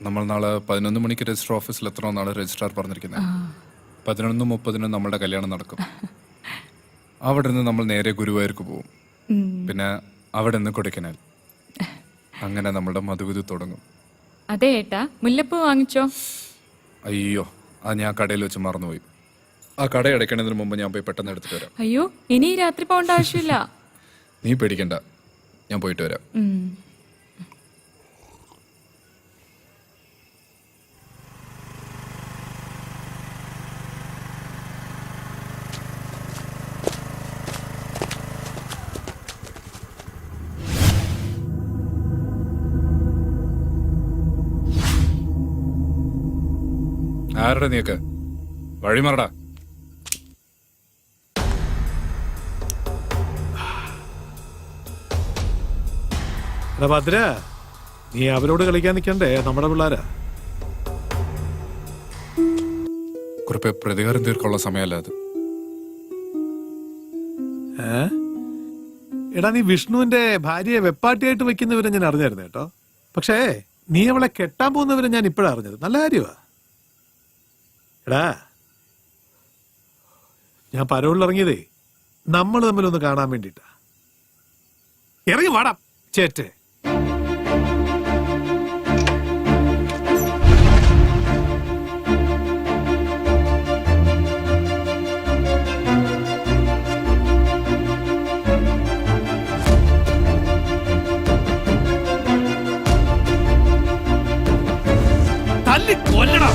നമ്മൾ നാളെ 11 മണിക്ക് രജിസ്റ്റർ ഓഫീസിൽ എത്തണമെന്നാണ് രജിസ്ട്രാർ പറഞ്ഞിരിക്കുന്നത്. 11:30 നമ്മളുടെ കല്യാണം നടക്കും. അവിടെ നിന്ന് നമ്മൾ നേരെ ഗുരുവായൂർക്ക് പോകും. പിന്നെ അവിടെ നിന്ന് കൊടൈക്കനാൽ. അങ്ങനെ നമ്മളുടെ മധുവിധു തുടങ്ങും. അതെ ഏട്ടാ, മുല്ലപ്പൂ വാങ്ങിച്ചോ? അയ്യോ, അത് ഞാൻ കടയിൽ വെച്ച് മറന്നുപോയി. ആ കട അടയ്ക്കണതിന് മുമ്പ് ഞാൻ പോയി പെട്ടെന്ന് എടുത്തിട്ട് വരാം. അയ്യോ, ഇനി രാത്രി പോകേണ്ട ആവശ്യമില്ല. നീ പേടിക്കണ്ട, ഞാൻ പോയിട്ട് വരാം. ആരുടെ നീക്ക് വഴിമറടാ. ഭദ്ര, നീ അവരോട് കളിക്കാൻ നിൽക്കണ്ടേ? നമ്മുടെ പിള്ളേരാ. കുറിപ്പ് പ്രതികാരം തീർക്കുള്ള സമയമല്ല അത്. എടാ, നീ വിഷ്ണുവിന്റെ ഭാര്യയെ വെപ്പാട്ടിയായിട്ട് വെക്കുന്നവരെ ഞാൻ അറിഞ്ഞായിരുന്നു കേട്ടോ. പക്ഷേ നീ അവളെ കെട്ടാൻ പോകുന്നവരെ ഞാൻ ഇപ്പോഴാണ് അറിഞ്ഞത്. നല്ല കാര്യമാ. എടാ, ഞാൻ പരോളിൽ ഇറങ്ങിയതേ നമ്മൾ തമ്മിലൊന്ന് കാണാൻ വേണ്ടിട്ടാ. ഇറങ്ങി വാടാ ചേറ്റേ. തല്ലി കൊല്ലടാ.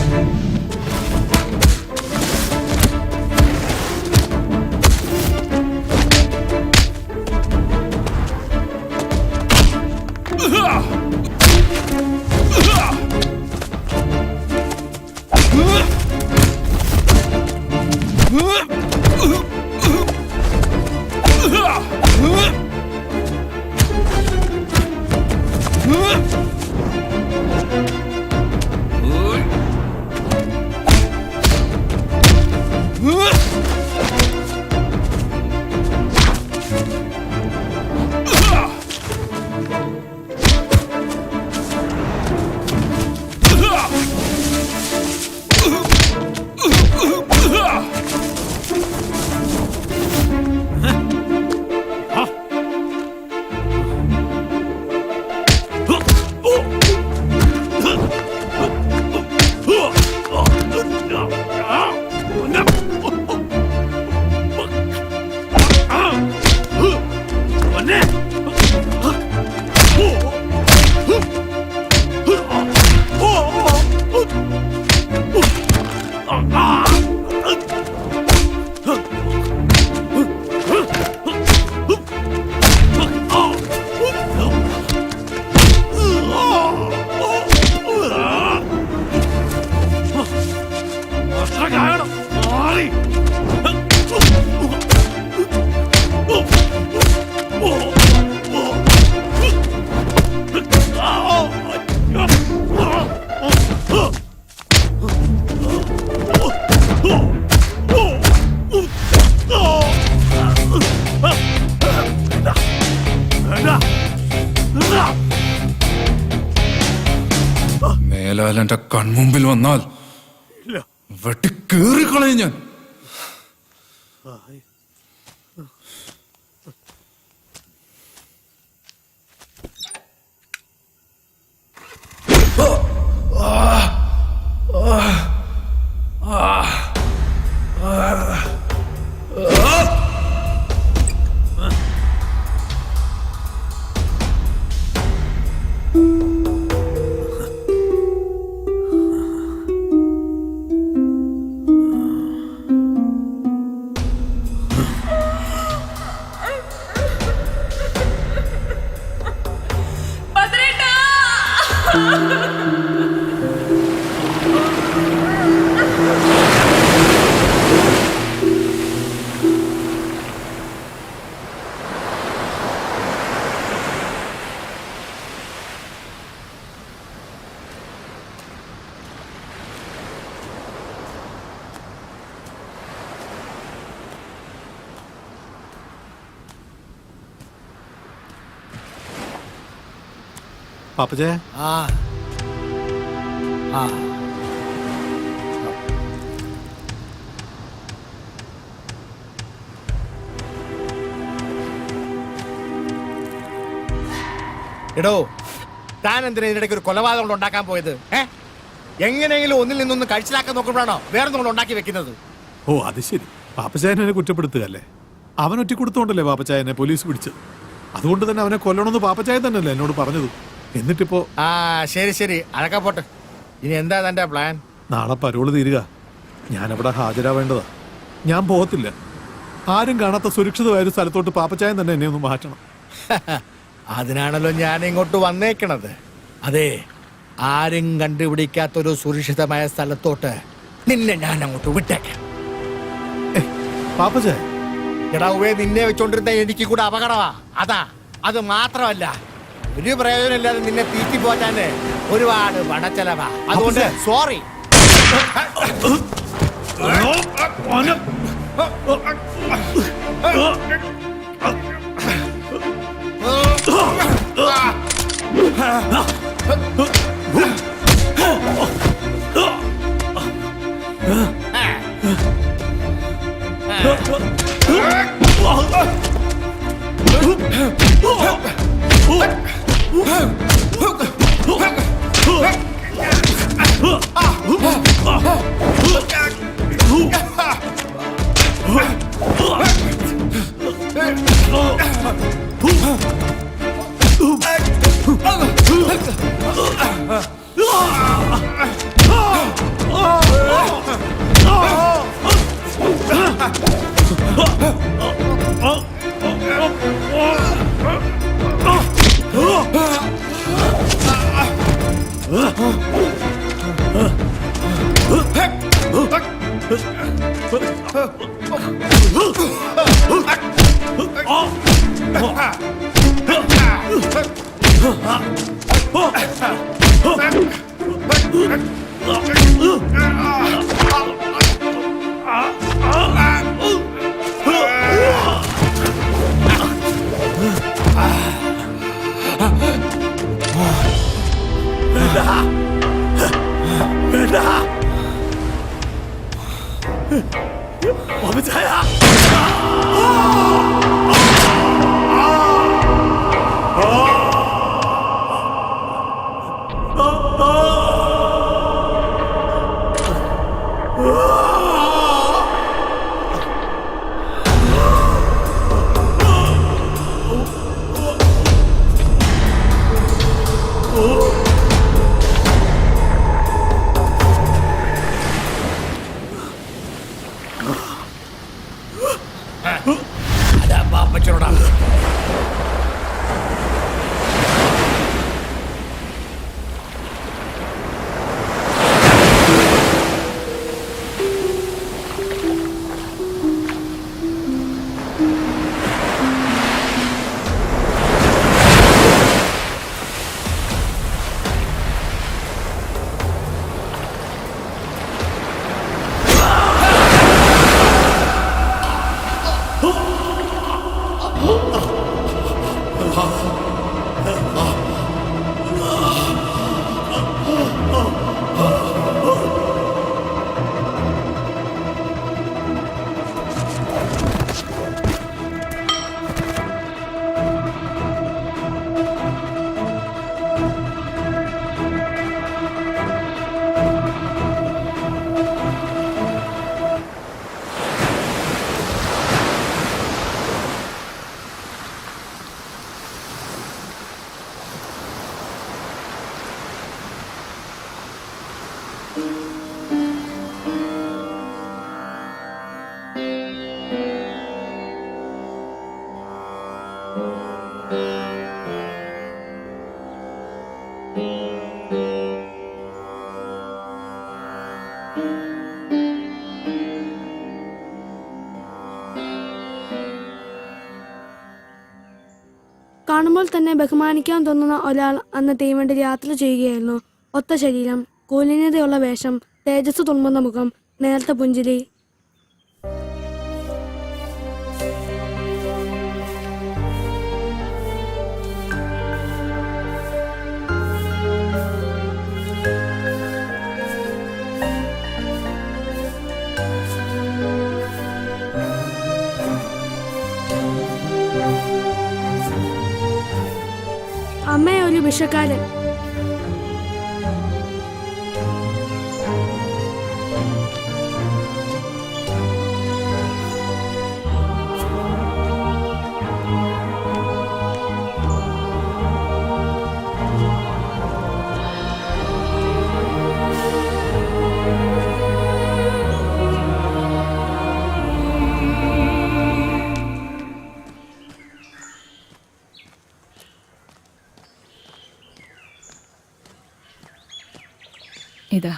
മേലാൽ എന്റെ കൺമുമ്പിൽ വന്നാൽ വെട്ടിക്കേറിക്കളയും ഞാൻ. പാപ്പച്ചേ, ആ ആ എടോ, താൻ എന്തിനാ ഇതിനിടയ്ക്ക് ഒരു കൊലപാതകം കൊണ്ട് ഉണ്ടാക്കാൻ പോയത്? എങ്ങനെയെങ്കിലും ഒന്നിൽ നിന്നൊന്ന് കഴിച്ചിലാക്കാൻ നോക്കുമ്പോഴാണോ വേറെ നമ്മൾ ഉണ്ടാക്കി വെക്കുന്നത്? ഓ അത് ശരി, പാപ്പച്ചായനെ കുറ്റപ്പെടുത്തുകയല്ലേ? അവൻ ഒറ്റ കൊടുത്തോണ്ടല്ലേ പാപ്പച്ചായനെ പോലീസ് പിടിച്ചത്. അതുകൊണ്ട് തന്നെ അവനെ കൊല്ലണമെന്ന് പാപ്പച്ചായ തന്നെയല്ലേ എന്നോട് പറഞ്ഞത്. എന്നിട്ടിപ്പോ ആ ശരി ശരി, അതൊക്കെ പോട്ടെ. ഇനി എന്താ തന്റെ പ്ലാൻ? നാളെ പരോള് തീരുക, ഞാനവിടെ ഹാജരാവേണ്ടതാ. ഞാൻ പോകത്തില്ല. ആരും കാണാത്ത സുരക്ഷിതമായ ഒരു സ്ഥലത്തോട്ട് പാപ്പച്ചായൻ തന്നെ എന്നെ ഒന്ന് മാറ്റണം. അതിനാണല്ലോ ഞാൻ ഇങ്ങോട്ട് വന്നേക്കണത്. അതെ, ആരും കണ്ടുപിടിക്കാത്തൊരു സുരക്ഷിതമായ സ്ഥലത്തോട്ട് നിന്നെ ഞാൻ അങ്ങോട്ട് വിട്ടേക്കാം. പാപ്പച്ചായ, എടാ ഉവേ, നിന്നെ വെച്ചോണ്ടിരുന്ന എനിക്ക് കൂടെ അപകടമാ. അതാ, അത് മാത്രമല്ല, ഒരു പ്രയോജനമില്ലാതെ നിന്നെ തീറ്റി പോറ്റാന് ഒരുപാട് പണച്ചെലവാ. അതുകൊണ്ട് സോറി. കാണുമ്പോൾ തന്നെ ബഹുമാനിക്കാൻ തോന്നുന്ന ഒരാൾ അന്ന് തീവണ്ടിയിൽ യാത്ര ചെയ്യുകയായിരുന്നു. ഒത്ത ശരീരം, കൂലിന്യതയുള്ള വേഷം, തേജസ് തുളുമ്പുന്ന മുഖം, നേർത്ത പുഞ്ചിരി. അമ്മ ഒരു വിഷക്കാരൻ. ഇതാ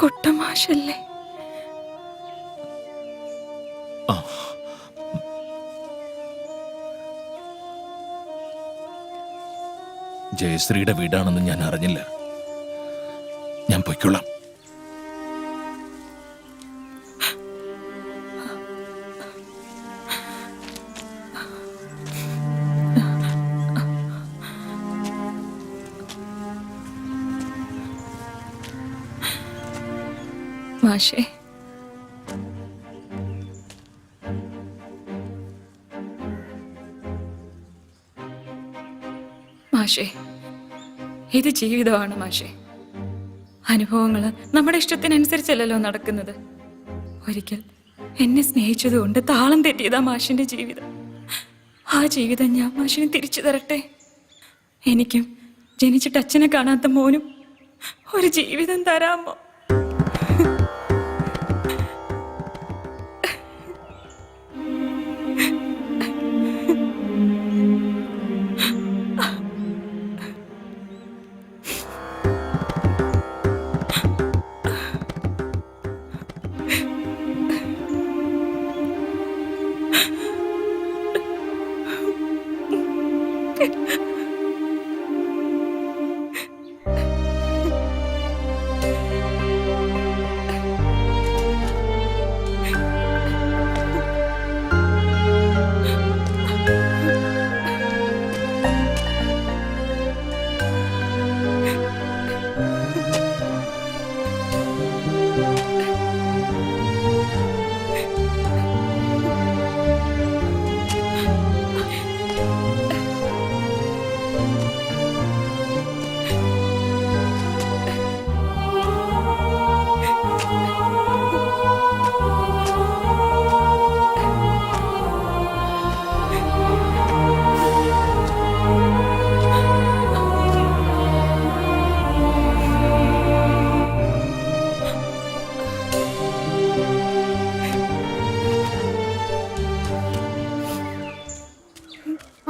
കൊട്ടമാഷല്ലേ? ജയശ്രീയുടെ വീടാണെന്ന് ഞാൻ അറിഞ്ഞില്ല. ഞാൻ പൊയ്ക്കൊള്ളാം. മാഷേ, മാഷേ, ഇത് ജീവിതമാണ് മാഷേ. അനുഭവങ്ങൾ നമ്മുടെ ഇഷ്ടത്തിനനുസരിച്ചല്ലല്ലോ നടക്കുന്നത്. ഒരിക്കൽ എന്നെ സ്നേഹിച്ചതുകൊണ്ട് താളം തെറ്റിയതാ മാഷിന്റെ ജീവിതം. ആ ജീവിതം ഞാൻ മാഷിന് തിരിച്ചു തരട്ടെ. എനിക്കും ജനിച്ചിട്ട് അച്ഛനെ കാണാത്ത മോനും ഒരു ജീവിതം തരാമോ?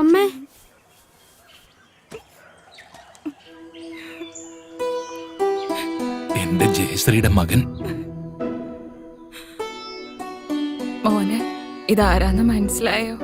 അമ്മേ, എന്റെ ജയശ്രീയുടെ മകൻ. മോനെ, ഇതാരാന്ന് മനസ്സിലായോ?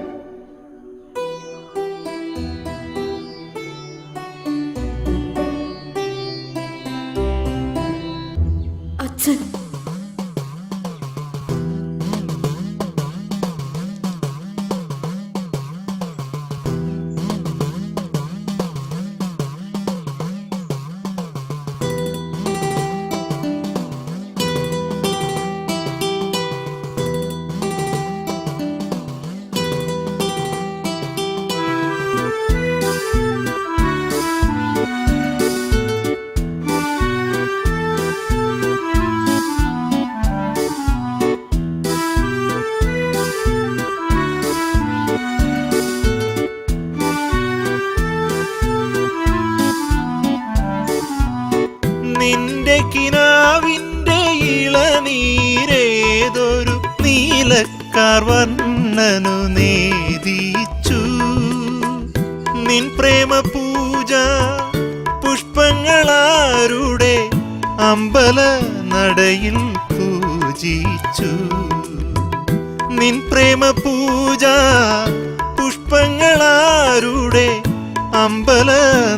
എന്റെ കിനാവിന്റെ ഇളനീരേതൊരു നീലക്കാർ വർണ്ണനു നേദിച്ചു. നിൻ പ്രേമ പൂജ പുഷ്പങ്ങളാരുടെ അമ്പല നടയിൽ പൂജിച്ചു. നിൻ പ്രേമ പൂജ പുഷ്പങ്ങളാരുടെ അമ്പല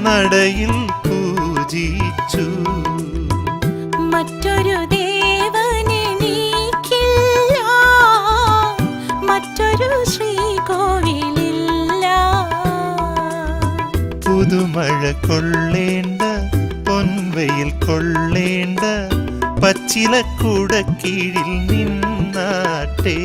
നടയിൽ പൂജിച്ചു. മറ്റൊരു ദേവനെനിക്കില്ല, മറ്റൊരു ശ്രീകോവിലില്ല. പുതുമഴ കൊള്ളേണ്ട, പൊൻവെയിൽ കൊള്ളേണ്ട, പച്ചിലക്കുട കീഴിൽ നിന്നാട്ടേ.